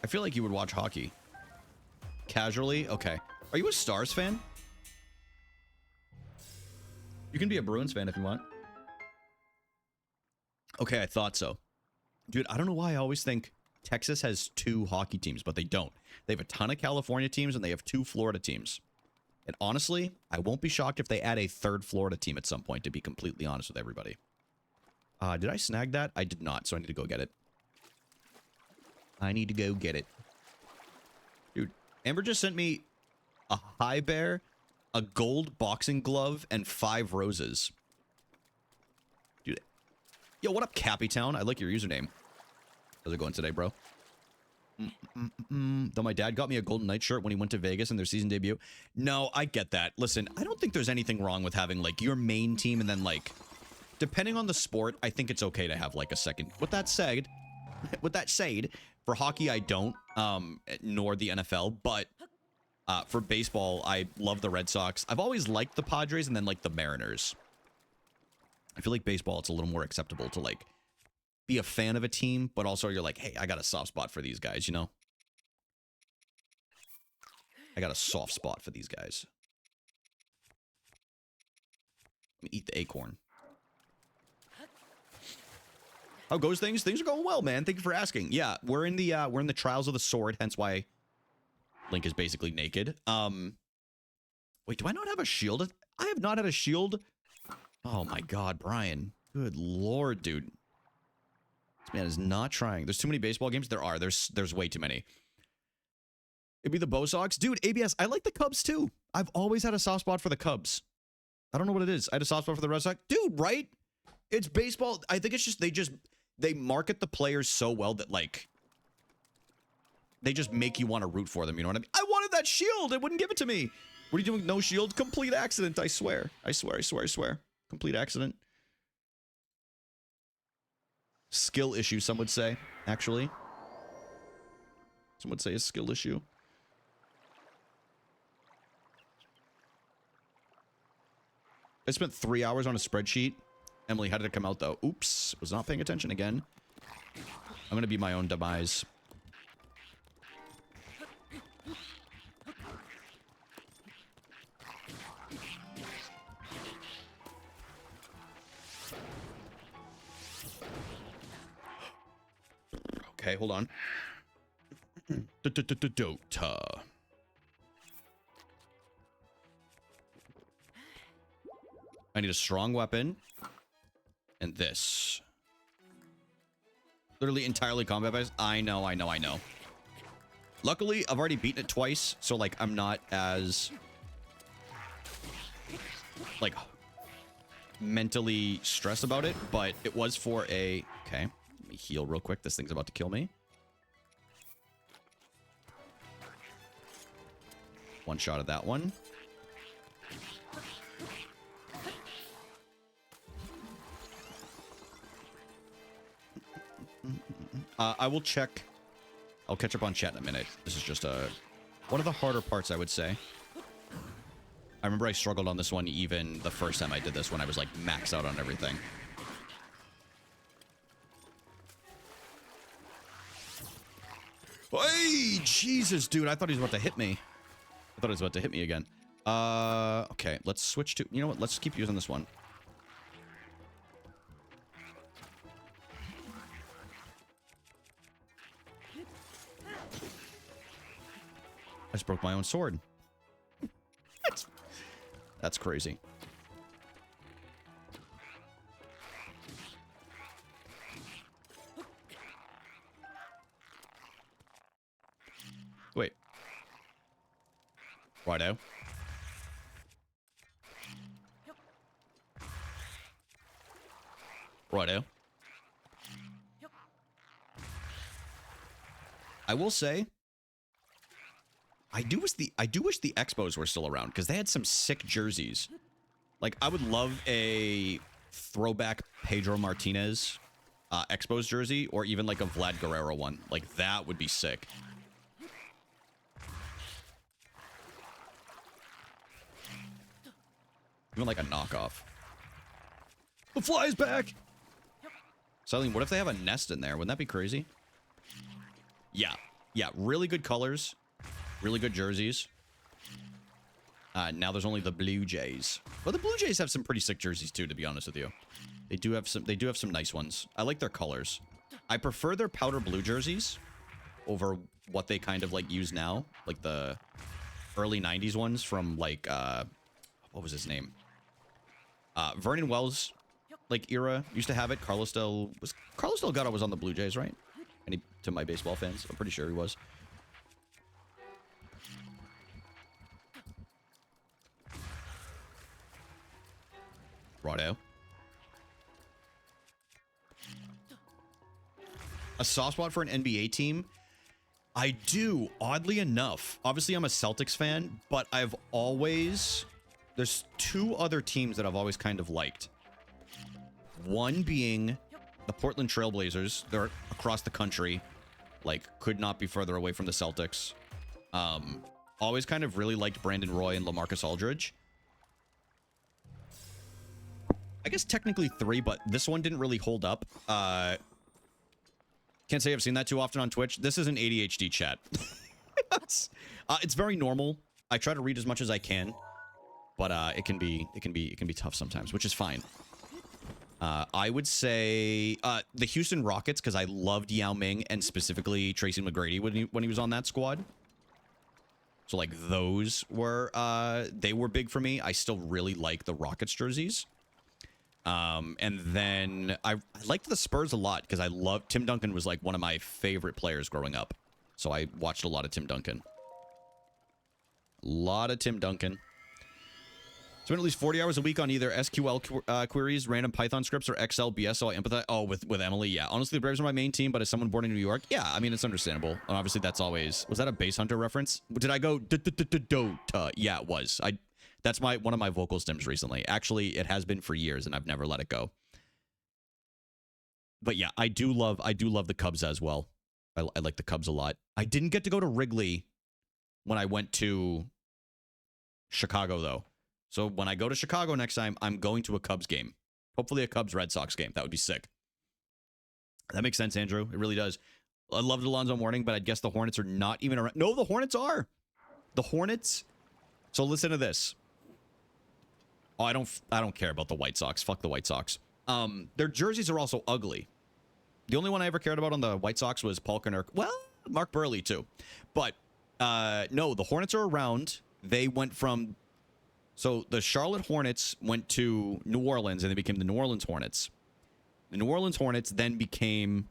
Speaker 1: I feel like you would watch hockey. Casually? Okay. Are you a Stars fan? You can be a Bruins fan if you want. Okay, I thought so. Dude, I don't know why I always think Texas has 2 hockey teams, but they don't. They have a ton of California teams, and they have 2 Florida teams. And honestly, I won't be shocked if they add a 3rd Florida team at some point, to be completely honest with everybody. Did I snag that? I did not, so I need to go get it. I need to go get it. Dude, Amber just sent me a high bear, a gold boxing glove, and 5 roses. Dude. Yo, what up, Cappytown? I like your username. How's it going today, bro? Though my dad got me a Golden Knight shirt when he went to Vegas in their season debut. No, I get that. Listen, I don't think there's anything wrong with having, like, your main team and then, like, depending on the sport, I think it's okay to have, like, a second. With that said, for hockey, I don't, nor the NFL, but for baseball, I love the Red Sox. I've always liked the Padres and then, like, the Mariners. I feel like baseball, it's a little more acceptable to, like, be a fan of a team, but also you're like, hey, I got a soft spot for these guys, you know? I got a soft spot for these guys. Let me eat the acorn. How goes things? Things are going well, man. Thank you for asking. Yeah, we're in the Trials of the Sword, hence why Link is basically naked. Wait, do I not have a shield? I have not had a shield. Oh my god, Brian. Good lord, dude. This man is not trying. There's too many baseball games. There are. There's way too many. It'd be the Bo Sox. Dude, ABS, I like the Cubs too. I've always had a soft spot for the Cubs. I don't know what it is. I had a soft spot for the Red Sox. Dude, right? It's baseball. I think it's just they market the players so well that, like, they just make you want to root for them. You know what I mean? I wanted that shield. It wouldn't give it to me. What are you doing? No shield? Complete accident. I swear. I swear. Complete accident. Skill issue, some would say, actually. Some would say a skill issue. I spent 3 hours on a spreadsheet. Emily, how did it come out, though? Oops. Was not paying attention again. I'm going to be my own demise. Okay, hold on. Dota. I need a strong weapon. And this. Literally entirely combat based. I know. Luckily, I've already beaten it twice, so like I'm not as like mentally stressed about it, but it was for a... Okay, let me heal real quick. This thing's about to kill me. One shot of that one. I will check. I'll catch up on chat in a minute. This is just one of the harder parts, I would say. I remember I struggled on this one even the first time I did this when I was like maxed out on everything. Hey, Jesus, dude. I thought he was about to hit me. I thought he was about to hit me again. Okay, let's switch to... You know what? Let's keep using this one. I just broke my own sword. That's crazy. Wait. Righto. Righto. I will say, I do wish the Expos were still around because they had some sick jerseys. Like, I would love a throwback Pedro Martinez Expos jersey, or even like a Vlad Guerrero one. Like, that would be sick. Even like a knockoff. The fly is back! Silene, what if they have a nest in there? Wouldn't that be crazy? Yeah. Yeah, really good colors. Really good jerseys. Now there's only the Blue Jays. Well, the Blue Jays have some pretty sick jerseys too, to be honest with you. They do have some nice ones. I like their colors. I prefer their powder blue jerseys over what they kind of like use now, like the early 90s ones from like what was his name? Vernon Wells like era used to have it. Carlos Delgado was on the Blue Jays, right? To my baseball fans, I'm pretty sure he was. Righto. A soft spot for an NBA team? I do, oddly enough. Obviously, I'm a Celtics fan, but I've always... There's two other teams that I've always kind of liked. One being the Portland Trailblazers. They're across the country. Like, could not be further away from the Celtics. Always kind of really liked Brandon Roy and LaMarcus Aldridge. I guess technically three, but this one didn't really hold up. Can't say I've seen that too often on Twitch. This is an ADHD chat. It's very normal. I try to read as much as I can, but it can be tough sometimes, which is fine. I would say the Houston Rockets, because I loved Yao Ming and specifically Tracy McGrady when he was on that squad. So like those were they were big for me. I still really like the Rockets jerseys. And then I liked the Spurs a lot because I loved Tim Duncan was like one of my favorite players growing up. So I watched a lot of Tim Duncan. A lot of Tim Duncan. Spend at least 40 hours a week on either SQL queries, random Python scripts, or Excel BS. So I empathize. Oh, with Emily, yeah. Honestly, the Braves are my main team, but as someone born in New York, yeah, I mean, it's understandable. And obviously, that's always... Was that a Base Hunter reference? Did I go... Yeah, it was. That's one of my vocal stems recently. Actually, it has been for years, and I've never let it go. But yeah, I do love the Cubs as well. I like the Cubs a lot. I didn't get to go to Wrigley when I went to Chicago, though. So when I go to Chicago next time, I'm going to a Cubs game. Hopefully a Cubs-Red Sox game. That would be sick. That makes sense, Andrew. It really does. I loved Alonzo Mourning, but I guess the Hornets are not even around. No, the Hornets are. The Hornets. So listen to this. Oh, I don't care about the White Sox. Fuck the White Sox. Their jerseys are also ugly. The only one I ever cared about on the White Sox was Paul Konerko. Well, Mark Burley too. But no, the Hornets are around. They went from... So the Charlotte Hornets went to New Orleans, and they became the New Orleans Hornets. The New Orleans Hornets then became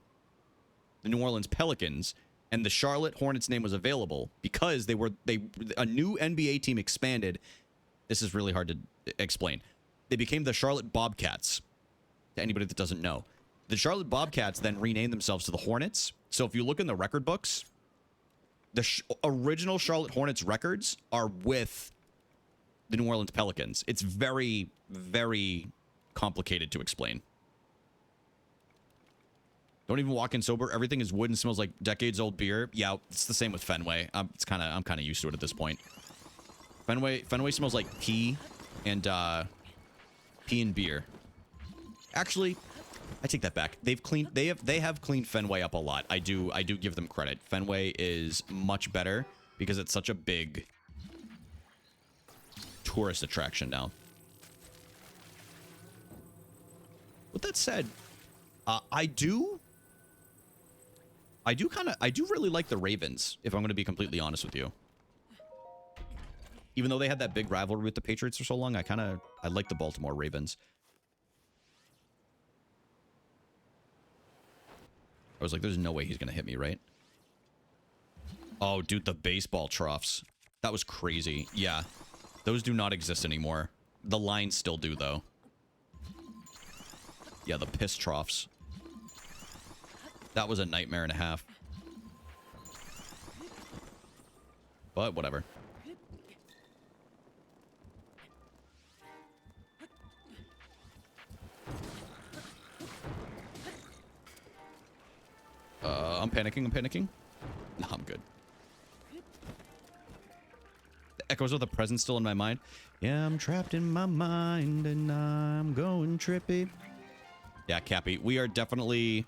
Speaker 1: the New Orleans Pelicans. and the Charlotte Hornets name was available because a new NBA team expanded. This is really hard to explain. They became the Charlotte Bobcats. To anybody that doesn't know, the Charlotte Bobcats then renamed themselves to the Hornets. So if you look in the record books, the original Charlotte Hornets records are with the New Orleans Pelicans. It's very, very complicated to explain. Don't even walk in sober. Everything is wood and smells like decades old beer. Yeah, it's the same with Fenway. I'm kind of used to it at this point. Fenway smells like pee and beer. Actually, I take that back. They have cleaned Fenway up a lot. I do give them credit. Fenway is much better because it's such a big tourist attraction now. With that said, I do really like the Ravens, if I'm going to be completely honest with you. Even though they had that big rivalry with the Patriots for so long, I like the Baltimore Ravens. I was like, there's no way he's going to hit me, right? Oh, dude, the baseball troughs. That was crazy. Yeah. Those do not exist anymore. The lines still do, though. Yeah, the piss troughs. That was a nightmare and a half. But whatever. I'm panicking. No, I'm good. The echoes of the present still in my mind. Yeah, I'm trapped in my mind and I'm going trippy. Yeah, Cappy, we are definitely...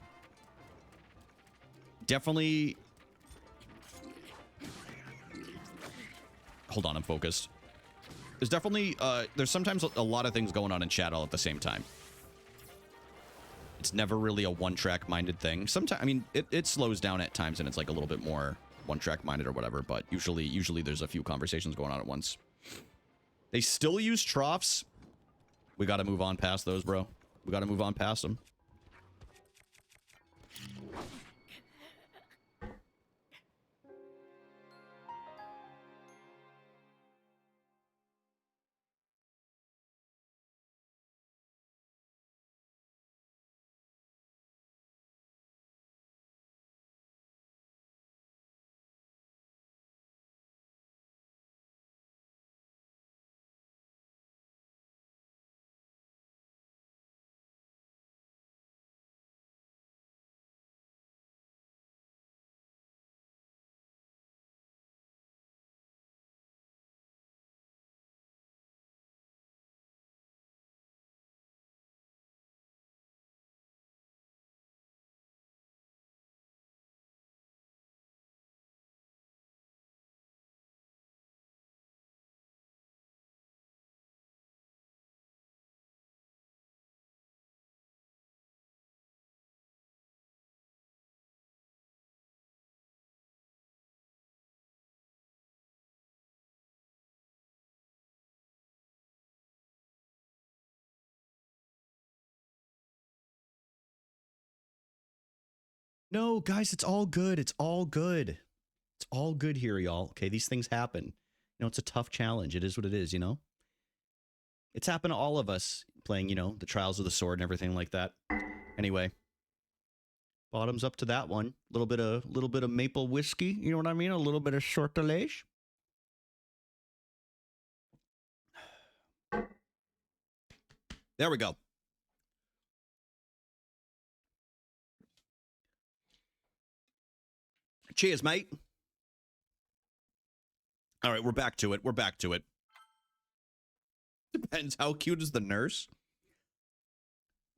Speaker 1: Hold on, I'm focused. There's definitely, there's sometimes a lot of things going on in chat all at the same time. It's never really a one-track minded thing. Sometimes, I mean, it slows down at times and it's like a little bit more one-track minded or whatever, but usually there's a few conversations going on at once. They still use troughs. We got to move on past those, bro. We got to move on past them. No, guys, it's all good. It's all good. It's all good here, y'all. Okay, these things happen. You know, it's a tough challenge. It is what it is, you know? It's happened to all of us playing, you know, the Trials of the Sword and everything like that. Anyway, bottoms up to that one. A little bit of maple whiskey, you know what I mean? A little bit of sortilege. There we go. Cheers, mate. All right, we're back to it. We're back to it. Depends. How cute is the nurse?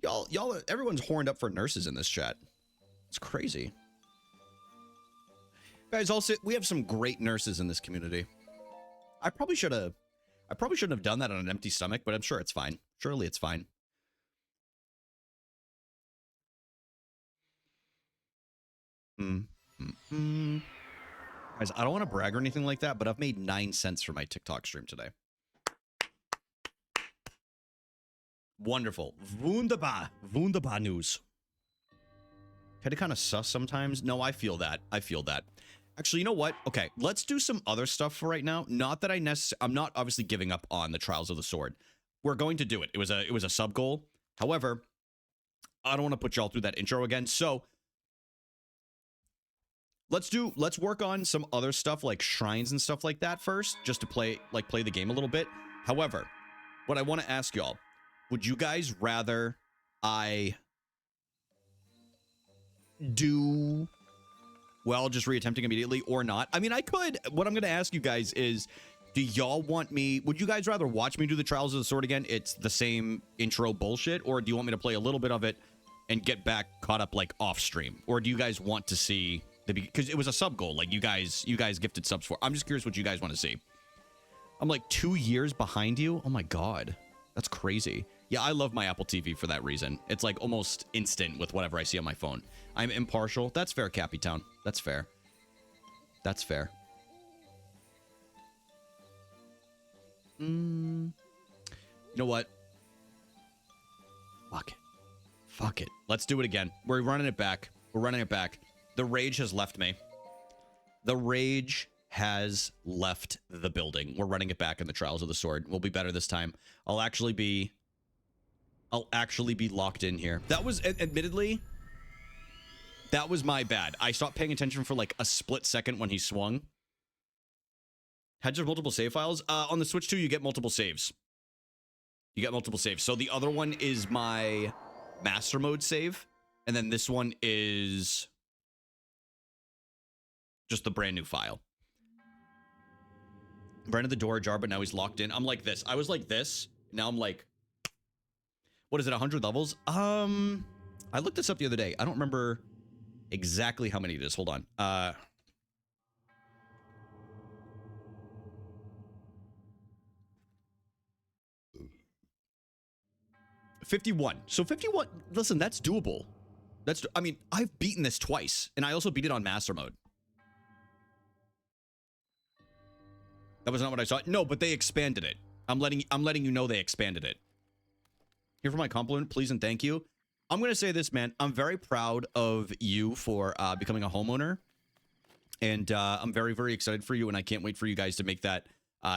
Speaker 1: Y'all, everyone's horned up for nurses in this chat. It's crazy. Guys, also, we have some great nurses in this community. I probably shouldn't have done that on an empty stomach, but I'm sure it's fine. Surely it's fine. Guys, I don't want to brag or anything like that, but I've made 9 cents for my TikTok stream today. Wonderful. Wunderbar. Wunderbar news. kind of sus sometimes. No, I feel that. I feel that. Actually, you know what? Okay, let's do some other stuff for right now. Not that I'm not obviously giving up on the Trials of the Sword. We're going to do it. It was a sub goal. However, I don't want to put y'all through that intro again. So let's work on some other stuff like shrines and stuff like that first, just to play the game a little bit. However, what I want to ask y'all, would you guys rather I do just reattempting immediately or not? I mean, I could. What I'm going to ask you guys is, do y'all want me, would you guys rather watch me do the Trials of the Sword again? It's the same intro bullshit, or do you want me to play a little bit of it and get back caught up like off stream? Or do you guys want to see because it was a sub goal, like you guys gifted subs for. I'm just curious what you guys want to see. I'm like 2 years behind you. Oh my God, that's crazy. Yeah, I love my Apple TV for that reason. It's like almost instant with whatever I see on my phone. I'm impartial. That's fair, Cappy Town. That's fair. That's fair. You know what? Fuck it. Fuck it. Let's do it again. We're running it back. We're running it back. The rage has left me. The rage has left the building. We're running it back in the Trials of the Sword. We'll be better this time. I'll actually be locked in here. That was, admittedly, that was my bad. I stopped paying attention for like a split second when he swung. Had you have multiple save files? On the Switch 2, you get multiple saves. You get multiple saves. So the other one is my master mode save. And then this one is just the brand new file. Ran to the door ajar, but now he's locked in. I'm like this. I was like this. Now I'm like, what is it, 100 levels? I looked this up the other day. I don't remember exactly how many it is. Hold on. 51. So 51, listen, that's doable. I mean, I've beaten this twice, and I also beat it on master mode. That was not what I saw. No, but they expanded it. I'm letting you know they expanded it. Here for my compliment, please and thank you. I'm going to say this, man. I'm very proud of you for becoming a homeowner. And I'm very, very excited for you, and I can't wait for you guys to make that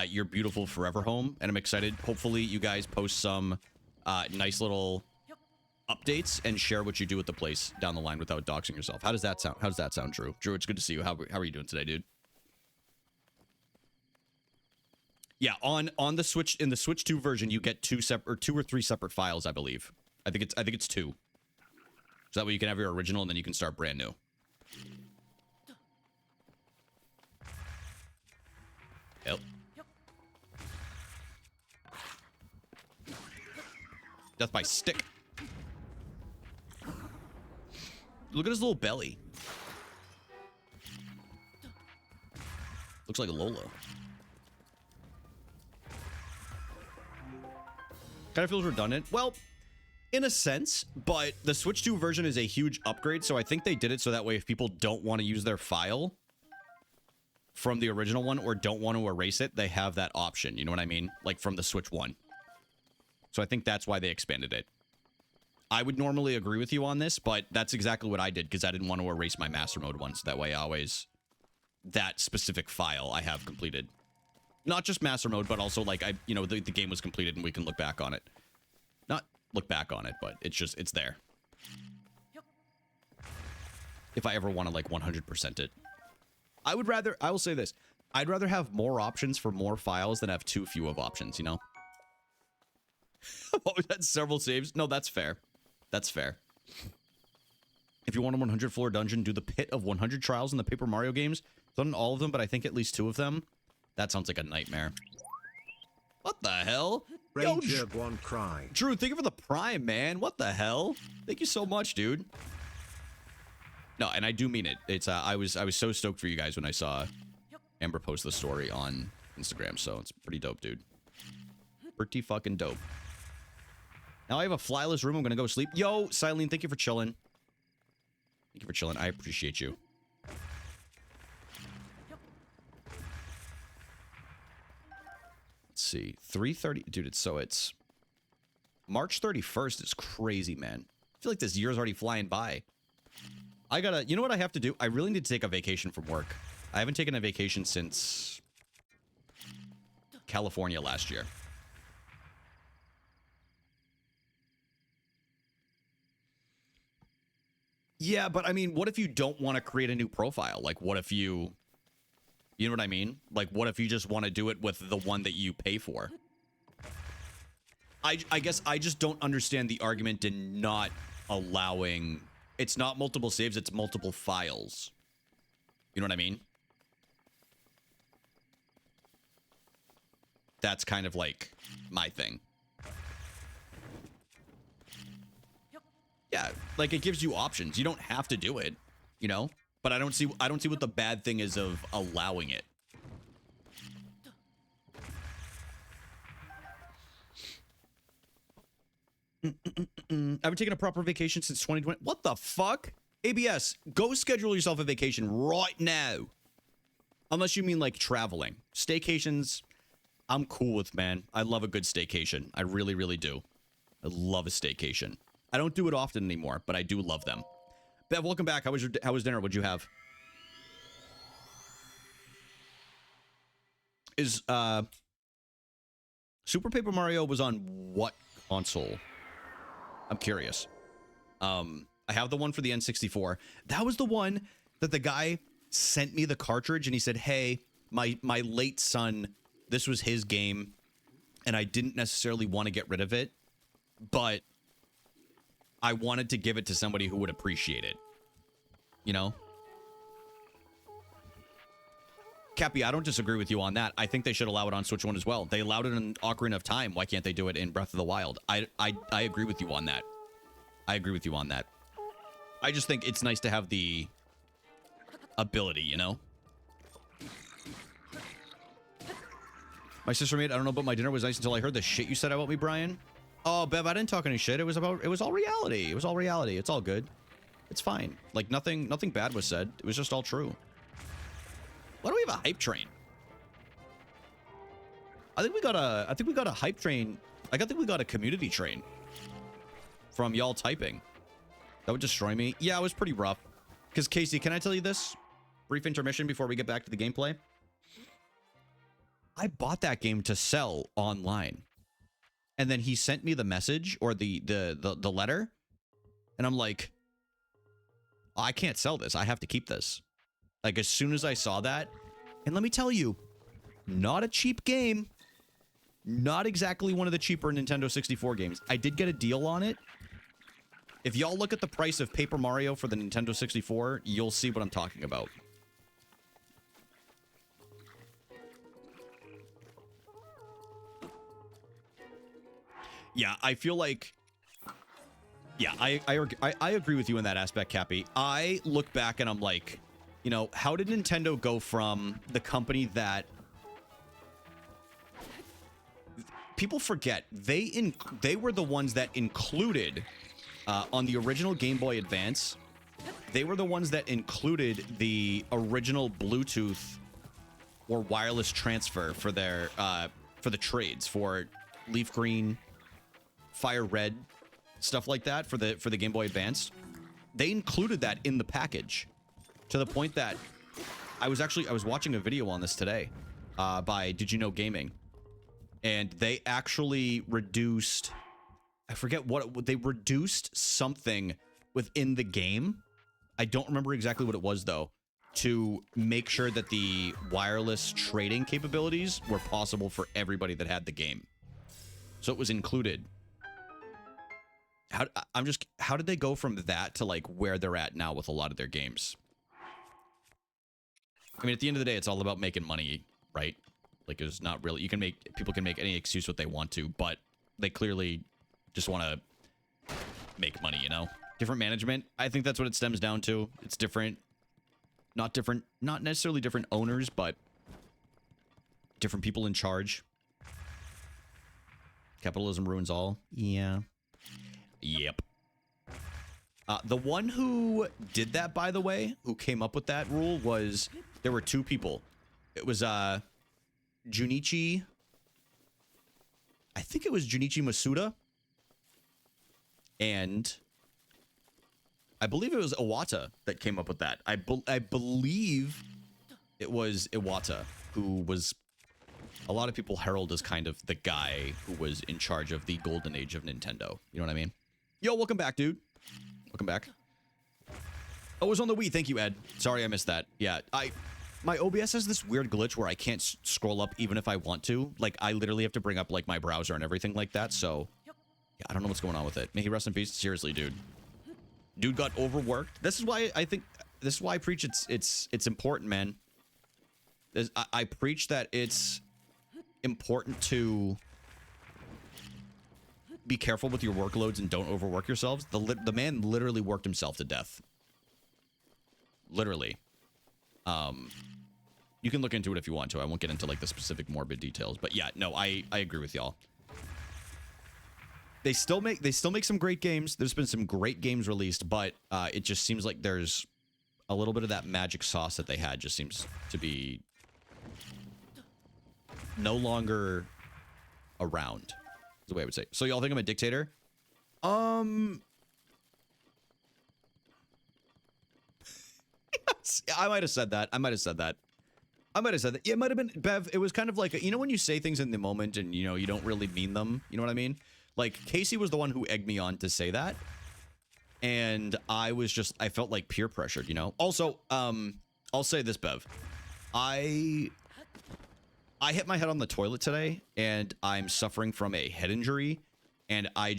Speaker 1: your beautiful forever home. And I'm excited. Hopefully, you guys post some nice little updates and share what you do with the place down the line without doxing yourself. How does that sound? How does that sound, Drew? Drew, it's good to see you. How are you doing today, dude? Yeah, on the Switch, in the Switch 2 version, you get two or three separate files, I believe. I think it's 2. So that way you can have your original and then you can start brand new. Yep. Death by stick. Look at his little belly. Looks like a Lola. Kind of feels redundant. Well, in a sense, but the Switch 2 version is a huge upgrade, so I think they did it so that way if people don't want to use their file from the original one or don't want to erase it, they have that option. You know what I mean? Like from the Switch 1. So I think that's why they expanded it. I would normally agree with you on this, but that's exactly what I did because I didn't want to erase my master mode one, so that way that specific file I have completed. Not just master mode, but also like the game was completed and we can look back on it. Not look back on it, but it's there. If I ever want to like 100% it. I will say this. I'd rather have more options for more files than have too few of options, you know? Oh, that's several saves. No, that's fair. That's fair. If you want a 100 floor dungeon, do the Pit of 100 trials in the Paper Mario games. Done all of them, but I think at least 2 of them. That sounds like a nightmare. What the hell? Yo,
Speaker 4: one cry.
Speaker 1: Drew, thank you for the Prime, man. What the hell? Thank you so much, dude. No, and I do mean it. It's I was so stoked for you guys when I saw Amber post the story on Instagram, so it's pretty dope, dude. Pretty fucking dope. Now I have a flyless room. I'm gonna go sleep. Yo, Silene, thank you for chilling. Thank you for chilling. I appreciate you. Let's see. 3:30. Dude, it's March 31st is crazy, man. I feel like this year's already flying by. I gotta, you know what I have to do? I really need to take a vacation from work. I haven't taken a vacation since California last year. Yeah, but I mean, what if you don't want to create a new profile? Like, what if you know what I mean? Like, what if you just want to do it with the one that you pay for? I guess I just don't understand the argument in not allowing... It's not multiple saves, it's multiple files. You know what I mean? That's kind of like my thing. Yeah, like it gives you options. You don't have to do it, you know? But I don't see what the bad thing is of allowing it. I haven't taken a proper vacation since 2020. What the fuck? ABS, go schedule yourself a vacation right now. Unless you mean like traveling. Staycations, I'm cool with, man. I love a good staycation. I really, really do. I love a staycation. I don't do it often anymore, but I do love them. Bev, welcome back. How was dinner? What'd you have? Is Super Paper Mario was on what console? I'm curious. I have the one for the N64. That was the one that the guy sent me the cartridge and he said, hey, my late son, this was his game and I didn't necessarily want to get rid of it, but I wanted to give it to somebody who would appreciate it. You know? Cappy, I don't disagree with you on that. I think they should allow it on Switch 1 as well. They allowed it in Ocarina of Time. Why can't they do it in Breath of the Wild? I agree with you on that. I agree with you on that. I just think it's nice to have the ability, you know? My sister made, I don't know, but my dinner was nice until I heard the shit you said about me, Brian. Oh, Bev, I didn't talk any shit. It was all reality. It was all reality. It's all good. It's fine. Like nothing bad was said. It was just all true. Why do we have a hype train? I think we got a hype train. I think we got a community train from y'all typing. That would destroy me. Yeah, it was pretty rough. Because Casey, can I tell you this? Brief intermission before we get back to the gameplay. I bought that game to sell online. And then he sent me the message or the letter. And I'm like, I can't sell this. I have to keep this. Like, as soon as I saw that, and let me tell you, not a cheap game. Not exactly one of the cheaper Nintendo 64 games. I did get a deal on it. If y'all look at the price of Paper Mario for the Nintendo 64, you'll see what I'm talking about. Yeah, I feel like... Yeah, I agree with you in that aspect, Cappy. I look back and I'm like... You know, how did Nintendo go from the company that people forget they were the ones that included on the original Game Boy Advance, they were the ones that included the original Bluetooth or wireless transfer for their for the trades for Leaf Green, Fire Red, stuff like that for the Game Boy Advance. They included that in the package. To the point that I was watching a video on this today by Did You Know Gaming, and they actually reduced, I forget what they reduced something within the game. I don't remember exactly what it was though, to make sure that the wireless trading capabilities were possible for everybody that had the game. So it was included. How did they go from that to like where they're at now with a lot of their games? I mean, at the end of the day, it's all about making money, right? Like, it's not really... People can make any excuse what they want to, but they clearly just want to make money, you know? Different management. I think that's what it stems down to. It's different. Not necessarily different owners, but different people in charge. Capitalism ruins all. Yeah. Yep. The one who did that, by the way, who came up with that rule was... There were two people. It was Junichi. I think it was Junichi Masuda. And I believe it was Iwata that came up with that. I believe it was Iwata who was, a lot of people herald as kind of the guy who was in charge of the golden age of Nintendo. You know what I mean? Yo, welcome back, dude. Welcome back. Oh, it was on the Wii. Thank you, Ed. Sorry I missed that. Yeah, my OBS has this weird glitch where I can't scroll up even if I want to. Like, I literally have to bring up, like, my browser and everything like that, so... Yeah, I don't know what's going on with it. May he rest in peace. Seriously, dude. Dude got overworked. This is why I think... This is why I preach it's important, man. I preach that it's important to be careful with your workloads and don't overwork yourselves. The man literally worked himself to death. Literally. You can look into it if you want to. I won't get into like the specific morbid details, but yeah, no, I agree with y'all. They still make some great games. There's been some great games released, but it just seems like there's a little bit of that magic sauce that they had just seems to be no longer around. Is the way I would say. So y'all think I'm a dictator? I might have said that. Yeah, it might have been, Bev, it was kind of like, you know when you say things in the moment and, you know, you don't really mean them? You know what I mean? Like, Casey was the one who egged me on to say that. And I felt like peer pressured, you know? Also, I'll say this, Bev. I hit my head on the toilet today, and I'm suffering from a head injury. And I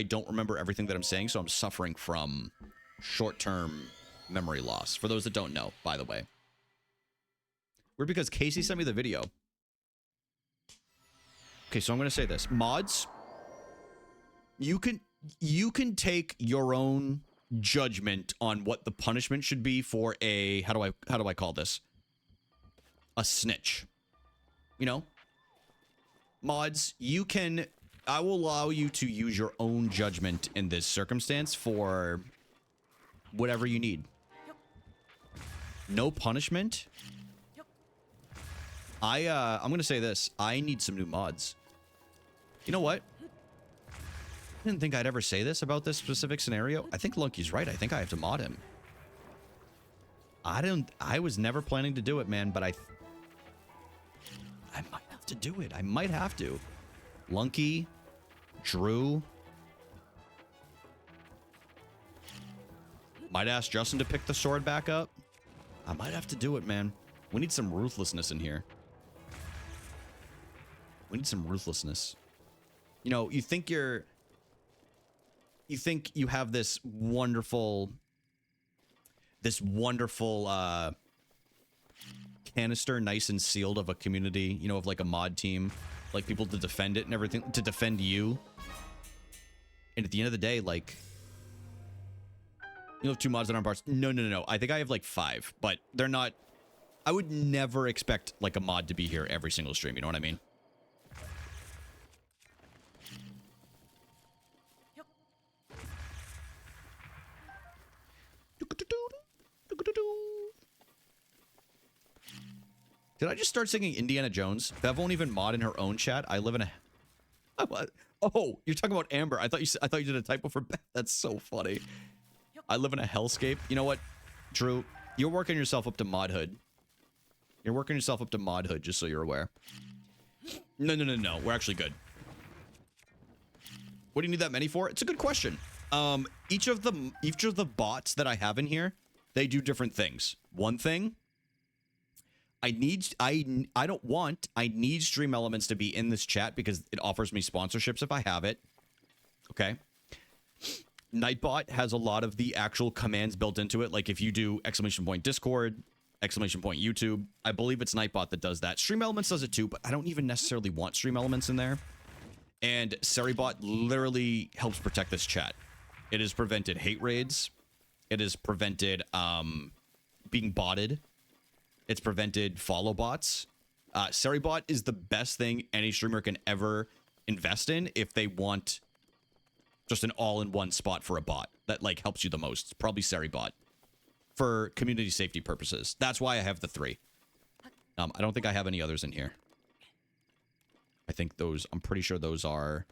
Speaker 1: don't remember everything that I'm saying, so I'm suffering from short-term memory loss. For those that don't know, by the way. Weird because Casey sent me the video. Okay, so I'm going to say this. Mods, you can take your own judgment on what the punishment should be for a, how do I call this? A snitch. You know? Mods, I will allow you to use your own judgment in this circumstance for whatever you need. No punishment. I'm gonna say this. I need some new mods. You know what? I didn't think I'd ever say this about this specific scenario. I think Lunky's right. I think I have to mod him. I was never planning to do it, man, but I might have to do it. I might have to. Lunky, Drew. Might ask Justin to pick the sword back up. I might have to do it, man. We need some ruthlessness in here. We need some ruthlessness. You know, you think you have this wonderful canister nice and sealed of a community, you know, of like a mod team, like people to defend it and everything, to defend you. And at the end of the day, like, you have 2 mods that aren't parts. No. I think I have like 5, but they're not. I would never expect like a mod to be here every single stream. You know what I mean? Did I just start singing Indiana Jones? Bev won't even mod in her own chat. I live in a... Oh, you're talking about Amber. I thought you did a typo for Bev. That's so funny. I live in a hellscape. You know what, Drew? You're working yourself up to modhood. You're working yourself up to modhood, just so you're aware. No. We're actually good. What do you need that many for? It's a good question. Each of the bots that I have in here, they do different things. One thing, I need Stream Elements to be in this chat because it offers me sponsorships if I have it. Okay. Nightbot has a lot of the actual commands built into it. Like if you do !Discord, !YouTube, I believe it's Nightbot that does that. Stream Elements does it too, but I don't even necessarily want Stream Elements in there. And Seribot literally helps protect this chat. It has prevented hate raids. It has prevented being botted. It's prevented follow bots. Seribot is the best thing any streamer can ever invest in if they want just an all-in-one spot for a bot that like helps you the most. It's probably Seribot for community safety purposes. That's why I have the 3. I don't think I have any others in here. I think I'm pretty sure those are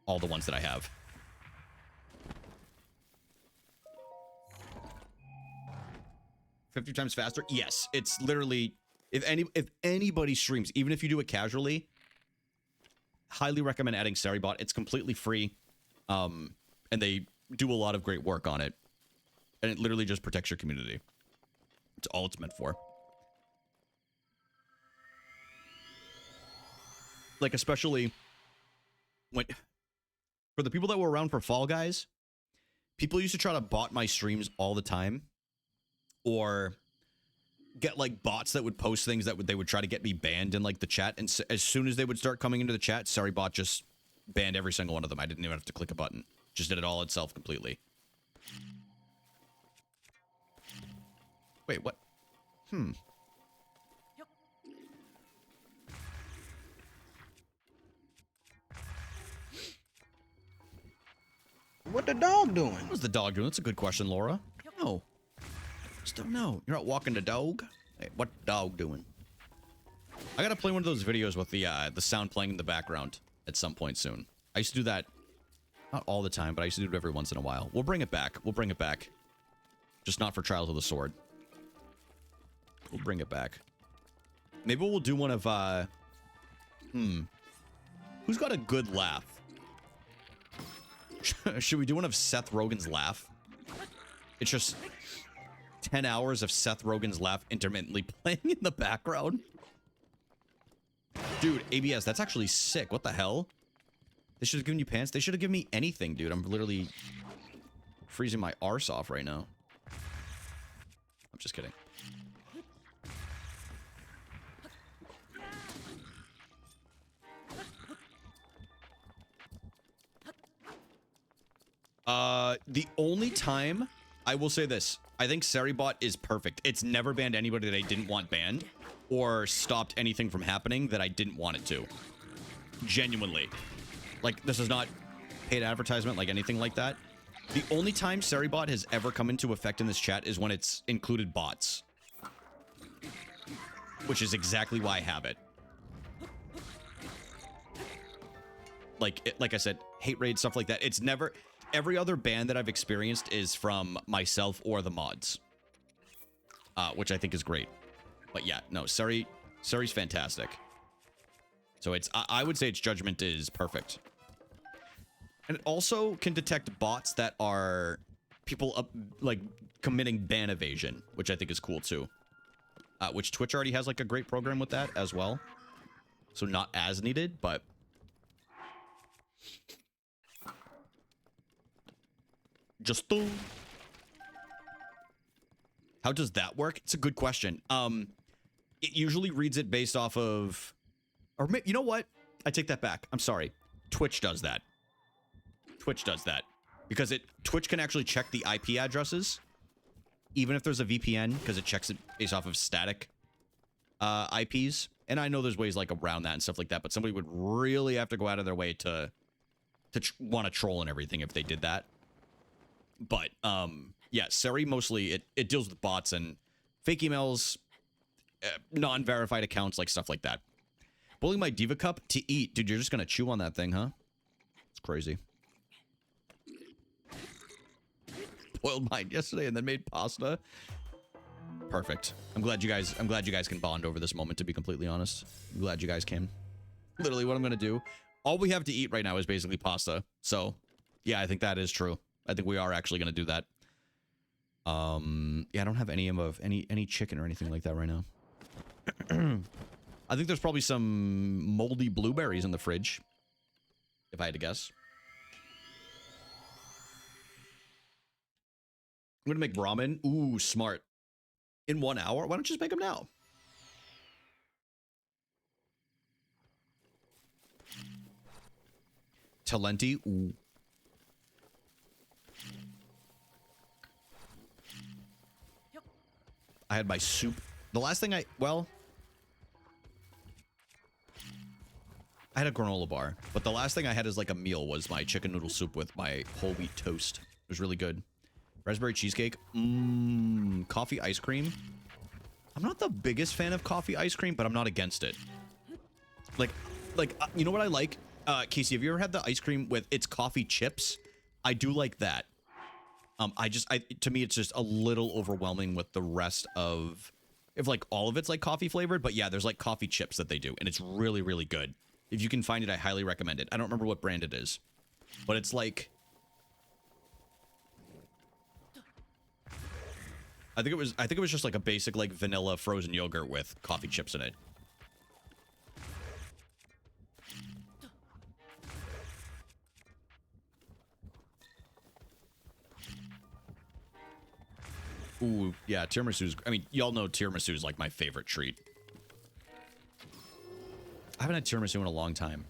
Speaker 1: all the ones that I have. 50 times faster? Yes, it's literally if anybody streams, even if you do it casually, highly recommend adding Seribot. It's completely free. And they do a lot of great work on it. And it literally just protects your community. It's all it's meant for. Like, especially when for the people that were around for Fall Guys, people used to try to bot my streams all the time, or get like bots that would post things that they would try to get me banned in like the chat. And as soon as they would start coming into the chat, Seribot just banned every single one of them. I didn't even have to click a button; just did it all itself completely. Wait, what?
Speaker 5: What the dog doing?
Speaker 1: What's the dog doing? That's a good question, Laura. No. Just don't know. You're not walking the dog? Hey, what dog doing? I gotta play one of those videos with the sound playing in the background at some point soon. I used to do that, not all the time, but I used to do it every once in a while. We'll bring it back. We'll bring it back. Just not for Trials of the Sword. We'll bring it back. Maybe we'll do one of, who's got a good laugh? Should we do one of Seth Rogen's laugh? It's just 10 hours of Seth Rogen's laugh intermittently playing in the background. Dude, ABS, that's actually sick. What the hell? They should have given you pants. They should have given me anything, dude. I'm literally freezing my arse off right now. I'm just kidding. The only time I will say this, I think Seribot is perfect. It's never banned anybody that I didn't want banned or stopped anything from happening that I didn't want it to. Genuinely. Like, this is not paid advertisement, like anything like that. The only time Seribot has ever come into effect in this chat is when it's included bots. Which is exactly why I have it. Like I said, hate raid, stuff like that. It's never... Every other ban that I've experienced is from myself or the mods. Which I think is great. But yeah, no, Suri's fantastic. So it's... I would say its judgment is perfect. And it also can detect bots that are people like committing ban evasion, which I think is cool too. Which Twitch already has like a great program with that as well. So not as needed, but... Just... How does that work? It's a good question. It usually reads it based off of... Or you know what? I take that back. I'm sorry. Twitch does that. Twitch does that. Because Twitch can actually check the IP addresses. Even if there's a VPN, because it checks it based off of static IPs. And I know there's ways like around that and stuff like that, but somebody would really have to go out of their way to want to troll and everything if they did that. But yeah, Suri mostly it deals with bots and fake emails, non-verified accounts, like stuff like that. Bullying my Diva Cup to eat. Dude, you're just gonna chew on that thing, huh? It's crazy. Boiled mine yesterday and then made pasta. Perfect. I'm glad you guys can bond over this moment, to be completely honest. I'm glad you guys can. Literally what I'm gonna do. All we have to eat right now is basically pasta. So yeah, I think that is true. I think we are actually gonna do that. Yeah, I don't have any chicken or anything like that right now. I think there's probably some moldy blueberries in the fridge, if I had to guess. I'm gonna make ramen. Ooh, smart. In 1 hour? Why don't you just make them now? Talenti. Ooh. I had my soup. The last thing I had a granola bar, but the last thing I had as like a meal was my chicken noodle soup with my whole wheat toast. It was really good. Raspberry cheesecake. Coffee ice cream. I'm not the biggest fan of coffee ice cream, but I'm not against it. Like, you know what I like? Casey, have you ever had the ice cream with its coffee chips? I do like that. To me, it's just a little overwhelming with the rest of, if like all of it's like coffee flavored, but yeah, there's like coffee chips that they do, and it's really, really good. If you can find it, I highly recommend it. I don't remember what brand it is, but it's like, I think it was just like a basic like vanilla frozen yogurt with coffee chips in it. Ooh, yeah, tiramisu's, I mean, y'all know tiramisu is like my favorite treat. I haven't had tiramisu in a long time.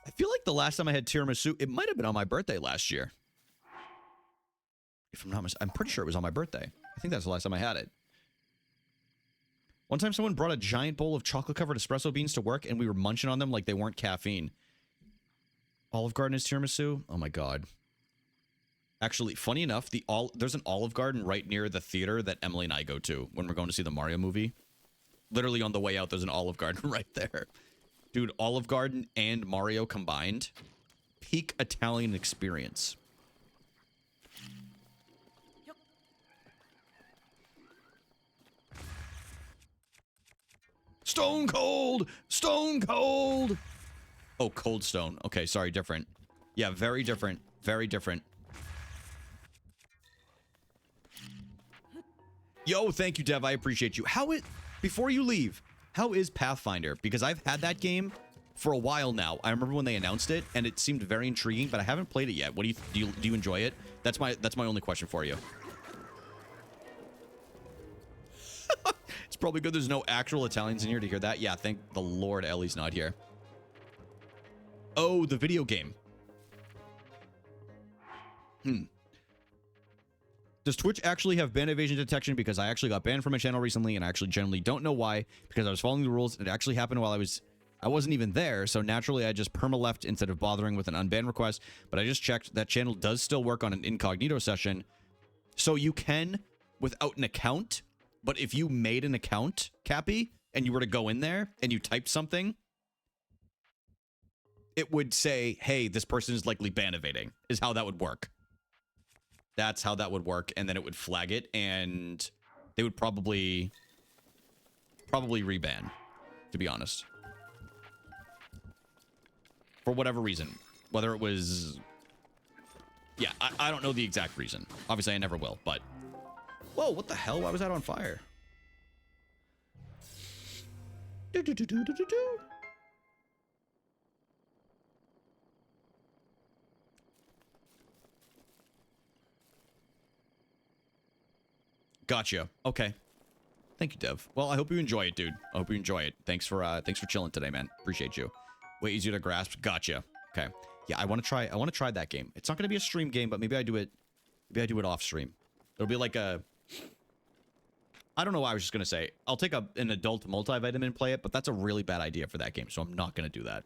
Speaker 1: I feel like the last time I had tiramisu, it might have been on my birthday last year. If I'm not mistaken, I'm pretty sure it was on my birthday. I think that's the last time I had it. One time someone brought a giant bowl of chocolate-covered espresso beans to work, and we were munching on them like they weren't caffeine. Olive Garden is tiramisu? Oh my god. Actually, funny enough, there's an Olive Garden right near the theater that Emily and I go to when we're going to see the Mario movie. Literally on the way out, there's an Olive Garden right there. Dude, Olive Garden and Mario combined. Peak Italian experience. Stone Cold! Stone Cold! Oh, Cold Stone. Okay, sorry, different. Yeah, very different. Very different. Yo, thank you, Dev. I appreciate you. Before you leave, how is Pathfinder? Because I've had that game for a while now. I remember when they announced it, and it seemed very intriguing, but I haven't played it yet. What do you enjoy it? That's my only question for you. It's probably good there's no actual Italians in here to hear that. Yeah, thank the Lord Ellie's not here. Oh, the video game. Does Twitch actually have ban evasion detection? Because I actually got banned from a channel recently, and I actually generally don't know why, because I was following the rules, and it actually happened while I wasn't even there, so naturally I just perma-left instead of bothering with an unban request, but I just checked, that channel does still work on an incognito session, so you can, without an account, but if you made an account, Cappy, and you were to go in there, and you typed something, it would say, hey, this person is likely ban evading, is how that would work. That's how that would work, and then it would flag it, and they would probably reban, to be honest. For whatever reason. Whether it was... Yeah, I don't know the exact reason. Obviously, I never will, but... Whoa, what the hell? Why was that on fire? Gotcha. Okay. Thank you, Dev. Well, I hope you enjoy it, dude. I hope you enjoy it. Thanks for chilling today, man. Appreciate you. Way easier to grasp. Gotcha. Okay. Yeah, I want to try that game. It's not going to be a stream game, but maybe I do it off stream. It'll be like a... I don't know why I was just going to say. I'll take an adult multivitamin and play it, but that's a really bad idea for that game, so I'm not going to do that.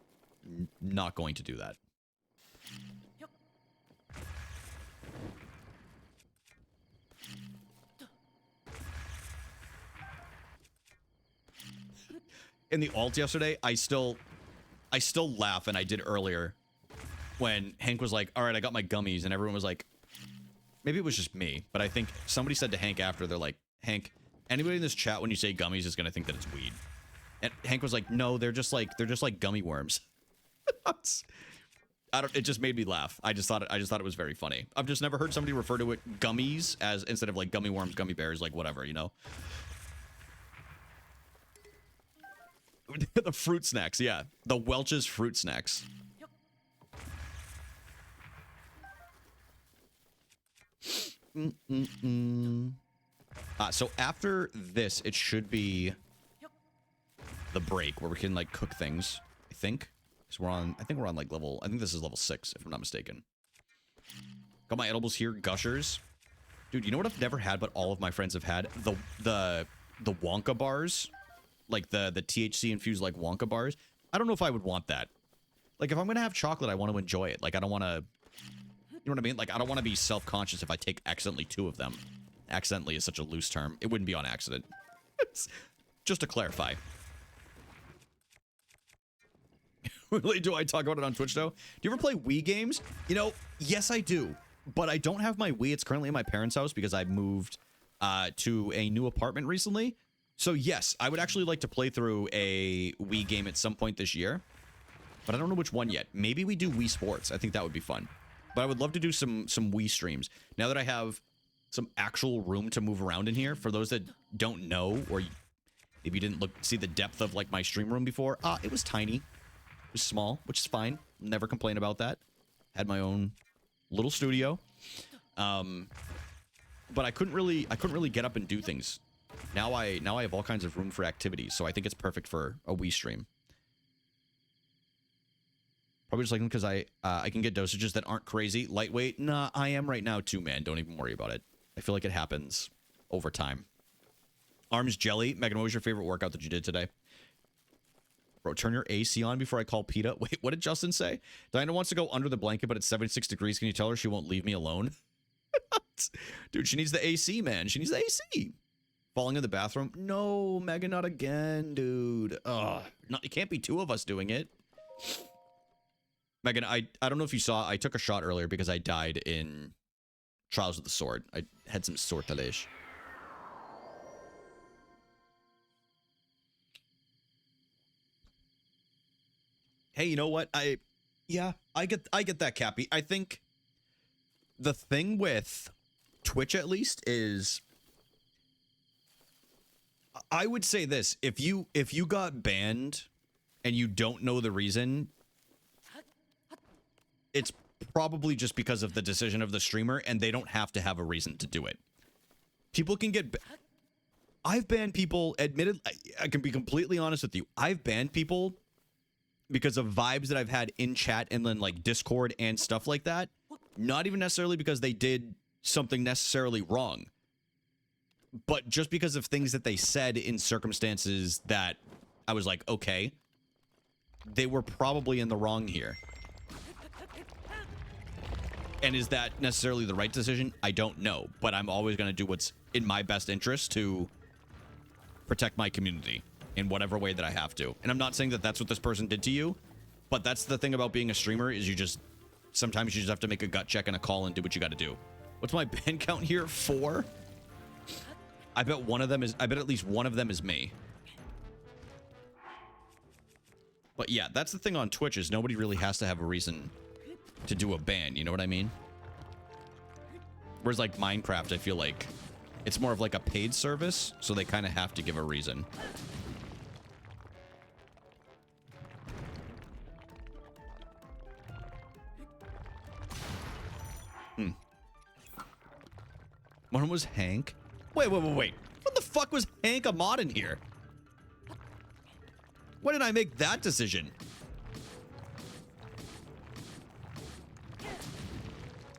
Speaker 1: Not going to do that. In the alt yesterday, I still laugh, and I did earlier, when Hank was like, all right, I got my gummies, and everyone was like, maybe it was just me, but I think somebody said to Hank after, they're like, Hank, anybody in this chat when you say gummies is gonna think that it's weed. And Hank was like, no, they're just like gummy worms. It just made me laugh. I just thought it was very funny. I've just never heard somebody refer to it gummies as instead of like gummy worms, gummy bears, like whatever, you know? The fruit snacks, yeah. The Welch's fruit snacks. So after this, it should be the break where we can like cook things, I think. So I think we're on like level, I think this is level 6, if I'm not mistaken. Got my edibles here, Gushers. Dude, you know what I've never had, but all of my friends have had? The Wonka bars. Like the THC infused like Wonka bars. I don't know if I would want that. Like if I'm gonna have chocolate, I want to enjoy it. Like I don't want to, you know what I mean? Like I don't want to be self-conscious if I take accidentally 2 of them. Accidentally is such a loose term. It wouldn't be on accident. Just to clarify. Really, do I talk about it on Twitch though? Do you ever play Wii games? You know, yes I do, but I don't have my Wii. It's currently in my parents' house because I moved to a new apartment recently. So yes, I would actually like to play through a Wii game at some point this year, but I don't know which one yet. Maybe we do Wii Sports. I think that would be fun. But I would love to do some Wii streams now that I have some actual room to move around in here. For those that don't know, or maybe you didn't see the depth of like my stream room before, it was tiny. It was small, which is fine. Never complain about that. Had my own little studio. But I couldn't really get up and do things. Now I have all kinds of room for activities, so I think it's perfect for a Wii stream. Probably just like them because I can get dosages that aren't crazy. Lightweight, nah, I am right now too, man. Don't even worry about it. I feel like it happens over time. Arms jelly. Megan, what was your favorite workout that you did today? Bro, turn your AC on before I call PETA. Wait, what did Justin say? Diana wants to go under the blanket, but it's 76 degrees. Can you tell her she won't leave me alone? Dude, she needs the AC, man. She needs the AC. Falling in the bathroom? No, Megan, not again, dude. Ugh. It can't be two of us doing it. Megan, I don't know if you saw, I took a shot earlier because I died in Trials of the Sword. I had some sortilege. Hey, you know what? I get that, Cappy. I think the thing with Twitch, at least, is I would say this: if you got banned and you don't know the reason, it's probably just because of the decision of the streamer, and they don't have to have a reason to do it. People can get. I've banned people. Admitted, I can be completely honest with you. I've banned people because of vibes that I've had in chat and then like Discord and stuff like that. Not even necessarily because they did something necessarily wrong, but just because of things that they said in circumstances that I was like, okay, they were probably in the wrong here. And is that necessarily the right decision? I don't know, but I'm always going to do what's in my best interest to protect my community in whatever way that I have to. And I'm not saying that that's what this person did to you, but that's the thing about being a streamer is sometimes you just have to make a gut check and a call and do what you got to do. What's my ban count here? 4? I bet at least one of them is me. But yeah, that's the thing on Twitch is nobody really has to have a reason to do a ban, you know what I mean? Whereas like Minecraft, I feel like it's more of like a paid service, so they kind of have to give a reason. One was Hank. Wait. What the fuck was Hank a mod in here? When did I make that decision?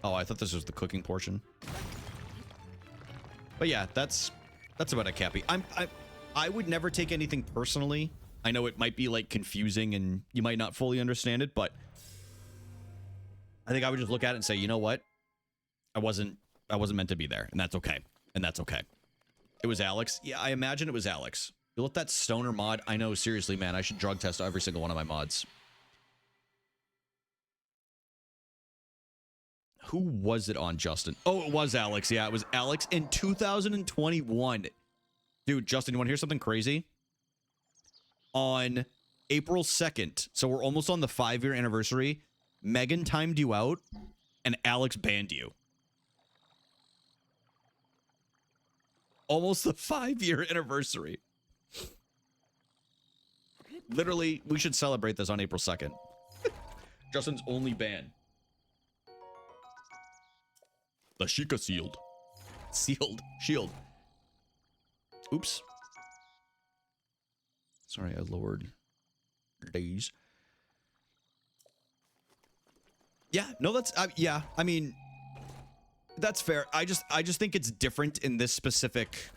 Speaker 1: Oh, I thought this was the cooking portion. But yeah, that's about it, Cappy. I would never take anything personally. I know it might be like confusing and you might not fully understand it, but I think I would just look at it and say, you know what? I wasn't meant to be there, and that's okay. And that's okay. It was Alex. Yeah, I imagine it was Alex. You let that stoner mod. I know, seriously, man. I should drug test every single one of my mods. Who was it on, Justin? Oh, it was Alex. Yeah, it was Alex in 2021. Dude, Justin, you want to hear something crazy? On April 2nd, so we're almost on the 5-year anniversary, Megan timed you out, and Alex banned you. Almost the 5-year anniversary. Literally, we should celebrate this on April 2nd. Justin's only ban. The Sheikah sealed. Shield. Oops. Sorry, I lowered days. Yeah, no, that's yeah. I mean, that's fair. I just think it's different in this specific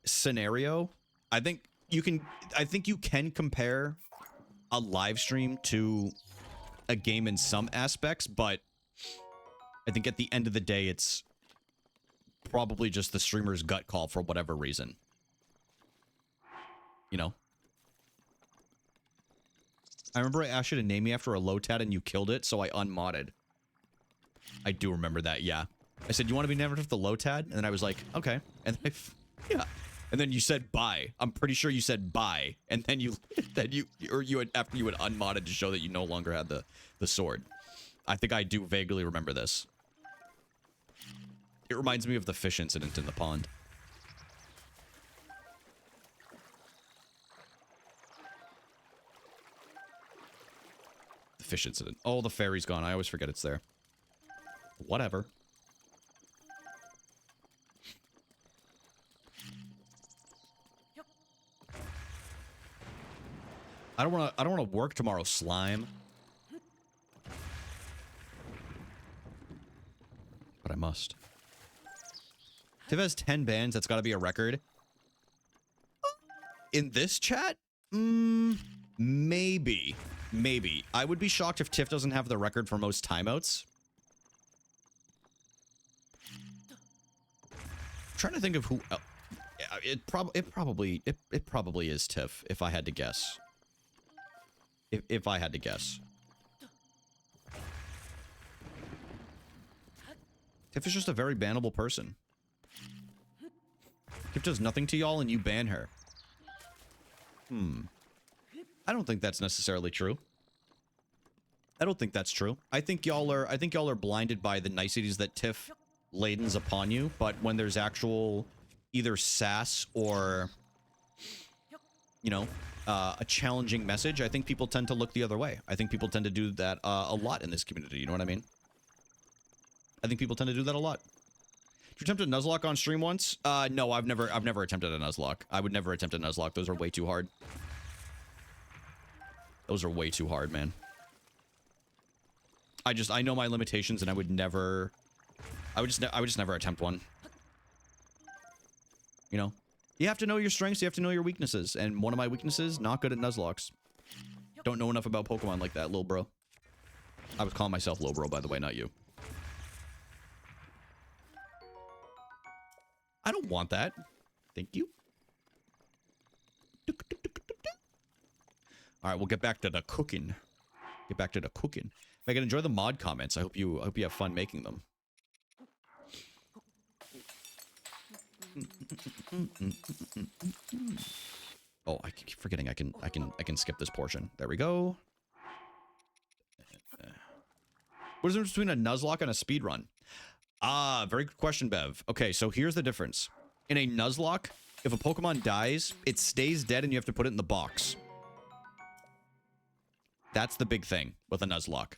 Speaker 1: scenario. I think you can compare a live stream to a game in some aspects, but I think at the end of the day, it's probably just the streamer's gut call for whatever reason. You know? I remember I asked you to name me after a Lotad and you killed it, so I unmodded. I do remember that, yeah. I said, you want to be named after the Lotad? And then I was like, okay. And then yeah. And then you said bye. I'm pretty sure you said bye. And then you had, after you had unmodded to show that you no longer had the sword. I think I do vaguely remember this. It reminds me of the fish incident in the pond. The fish incident. Oh, the ferry's gone. I always forget it's there. Whatever. I don't want to work tomorrow, slime. But I must. Tiv has 10 bans. That's got to be a record. In this chat? Maybe. Maybe. I would be shocked if Tiff doesn't have the record for most timeouts. I'm trying to think of who else. It probably is Tiff, if I had to guess. If I had to guess. Tiff is just a very bannable person. Tiff does nothing to y'all and you ban her. I don't think that's necessarily true. I don't think that's true. I think y'all are blinded by the niceties that Tiff ladens upon you, but when there's actual either sass or, you know, a challenging message, I think people tend to look the other way. I think people tend to do that a lot in this community, you know what I mean? I think people tend to do that a lot. Did you attempt a Nuzlocke on stream once? No, I've never attempted a Nuzlocke. I would never attempt a Nuzlocke. Those are way too hard. Those are way too hard, man. I know my limitations and I would just never attempt one. You know? You have to know your strengths, you have to know your weaknesses, and one of my weaknesses, not good at Nuzlocks. Don't know enough about Pokemon like that, lil bro. I was calling myself lil bro, by the way, not you. I don't want that. Thank you. Alright, we'll get back to the cooking. Get back to the cooking. Megan, enjoy the mod comments. I hope you have fun making them. Oh, I keep forgetting I can skip this portion. There we go. What is the difference between a Nuzlocke and a speedrun? Ah, very good question, Bev. Okay, so here's the difference. In a Nuzlocke, if a Pokemon dies, it stays dead and you have to put it in the box. That's the big thing with a Nuzlocke.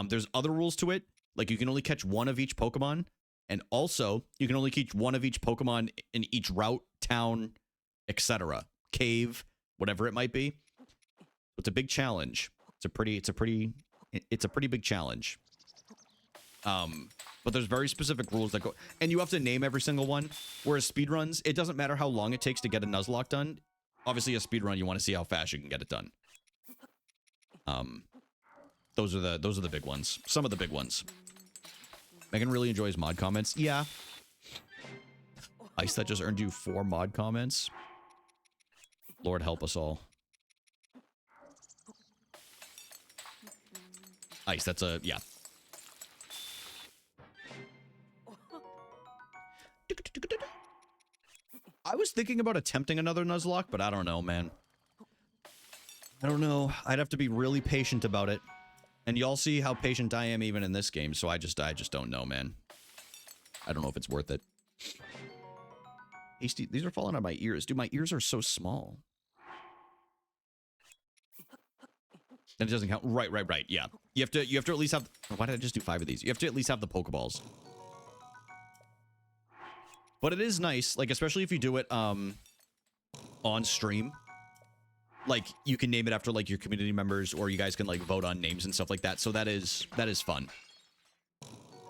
Speaker 1: There's other rules to it. Like, you can only catch one of each Pokemon. And also, you can only catch one of each Pokemon in each route, town, etc. Cave, whatever it might be. It's a big challenge. It's a pretty big challenge. But there's very specific rules that go, and you have to name every single one. Whereas speedruns, it doesn't matter how long it takes to get a Nuzlocke done. Obviously, a speedrun, you want to see how fast you can get it done. Those are the big ones. Some of the big ones. Megan really enjoys mod comments. Yeah. Ice, that just earned you 4 mod comments. Lord help us all. Ice, that's a, yeah. I was thinking about attempting another Nuzlocke, but I don't know, man. I don't know. I'd have to be really patient about it. And y'all see how patient I am even in this game, so I just don't know, man. I don't know if it's worth it. Hasty, these are falling on my ears. Dude, my ears are so small. Then it doesn't count. Right, yeah. You have to at least have, why did I just do 5 of these? You have to at least have the Pokeballs. But it is nice, like, especially if you do it on stream. Like, you can name it after, like, your community members, or you guys can, like, vote on names and stuff like that. So that is fun.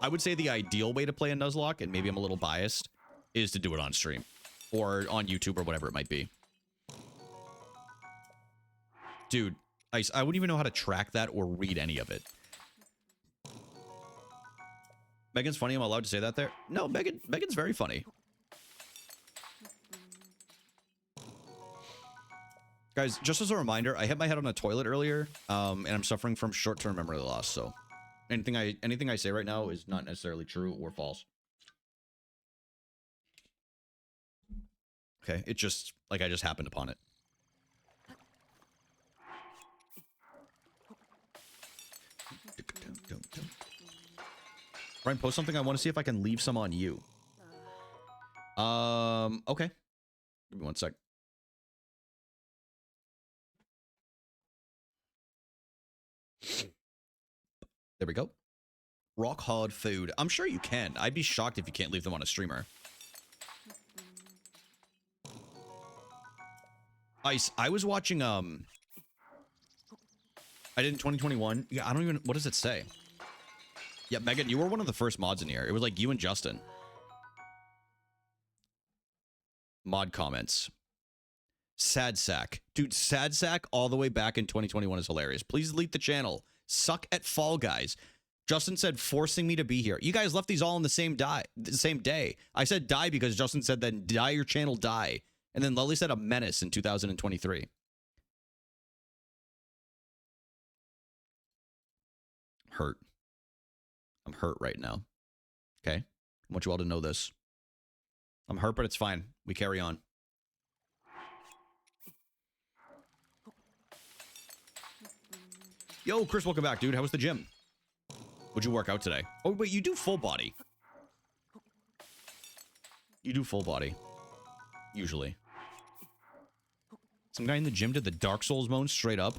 Speaker 1: I would say the ideal way to play a Nuzlocke, and maybe I'm a little biased, is to do it on stream. Or on YouTube, or whatever it might be. Dude, I wouldn't even know how to track that or read any of it. Megan's funny, am I allowed to say that there? No, Megan's very funny. Guys, just as a reminder, I hit my head on a toilet earlier, and I'm suffering from short-term memory loss, so anything I say right now is not necessarily true or false. Okay, it just, like, I just happened upon it. Ryan, post something. I want to see if I can leave some on you. Okay. Give me one sec. There we go. Rock hard food. I'm sure you can. I'd be shocked if you can't leave them on a streamer. Ice, I was watching, I did in 2021. Yeah, I don't even, what does it say? Yeah, Megan, you were one of the first mods in here. It was like you and Justin. Mod comments. Sad sack. Dude, sad sack all the way back in 2021 is hilarious. Please delete the channel. Suck at Fall Guys. Justin said forcing me to be here. You guys left these all on the same day. I said die because Justin said then die your channel, die. And then Lily said a menace in 2023. Hurt. I'm hurt right now. Okay? I want you all to know this. I'm hurt, but it's fine. We carry on. Yo, Chris, welcome back, dude. How was the gym? Would you work out today? Oh, wait, you do full body. You do full body. Usually. Some guy in the gym did the Dark Souls moan straight up.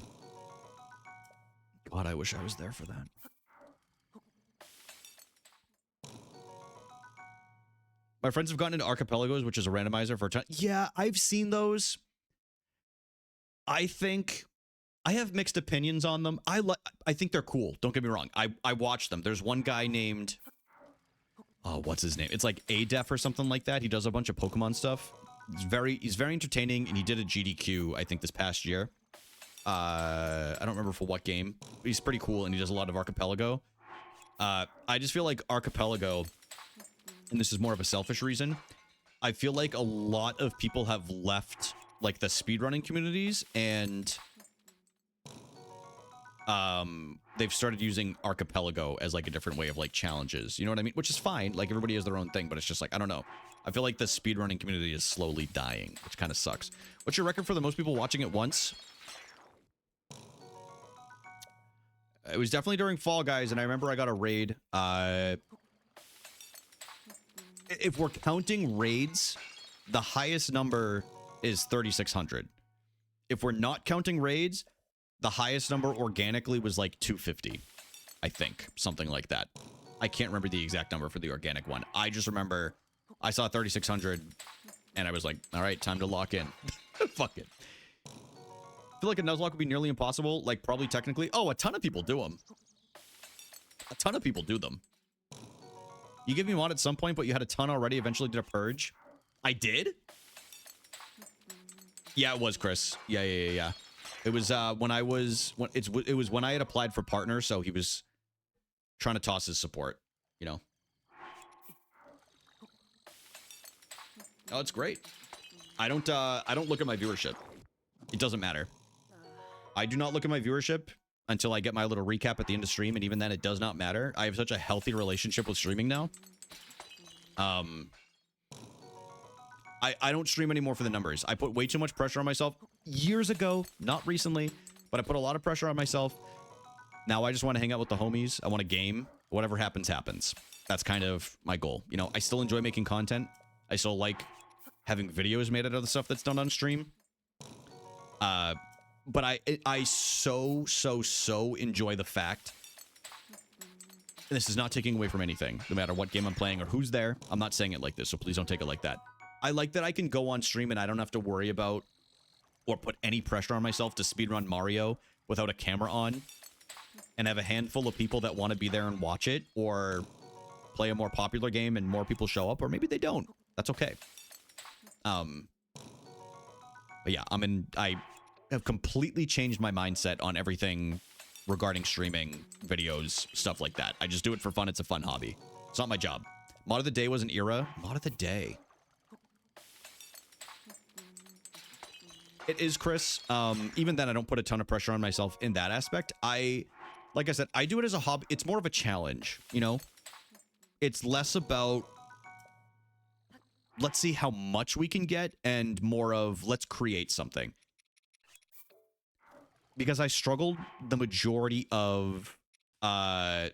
Speaker 1: God, I wish I was there for that. My friends have gotten into Archipelagos, which is a randomizer for a ton. Yeah, I've seen those. I think I have mixed opinions on them. I think they're cool. Don't get me wrong. I watch them. There's one guy named, oh, what's his name? It's like Adef or something like that. He does a bunch of Pokemon stuff. He's very entertaining, and he did a GDQ, I think, this past year. I don't remember for what game. But he's pretty cool, and he does a lot of Archipelago. I just feel like Archipelago, and this is more of a selfish reason, I feel like a lot of people have left, like, the speedrunning communities, and they've started using Archipelago as, like, a different way of, like, challenges. You know what I mean? Which is fine. Like, everybody has their own thing, but it's just like, I don't know. I feel like the speedrunning community is slowly dying, which kind of sucks. What's your record for the most people watching at once? It was definitely during Fall Guys, and I remember I got a raid. If we're counting raids, the highest number is 3,600. If we're not counting raids, the highest number organically was like 250, I think. Something like that. I can't remember the exact number for the organic one. I just remember I saw 3,600, and I was like, all right, time to lock in. Fuck it. I feel like a Nuzlocke would be nearly impossible. Like, probably technically. Oh, a ton of people do them. A ton of people do them. You gave me one at some point, but you had a ton already. Eventually did a purge. I did? Yeah, it was Chris. Yeah. It was when I was it was when I had applied for partner, so he was trying to toss his support, you know. Oh, it's great. I don't look at my viewership. It doesn't matter. I do not look at my viewership until I get my little recap at the end of stream, and even then it does not matter. I have such a healthy relationship with streaming now. I don't stream anymore for the numbers. I put way too much pressure on myself years ago, not recently, but I put a lot of pressure on myself. Now I just want to hang out with the homies. I want to game. Whatever happens, happens. That's kind of my goal. You know, I still enjoy making content. I still like having videos made out of the stuff that's done on stream. But I so enjoy the fact, and this is not taking away from anything, no matter what game I'm playing or who's there. I'm not saying it like this, so please don't take it like that. I like that I can go on stream and I don't have to worry about or put any pressure on myself to speedrun Mario without a camera on and have a handful of people that want to be there and watch it, or play a more popular game and more people show up, or maybe they don't. That's okay. But yeah, I have completely changed my mindset on everything regarding streaming, videos, stuff like that. I just do it for fun. It's a fun hobby. It's not my job. Mod of the day was an era. Mod of the day. It is, Chris. Even then, I don't put a ton of pressure on myself in that aspect. Like I said, I do it as a hobby. It's more of a challenge, you know? It's less about, let's see how much we can get, and more of, let's create something. Because I struggled the majority of, I'm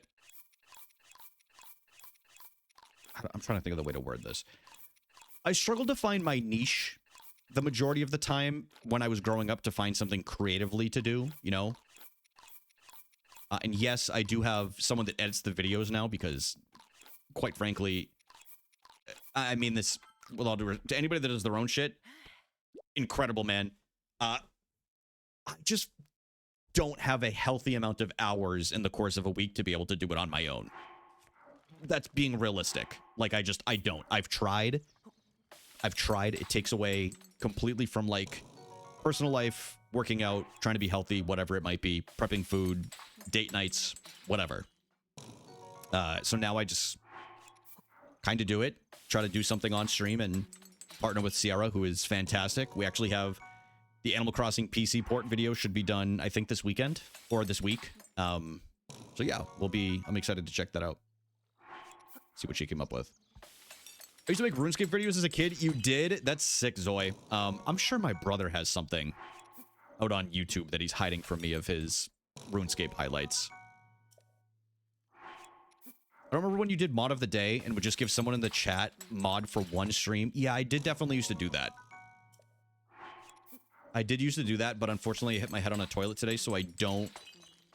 Speaker 1: trying to think of the way to word this. I struggled to find my niche the majority of the time when I was growing up, to find something creatively to do, you know? And yes, I do have someone that edits the videos now, because quite frankly, I mean this with all due respect to anybody that does their own shit, incredible, man. I just don't have a healthy amount of hours in the course of a week to be able to do it on my own. That's being realistic. Like, I don't. I've tried. It takes away completely from, like, personal life, working out, trying to be healthy, whatever it might be, prepping food, date nights, whatever. So now I just kind of do it, try to do something on stream, and partner with Sierra, who is fantastic. We actually have the Animal Crossing PC port video should be done, I think, this weekend or this week. So yeah, I'm excited to check that out. See what she came up with. I used to make RuneScape videos as a kid. You did? That's sick, Zoe. I'm sure my brother has something out on YouTube that he's hiding from me of his RuneScape highlights. I remember when you did mod of the day and would just give someone in the chat mod for one stream. Yeah, I did definitely used to do that. I did used to do that, but unfortunately I hit my head on a toilet today, so I don't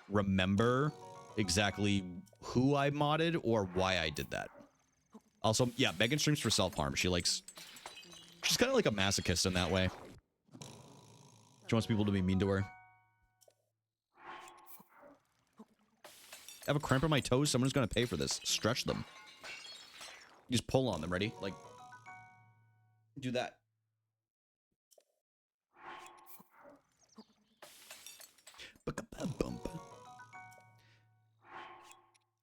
Speaker 1: remember exactly who I modded or why I did that. Also, yeah, Megan streams for self-harm. She's kind of like a masochist in that way. She wants people to be mean to her. I have a cramp in my toes. Someone's going to pay for this. Stretch them. You just pull on them. Ready? Like, do that.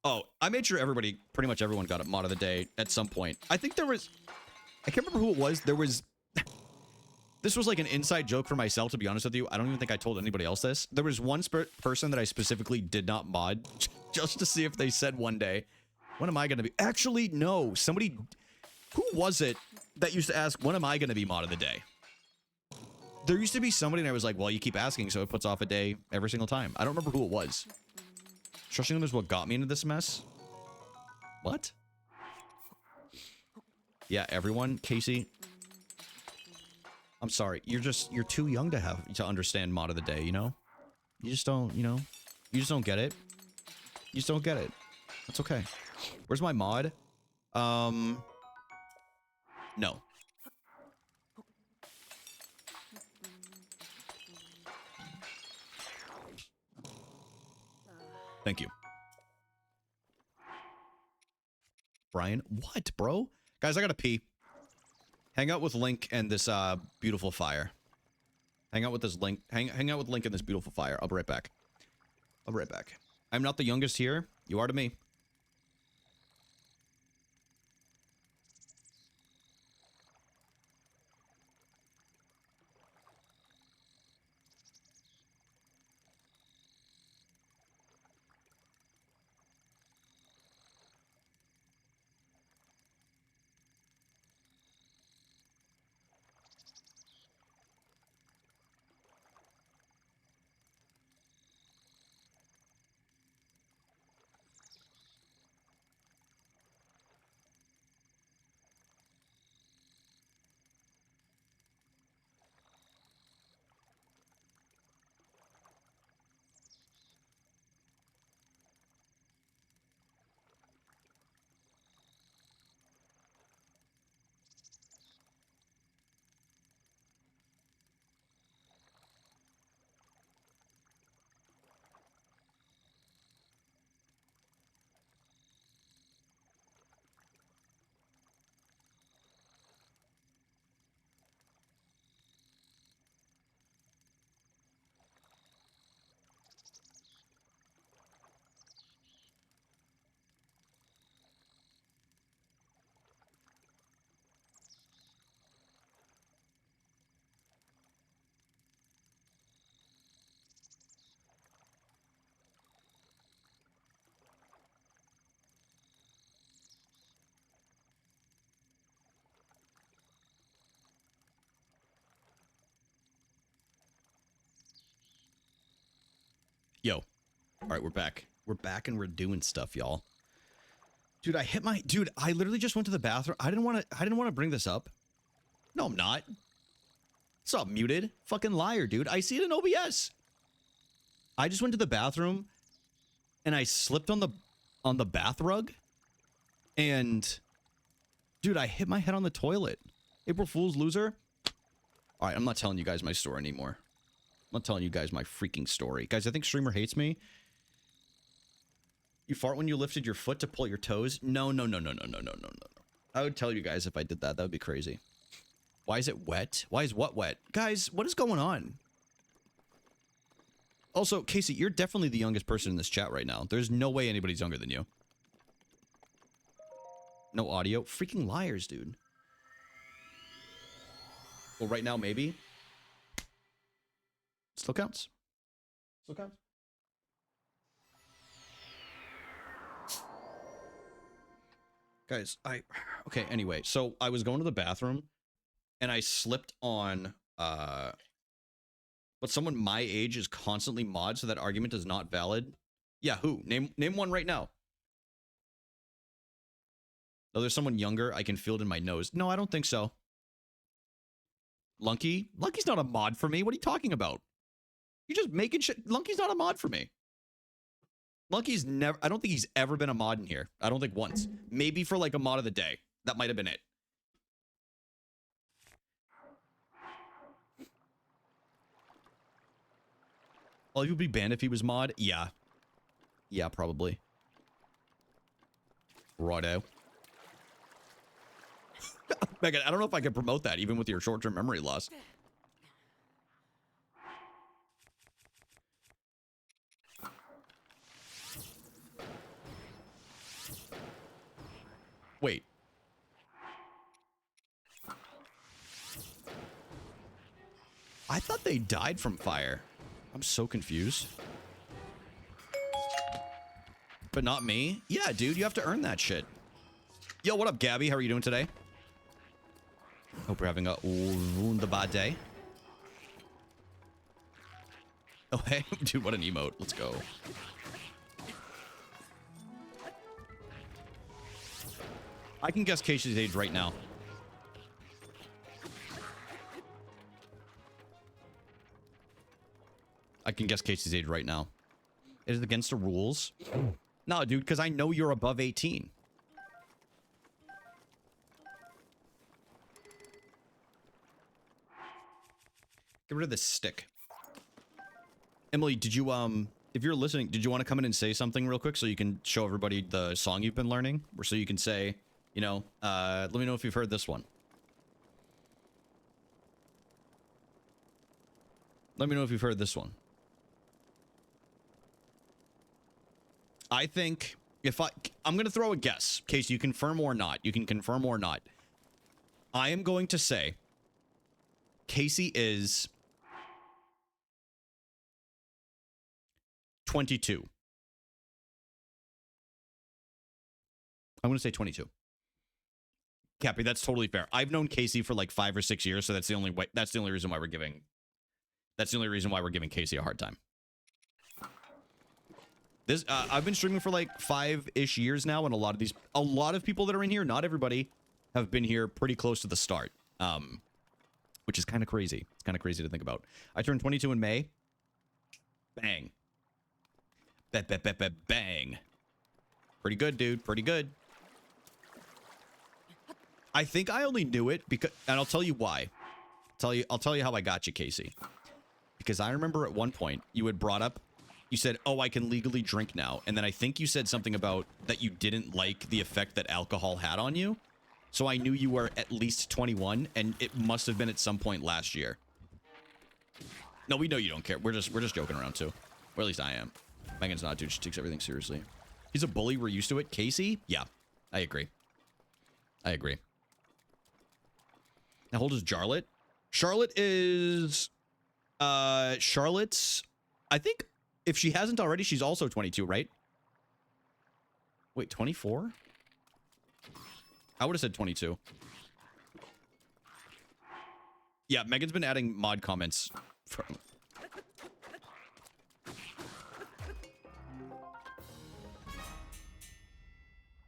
Speaker 1: Oh, I made sure pretty much everyone got a mod of the day at some point. I think I can't remember who it was. This was like an inside joke for myself, to be honest with you. I don't even think I told anybody else this. There was one person that I specifically did not mod just to see if they said one day, when am I going to be? Actually, no. Who was it that used to ask, when am I going to be mod of the day? There used to be somebody and I was like, well, you keep asking, so it puts off a day every single time. I don't remember who it was. Trusting them is what got me into this mess. What? Yeah, everyone. Casey. I'm sorry. You're too young to understand mod of the day, you know? You just don't, you know? You just don't get it. You just don't get it. That's okay. Where's my mod? No. Thank you. Brian, what, bro? Guys, I gotta pee. Hang out with Link and this beautiful fire. Hang out with this Link. Hang out with Link and this beautiful fire. I'll be right back. I'll be right back. I'm not the youngest here. You are to me. Yo. All right, we're back. We're back and we're doing stuff, y'all. Dude, I literally just went to the bathroom. I didn't want to bring this up. No, I'm not. What's up, muted? Fucking liar, dude. I see it in OBS. I just went to the bathroom and I slipped on the bath rug. And dude, I hit my head on the toilet. April Fool's loser. All right, I'm not telling you guys my story anymore. I'm not telling you guys my freaking story. Guys, I think streamer hates me. You fart when you lifted your foot to pull your toes? No. I would tell you guys if I did that. That would be crazy. Why is it wet? Why is what wet? Guys, what is going on? Also, Casey, you're definitely the youngest person in this chat right now. There's no way anybody's younger than you. No audio? Freaking liars, dude. Well, right now, maybe. Still counts. Still counts. Guys, okay, anyway, so I was going to the bathroom and I slipped on but someone my age is constantly mod, so that argument is not valid. Yeah, who? Name one right now. Oh, there's someone younger. I can feel it in my nose. No, I don't think so. Lunky? Lunky's not a mod for me. What are you talking about? You're just making shit. Lunky's not a mod for me. Lunky's never, I don't think he's ever been a mod in here. I don't think once. Maybe for like a mod of the day. That might have been it. Well, he would be banned if he was mod? Yeah. Yeah, probably. Righto. Megan, I don't know if I can promote that even with your short-term memory loss. Wait. I thought they died from fire. I'm so confused. But not me? Yeah, dude, you have to earn that shit. Yo, what up, Gabby? How are you doing today? Hope you're having a wunderbar day. Oh, hey. Dude, what an emote. Let's go. I can guess Casey's age right now. I can guess Casey's age right now. It is against the rules. No, dude, because I know you're above 18. Get rid of this stick. Emily, did you, if you're listening, did you want to come in and say something real quick so you can show everybody the song you've been learning? Or so you can say, you know, let me know if you've heard this one. Let me know if you've heard this one. I think if I'm going to throw a guess, Casey, you confirm or not. You can confirm or not. I am going to say Casey is 22. I'm going to say 22. Cappy, that's totally fair. I've known Casey for like 5 or 6 years, so that's the only way. That's the only reason why we're giving. That's the only reason why we're giving Casey a hard time. This I've been streaming for like 5-ish years now, and a lot of people that are in here, not everybody, have been here pretty close to the start. Which is kind of crazy. It's kind of crazy to think about. I turned 22 in May. Bang. Bang. Pretty good, dude. Pretty good. I think I only knew it because, and I'll tell you why. I'll tell you how I got you, Casey. Because I remember at one point you had brought up, you said, "Oh, I can legally drink now," and then I think you said something about that you didn't like the effect that alcohol had on you. So I knew you were at least 21, and it must have been at some point last year. No, we know you don't care. We're just joking around too, or at least I am. Megan's not, dude. She takes everything seriously. He's a bully. We're used to it. Casey? Yeah, I agree. I agree. How old is Jarlet? Charlotte is... Charlotte's... I think if she hasn't already, she's also 22, right? Wait, 24? I would have said 22. Yeah, Megan's been adding mod comments from...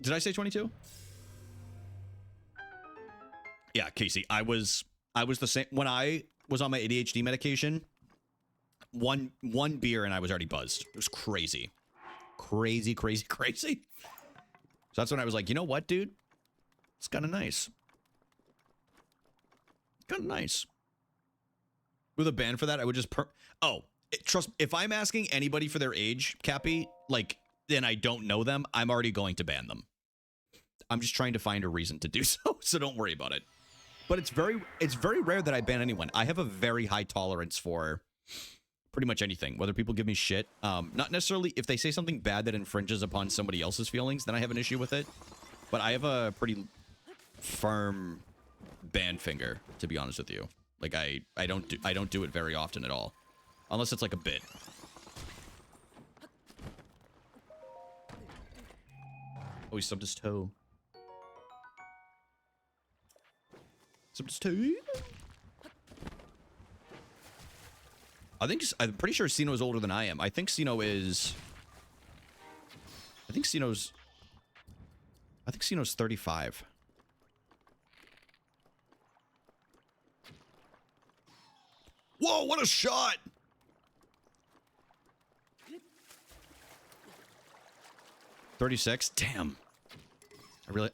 Speaker 1: Did I say 22? Yeah, Casey, I was the same when I was on my ADHD medication. One beer and I was already buzzed. It was crazy. Crazy. So that's when I was like, you know what, dude? It's kind of nice. Kind of nice. With a ban for that, I would just trust. If I'm asking anybody for their age, Cappy, like, and I don't know them, I'm already going to ban them. I'm just trying to find a reason to do so, so don't worry about it. But it's very rare that I ban anyone. I have a very high tolerance for pretty much anything, whether people give me shit. Not necessarily if they say something bad that infringes upon somebody else's feelings, then I have an issue with it. But I have a pretty firm ban finger, to be honest with you. Like I don't do it very often at all, unless it's like a bit. Oh, he stubbed his toe. Stubbed his toe. I'm pretty sure Sino is older than I am. I think Sino's 35. Whoa, what a shot! $36? Damn.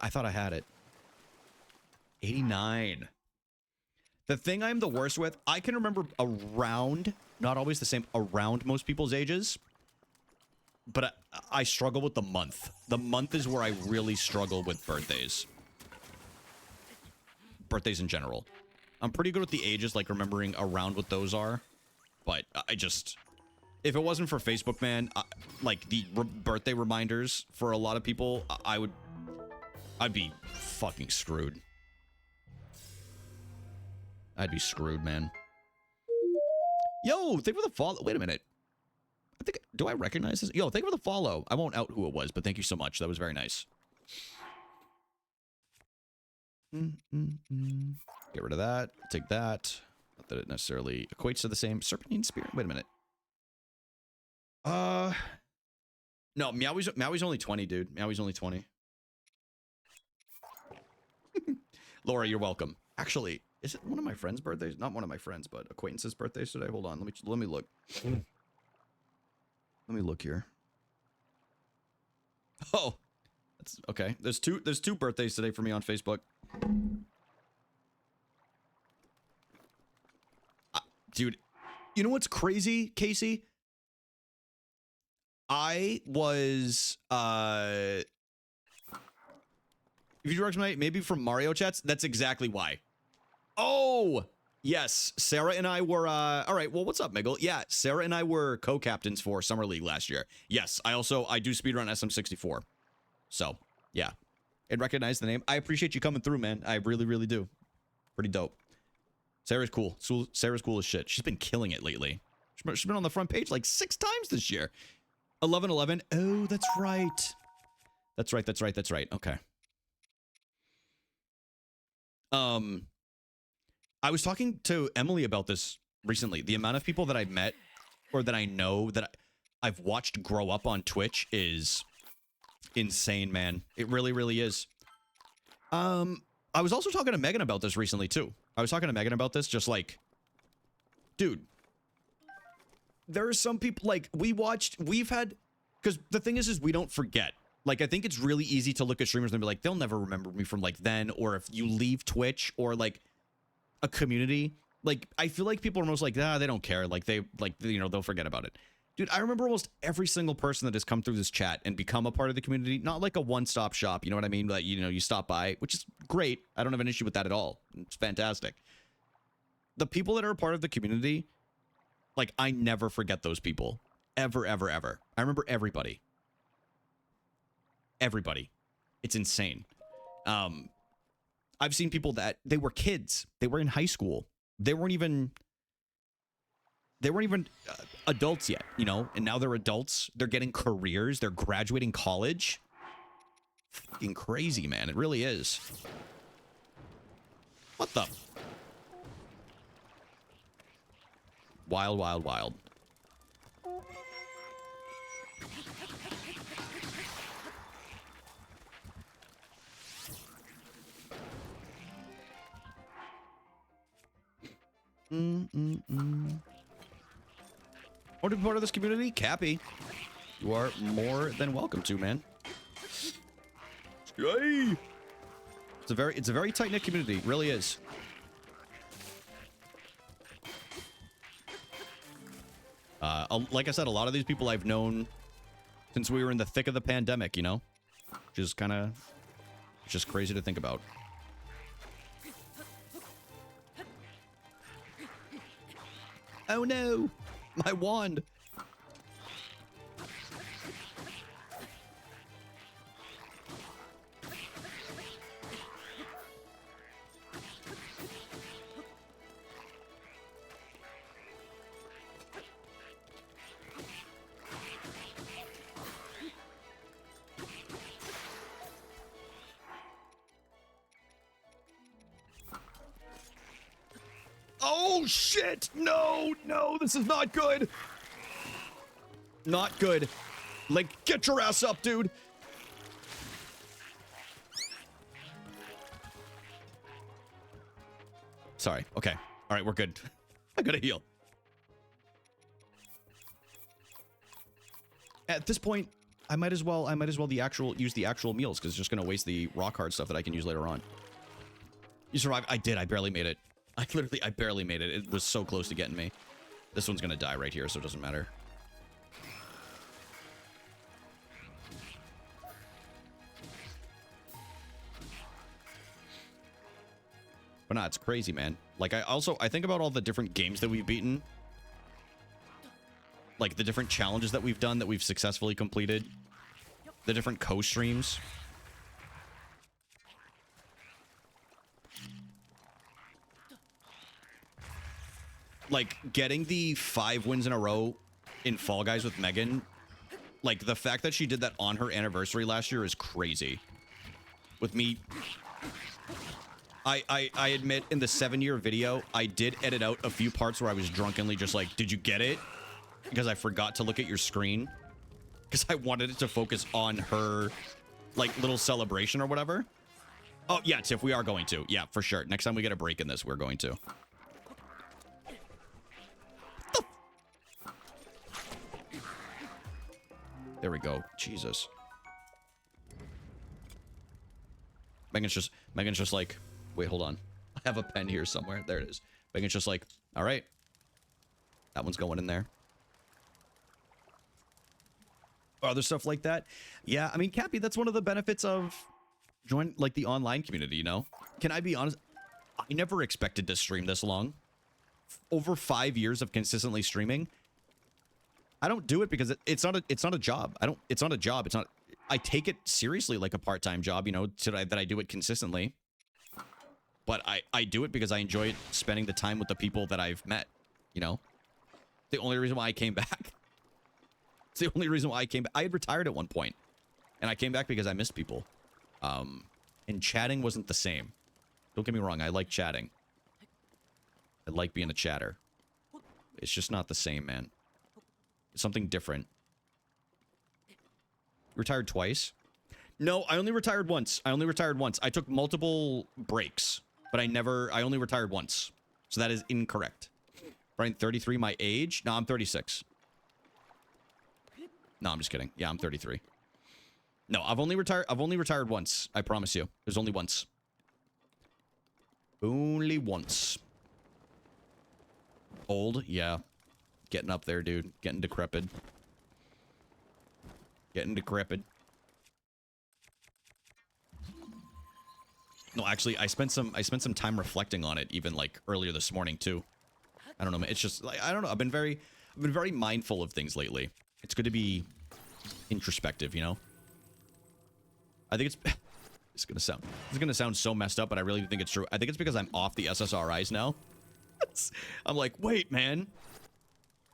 Speaker 1: I thought I had it. 89. The thing I'm the worst with, I can remember around, not always the same, around most people's ages. But I struggle with the month. The month is where I really struggle with birthdays. Birthdays in general. I'm pretty good with the ages, like remembering around what those are. But I just... If it wasn't for Facebook, man, like the birthday reminders for a lot of people, I'd be fucking screwed. I'd be screwed, man. Yo, thank you for the follow. Wait a minute. Do I recognize this? Yo, thank you for the follow. I won't out who it was, but thank you so much. That was very nice. Get rid of that. Take that. Not that it necessarily equates to the same. Serpentine Spear. Wait a minute. No, Meowie's only 20, dude. Meowie's only 20. Laura, you're welcome. Actually, is it one of my friends' birthdays? Not one of my friends, but acquaintances' birthdays today. Hold on. Let me look. Let me look here. Oh, that's okay. There's two birthdays today for me on Facebook. Dude, you know what's crazy, Casey? I was if you direct me, maybe from Mario chats, that's exactly why. Oh, yes. Sarah and I were all right, well, what's up, Miggle? Yeah, Sarah and I were co-captains for Summer League last year. Yes, I do speedrun SM64. So, yeah. And recognize the name. I appreciate you coming through, man. I really, really do. Pretty dope. Sarah's cool. Sarah's cool as shit. She's been killing it lately. She's been on the front page like 6 times this year. 1111. Oh, that's right. That's right. Okay. I was talking to Emily about this recently. The amount of people that I've met or that I know that I've watched grow up on Twitch is insane, man. It really, really is. I was also talking to Megan about this recently, too. I was talking to Megan about this, just like, dude, there are some people, like, we've had, because the thing is we don't forget. Like, I think it's really easy to look at streamers and be like, they'll never remember me from, like, then, or if you leave Twitch, or, like, a community, like, I feel like people are most like, they don't care, like, they'll forget about it. Dude, I remember almost every single person that has come through this chat and become a part of the community, not like a one-stop shop, you know what I mean? Like, you stop by, which is great. I don't have an issue with that at all. It's fantastic. The people that are a part of the community, like, I never forget those people. Ever, ever, ever. I remember everybody. Everybody. It's insane. I've seen people that, they were kids. They were in high school. They weren't even adults yet, and now they're adults. They're getting careers. They're graduating college. Fucking crazy, man. It really is. What the? Wild, wild, wild. Want to be part of this community? Cappy, you are more than welcome to, man. Yay! It's a very tight-knit community. It really is. Like I said, a lot of these people I've known since we were in the thick of the pandemic, you know? Which is kind of just crazy to think about. Oh no! My wand! Oh shit! No, no, this is not good. Not good. Like, get your ass up, dude. Sorry. Okay. All right, we're good. I gotta heal. At this point, I might as well use the actual meals because it's just gonna waste the rock hard stuff that I can use later on. You survived. I did. I barely made it. I barely made it. It was so close to getting me. This one's gonna die right here, so it doesn't matter. But nah, it's crazy, man. Like, I think about all the different games that we've beaten. Like, the different challenges that we've done that we've successfully completed. The different co-streams. Like, getting the 5 wins in a row in Fall Guys with Megan. Like, the fact that she did that on her anniversary last year is crazy. With me... I admit, in the 7-year video, I did edit out a few parts where I was drunkenly just like, did you get it? Because I forgot to look at your screen. Because I wanted it to focus on her, like, little celebration or whatever. Oh, yeah, Tiff, we are going to. Yeah, for sure. Next time we get a break in this, we're going to. There we go. Jesus. Megan's just like, wait, hold on. I have a pen here somewhere. There it is. Megan's just like, all right. That one's going in there. Other stuff like that. Yeah, I mean, Cappy, that's one of the benefits of join like the online community, you know? Can I be honest? I never expected to stream this long. Over 5 years of consistently streaming. I don't do it because it's not a job. It's not a job. I take it seriously like a part-time job, you know, that I do it consistently. But I do it because I enjoy spending the time with the people that I've met, you know? The only reason why I came back. It's the only reason why I came back. I had retired at one point, and I came back because I missed people. And chatting wasn't the same. Don't get me wrong, I like chatting. I like being a chatter. It's just not the same, man. It's something different. Retired twice? No, I only retired once. I took multiple breaks, but I only retired once. So that is incorrect. Brian, 33, my age? No, I'm 36. No, I'm just kidding. Yeah, I'm 33. No, I've only retired once. I promise you. There's only once. Only once. Old? Yeah. Getting up there, dude. Getting decrepit. Getting decrepit. No, actually, I spent some time reflecting on it even like earlier this morning too. I don't know, man. It's just like I don't know. I've been very mindful of things lately. It's good to be introspective, you know? I think it's gonna sound so messed up, but I really think it's true. I think it's because I'm off the SSRIs now. I'm like, wait, man.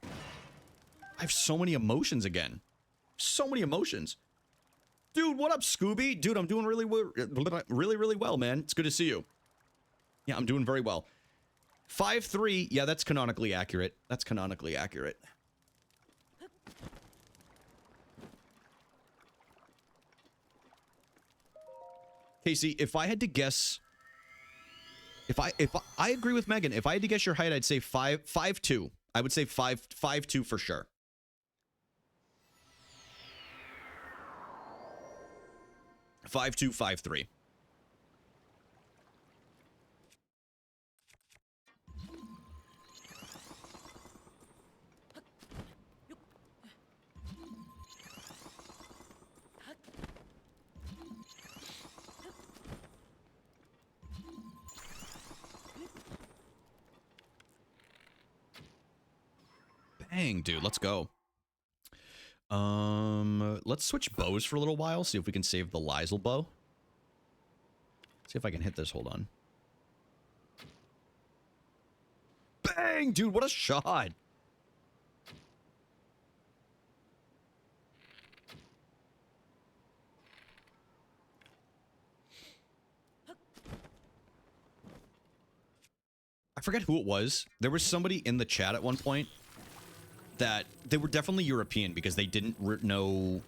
Speaker 1: I have so many emotions again. So many emotions. Dude, what up, Scooby? Dude, I'm doing really well, man. It's good to see you. Yeah, I'm doing very well. 5'3". Yeah, that's canonically accurate. That's canonically accurate. Casey, if I had to guess I agree with Megan. If I had to guess your height, I'd say 5'2". I would say 5'2" for sure. Five two, 5'3". Bang, dude, let's go. Let's switch bows for a little while, see if we can save the Lysel bow. See if I can hit this, hold on. Bang, dude, what a shot. I forget who it was. There was somebody in the chat at one point that they were definitely European because they didn't know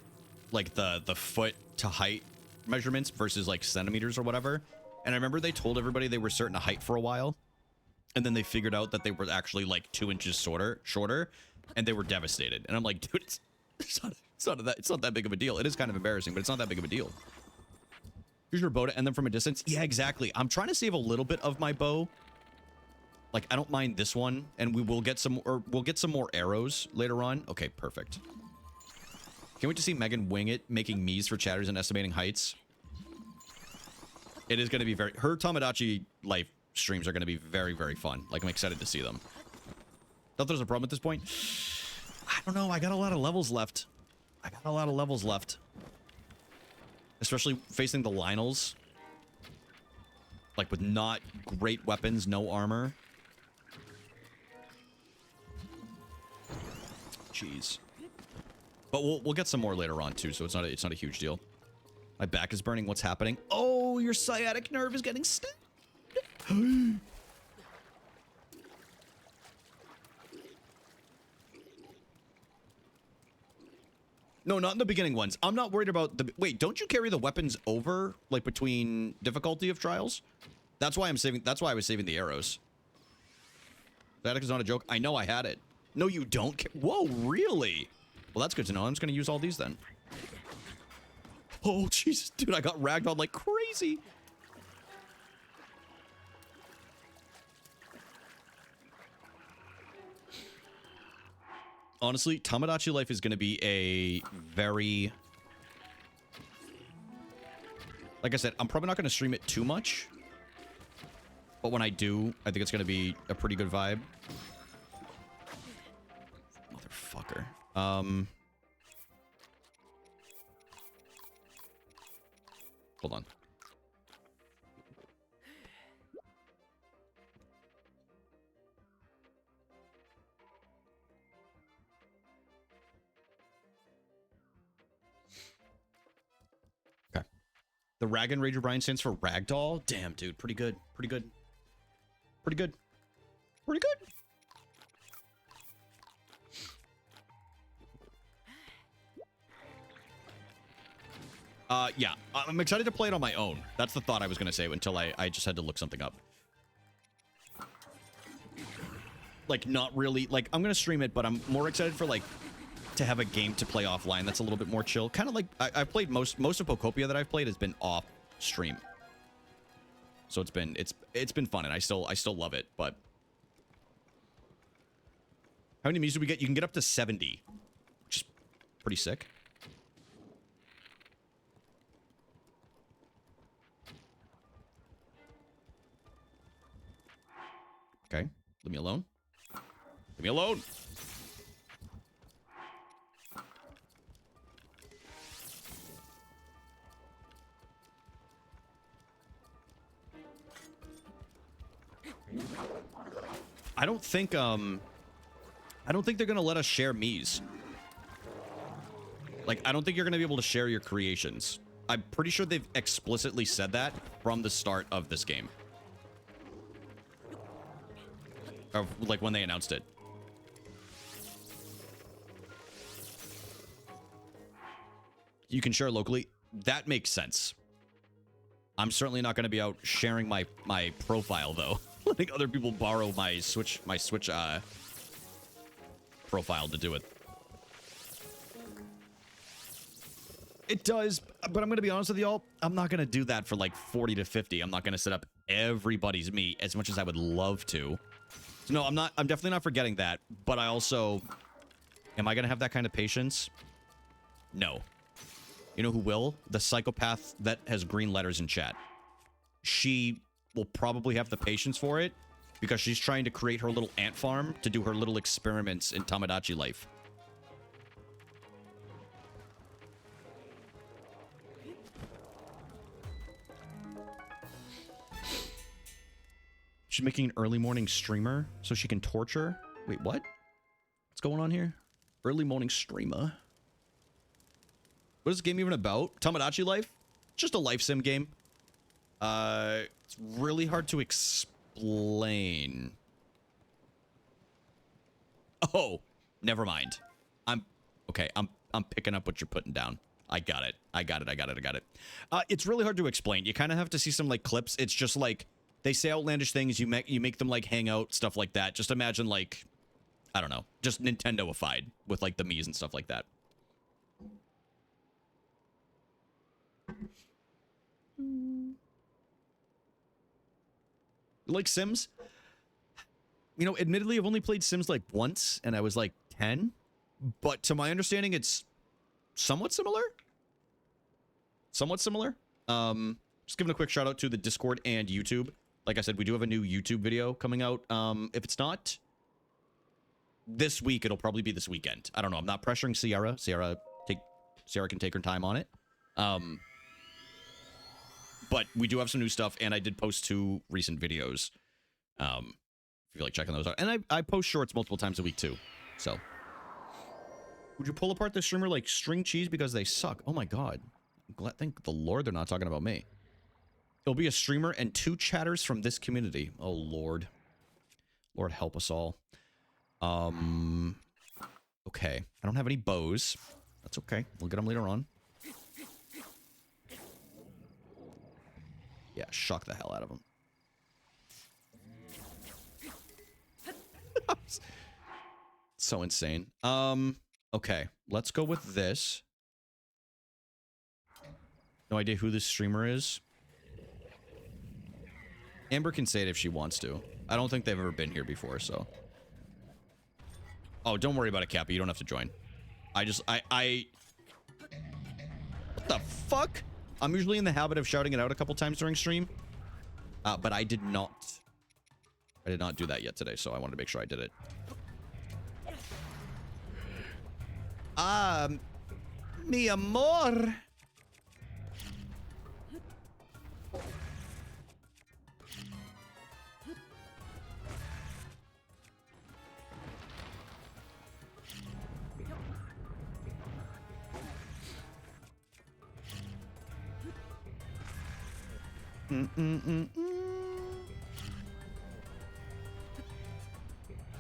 Speaker 1: like the foot to height measurements versus like centimeters or whatever. And I remember they told everybody they were certain a height for a while, and then they figured out that they were actually like 2 inches shorter, and they were devastated. And I'm like, dude, it's not that big of a deal. It is kind of embarrassing, but it's not that big of a deal. Here's your bow to end them from a distance. Yeah, exactly. I'm trying to save a little bit of my bow. Like, I don't mind this one, and we'll get some more arrows later on. Okay, perfect. Can't wait to see Megan wing it, making Miis for chatters and estimating heights. It is going to be her Tomodachi life streams are going to be very, very fun. Like, I'm excited to see them. Thought there was a problem at this point. I don't know. I got a lot of levels left. Especially facing the Lynels. Like, with not great weapons, no armor. Jeez. But we'll get some more later on too, so it's not a huge deal. My back is burning. What's happening? Oh, your sciatic nerve is getting stabbed. No, not in the beginning ones. I'm not worried about the... Wait, don't you carry the weapons over, like, between difficulty of trials? That's why I'm saving... That's why I was saving the arrows. Sciatic is not a joke. I know I had it. No, you don't. Whoa, really? Well, that's good to know. I'm just going to use all these then. Oh, Jesus. Dude, I got ragdolled like crazy. Honestly, Tomodachi Life is going to be a very... Like I said, I'm probably not going to stream it too much. But when I do, I think it's going to be a pretty good vibe. Motherfucker. Hold on. Okay. The Rag and Rage O'Brien stands for Ragdoll. Damn, dude. Pretty good. Pretty good. Pretty good. Pretty good. Yeah, I'm excited to play it on my own. That's the thought I was going to say until I just had to look something up. Like, not really, like, I'm going to stream it, but I'm more excited for, like, to have a game to play offline that's a little bit more chill. Kind of like, I've played most of Pokopia that I've played has been off stream. So it's been fun, and I still love it, but... How many Miis do we get? You can get up to 70, which is pretty sick. Okay, leave me alone. Leave me alone. I don't think they're gonna let us share Miis. Like, I don't think you're gonna be able to share your creations. I'm pretty sure they've explicitly said that from the start of this game. Or, like, when they announced it. You can share locally. That makes sense. I'm certainly not going to be out sharing my profile though. Letting other people borrow my Switch profile to do it. It does, but I'm going to be honest with y'all. I'm not going to do that for like 40 to 50. I'm not going to set up everybody's meat as much as I would love to. So no, I'm definitely not forgetting that. But I also, am I going to have that kind of patience? No. You know who will? The psychopath that has green letters in chat. She will probably have the patience for it because she's trying to create her little ant farm to do her little experiments in Tamagotchi life. She's making an early morning streamer so she can torture. Wait, what? What's going on here? Early morning streamer. What is this game even about? Tamagotchi Life? Just a life sim game. It's really hard to explain. Oh, never mind. I'm picking up what you're putting down. I got it. It's really hard to explain. You kind of have to see some like clips. It's just like they say outlandish things. You make them like hang out, stuff like that. Just imagine like, I don't know, just Nintendo-ified with like the Mii's and stuff like that. Like Sims? You know, admittedly, I've only played Sims like once, and I was like 10. But to my understanding, it's somewhat similar. Just giving a quick shout out to the Discord and YouTube. Like I said, we do have a new YouTube video coming out. If it's not this week, it'll probably be this weekend. I don't know. I'm not pressuring Sierra. Sierra can take her time on it. But we do have some new stuff, and I did post 2 recent videos. If you feel like checking those out. And I post shorts multiple times a week, too. So. Would you pull apart the streamer like string cheese because they suck? Oh my god. Thank the Lord they're not talking about me. It'll be a streamer and 2 chatters from this community. Oh, Lord. Lord help us all. Okay. I don't have any bows. That's okay. We'll get them later on. Yeah, shock the hell out of them. So insane. Okay, let's go with this. No idea who this streamer is. Amber can say it if she wants to. I don't think they've ever been here before, so. Oh, don't worry about it, Cappy. You don't have to join. What the fuck? I'm usually in the habit of shouting it out a couple times during stream. But I did not do that yet today, so I wanted to make sure I did it. Mi amor.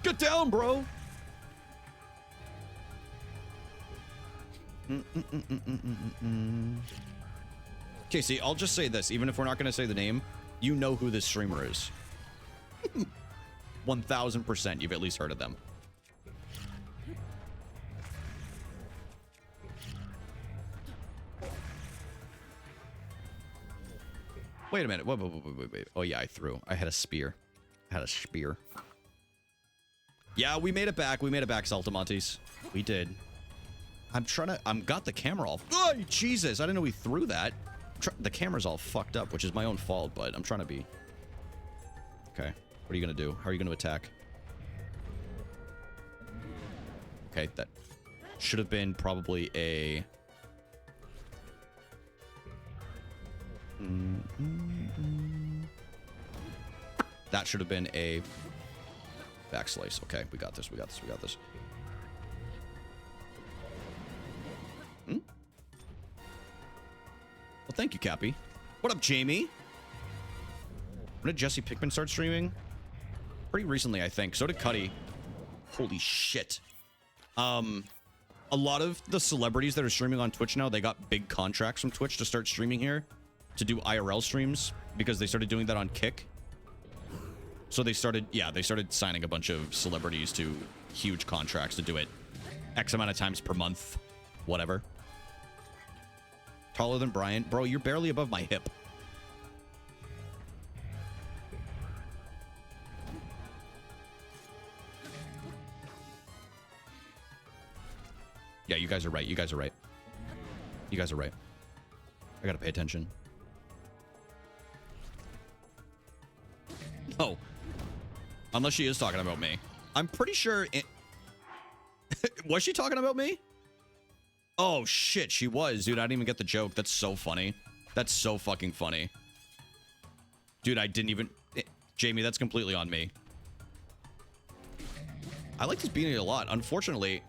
Speaker 1: Get down, bro. Okay, see, I'll just say this. Even if we're not going to say the name, you know who this streamer is. 1000% you've at least heard of them. Wait a minute. Wait. Oh, yeah, I threw. I had a spear. Yeah, we made it back. Saltamontes. We did. Got the camera all... Oh, Jesus. I didn't know we threw that. The camera's all fucked up, which is my own fault, but I'm trying to be... Okay. What are you going to do? How are you going to attack? Okay, that should have been probably a... That should have been a back slice. Okay, we got this. Well, thank you, Cappy. What up, Jamie? When did Jesse Pickman start streaming? Pretty recently, I think. So did Cuddy. Holy shit. A lot of the celebrities that are streaming on Twitch now, they got big contracts from Twitch to start streaming here. to do IRL streams because they started doing that on Kick. So they started signing a bunch of celebrities to huge contracts to do it X amount of times per month, whatever. Taller than Brian. Bro, you're barely above my hip. Yeah, you guys are right. You guys are right. You guys are right. I gotta pay attention. Oh. Unless she is talking about me. I'm pretty sure... Was she talking about me? Oh, shit, she was. Dude, I didn't even get the joke. That's so funny. That's so fucking funny. Dude, I didn't even... Jamie, that's completely on me. I like this beanie a lot. Unfortunately,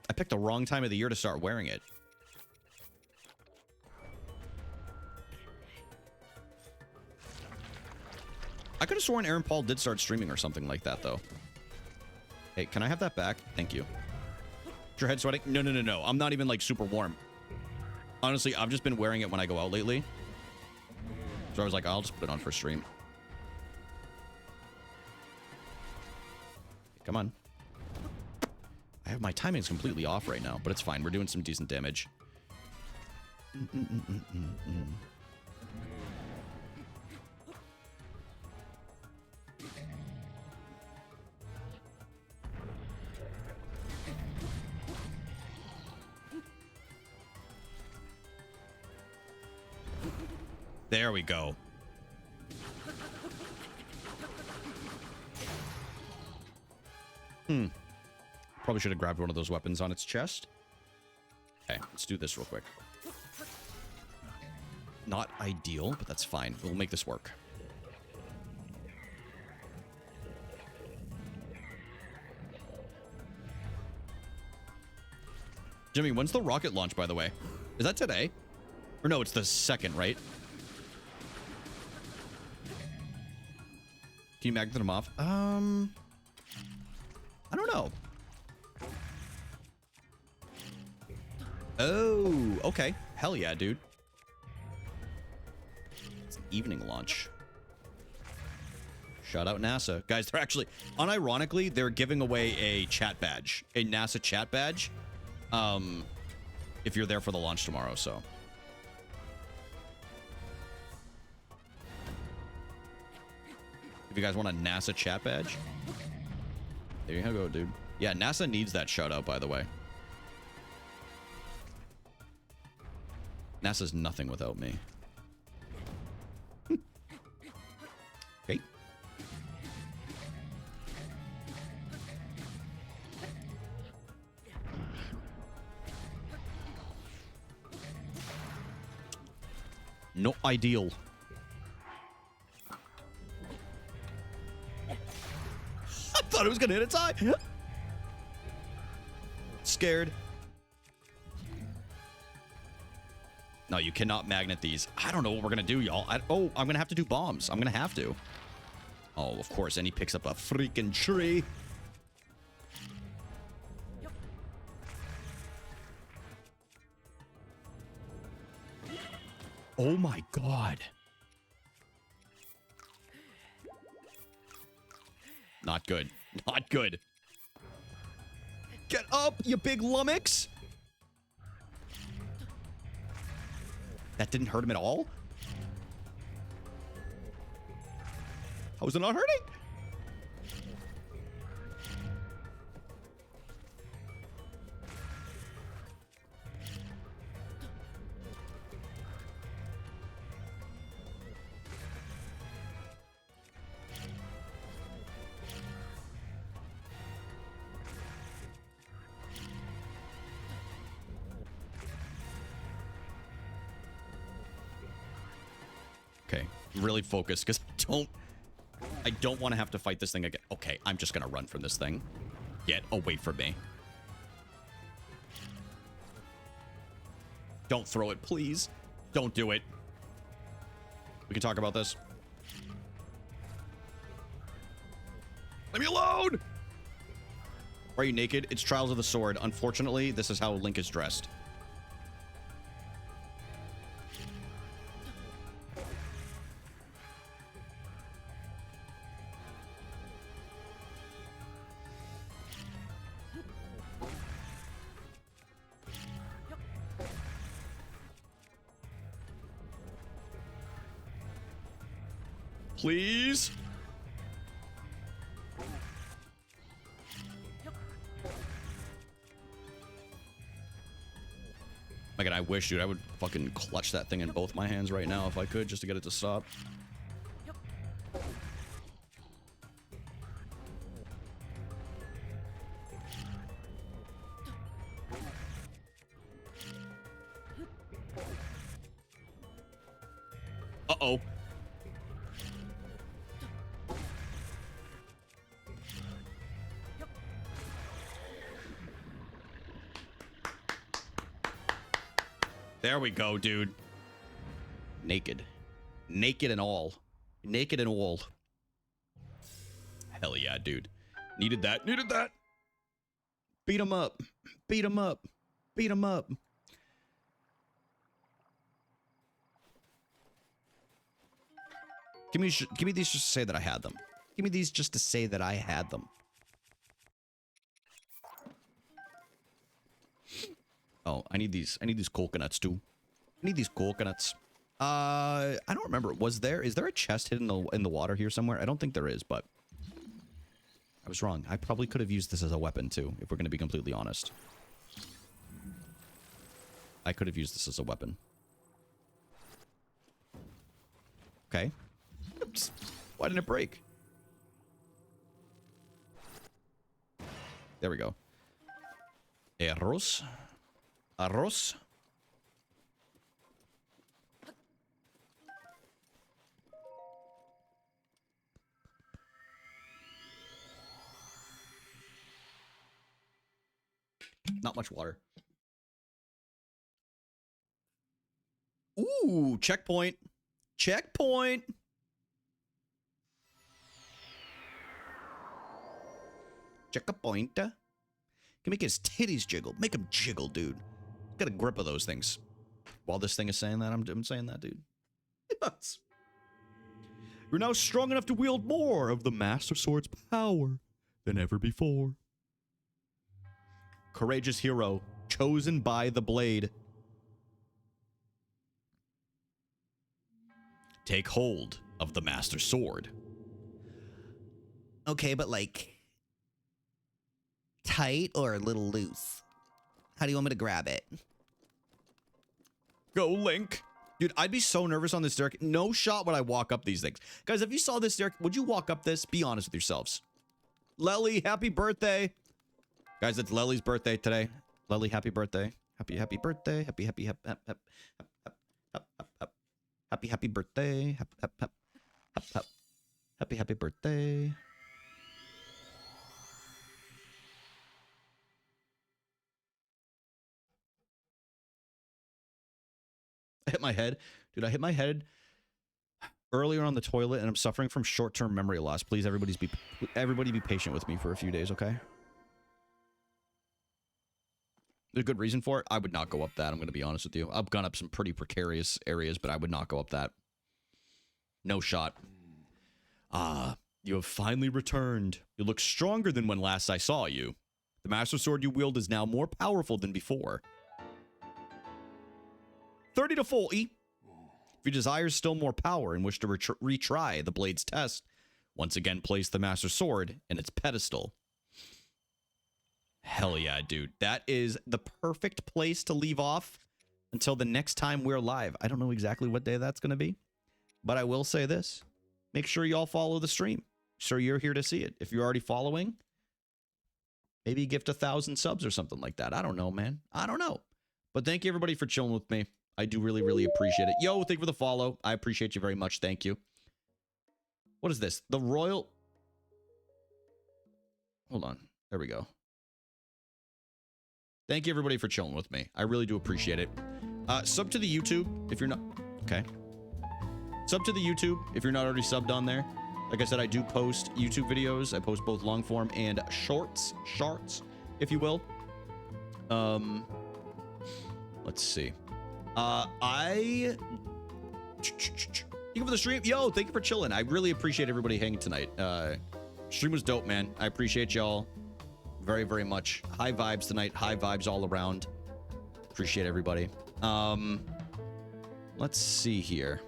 Speaker 1: I picked the wrong time of the year to start wearing it. I could have sworn Aaron Paul did start streaming or something like that, though. Hey, can I have that back? Thank you. Is your head sweating? No, no, no, no. I'm not even, like, super warm. Honestly, I've just been wearing it when I go out lately. So I was like, I'll just put it on for stream. Come on. I have my timing's completely off right now, but it's fine. We're doing some decent damage. There we go. Probably should have grabbed one of those weapons on its chest. Okay, let's do this real quick. Not ideal, but that's fine. We'll make this work. Jimmy, when's the rocket launch, by the way? Is that today? Or no, it's the 2nd, right? Can you magnet them off? I don't know. Oh, okay. Hell yeah, dude. It's an evening launch. Shout out NASA. Guys, they're actually... Unironically, they're giving away a chat badge. A NASA chat badge. If you're there for the launch tomorrow, so... If you guys want a NASA chat badge, there you go, dude. Yeah, NASA needs that shout out, by the way. NASA's nothing without me. Okay. Not ideal. I thought it was gonna hit its eye. Scared. No, you cannot magnet these. I don't know what we're gonna do, y'all. Oh, I'm gonna have to do bombs. I'm gonna have to. Oh, of course. And he picks up a freaking tree. Oh my god. Not good. Not good. Get up, you big lummox. That didn't hurt him at all? How is it not hurting? Okay, really focus because I don't want to have to fight this thing again. Okay, I'm just gonna run from this thing. Get away from me. Don't throw it, please. Don't do it. We can talk about this. Leave me alone! Are you naked? It's Trials of the Sword. Unfortunately, this is how Link is dressed. Please. My God, I wish, dude, I would fucking clutch that thing in both my hands right now if I could, just to get it to stop. Uh-oh. There we go, dude. Naked. Naked and all. Naked and all. Hell yeah, dude. Needed that. Needed that. Beat him up. Beat him up. Beat him up. Give me these just to say that I had them. Give me these just to say that I had them. Oh, I need these coconuts too. I need these coconuts. I don't remember. Is there a chest hidden in the water here somewhere? I don't think there is, but I was wrong. I probably could have used this as a weapon too, if we're going to be completely honest. I could have used this as a weapon. Okay. Oops. Why didn't it break? There we go. Arroz. Arroz. Not much water. Ooh, checkpoint. Checkpoint. Checkpoint. Can make his titties jiggle. Make him jiggle, dude. Got a grip of those things. While this thing is saying that, I'm saying that, dude. Yes. You're now strong enough to wield more of the Master Sword's power than ever before. Courageous hero, chosen by the blade. Take hold of the Master Sword. Okay, but like tight or a little loose? How do you want me to grab it? Go, Link. Dude, I'd be so nervous on this staircase. No shot would I walk up these things. Guys, if you saw this staircase, would you walk up this? Be honest with yourselves. Lely, happy birthday. Guys, it's Lely's birthday today. Lely, happy birthday. Happy birthday. Happy birthday. Happy birthday. I hit my head. Dude, I hit my head earlier on the toilet and I'm suffering from short-term memory loss. Please, everybody be patient with me for a few days, okay? There's a good reason for it. I would not go up that. I'm going to be honest with you. I've gone up some pretty precarious areas, but I would not go up that. No shot. Ah, you have finally returned. You look stronger than when last I saw you. The Master Sword you wield is now more powerful than before. 30 to 40. If you desire still more power and wish to retry the blade's test, once again place the Master Sword in its pedestal. Hell yeah, dude. That is the perfect place to leave off until the next time we're live. I don't know exactly what day that's going to be, but I will say this. Make sure you all follow the stream. So you're here to see it. If you're already following, maybe gift 1,000 subs or something like that. I don't know, man. I don't know. But thank you, everybody, for chilling with me. I do really, really appreciate it. Yo, thank you for the follow. I appreciate you very much. Thank you. What is this? The Royal... Hold on. There we go. Thank you, everybody, for chilling with me. I really do appreciate it. Sub to the YouTube if you're not... Okay. Sub to the YouTube if you're not already subbed on there. Like I said, I do post YouTube videos. I post both long form and shorts, if you will. Let's see. Thank you for the stream. Yo, thank you for chilling. I really appreciate everybody hanging tonight. Stream was dope, man. I appreciate y'all very, very much. High vibes tonight. High vibes all around. Appreciate everybody. Let's see here.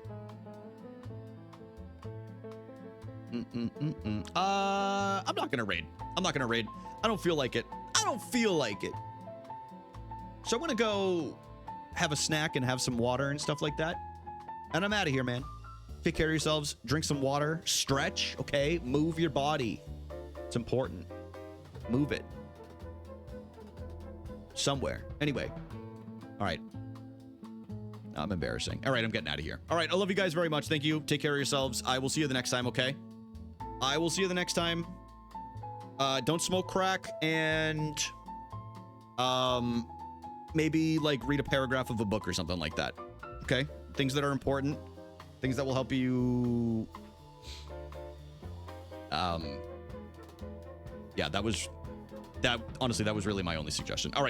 Speaker 1: I'm not gonna raid. I'm not gonna raid. I don't feel like it. I don't feel like it. So I'm gonna go have a snack and have some water and stuff like that. And I'm out of here, man. Take care of yourselves. Drink some water. Stretch, okay? Move your body. It's important. Move it. Somewhere. Anyway. All right. I'm embarrassing. All right, I'm getting out of here. All right, I love you guys very much. Thank you. Take care of yourselves. I will see you the next time, okay? I will see you the next time. Don't smoke crack and maybe like read a paragraph of a book or something like that. Okay? Things that are important. Things that will help you yeah, honestly, that was really my only suggestion. All right.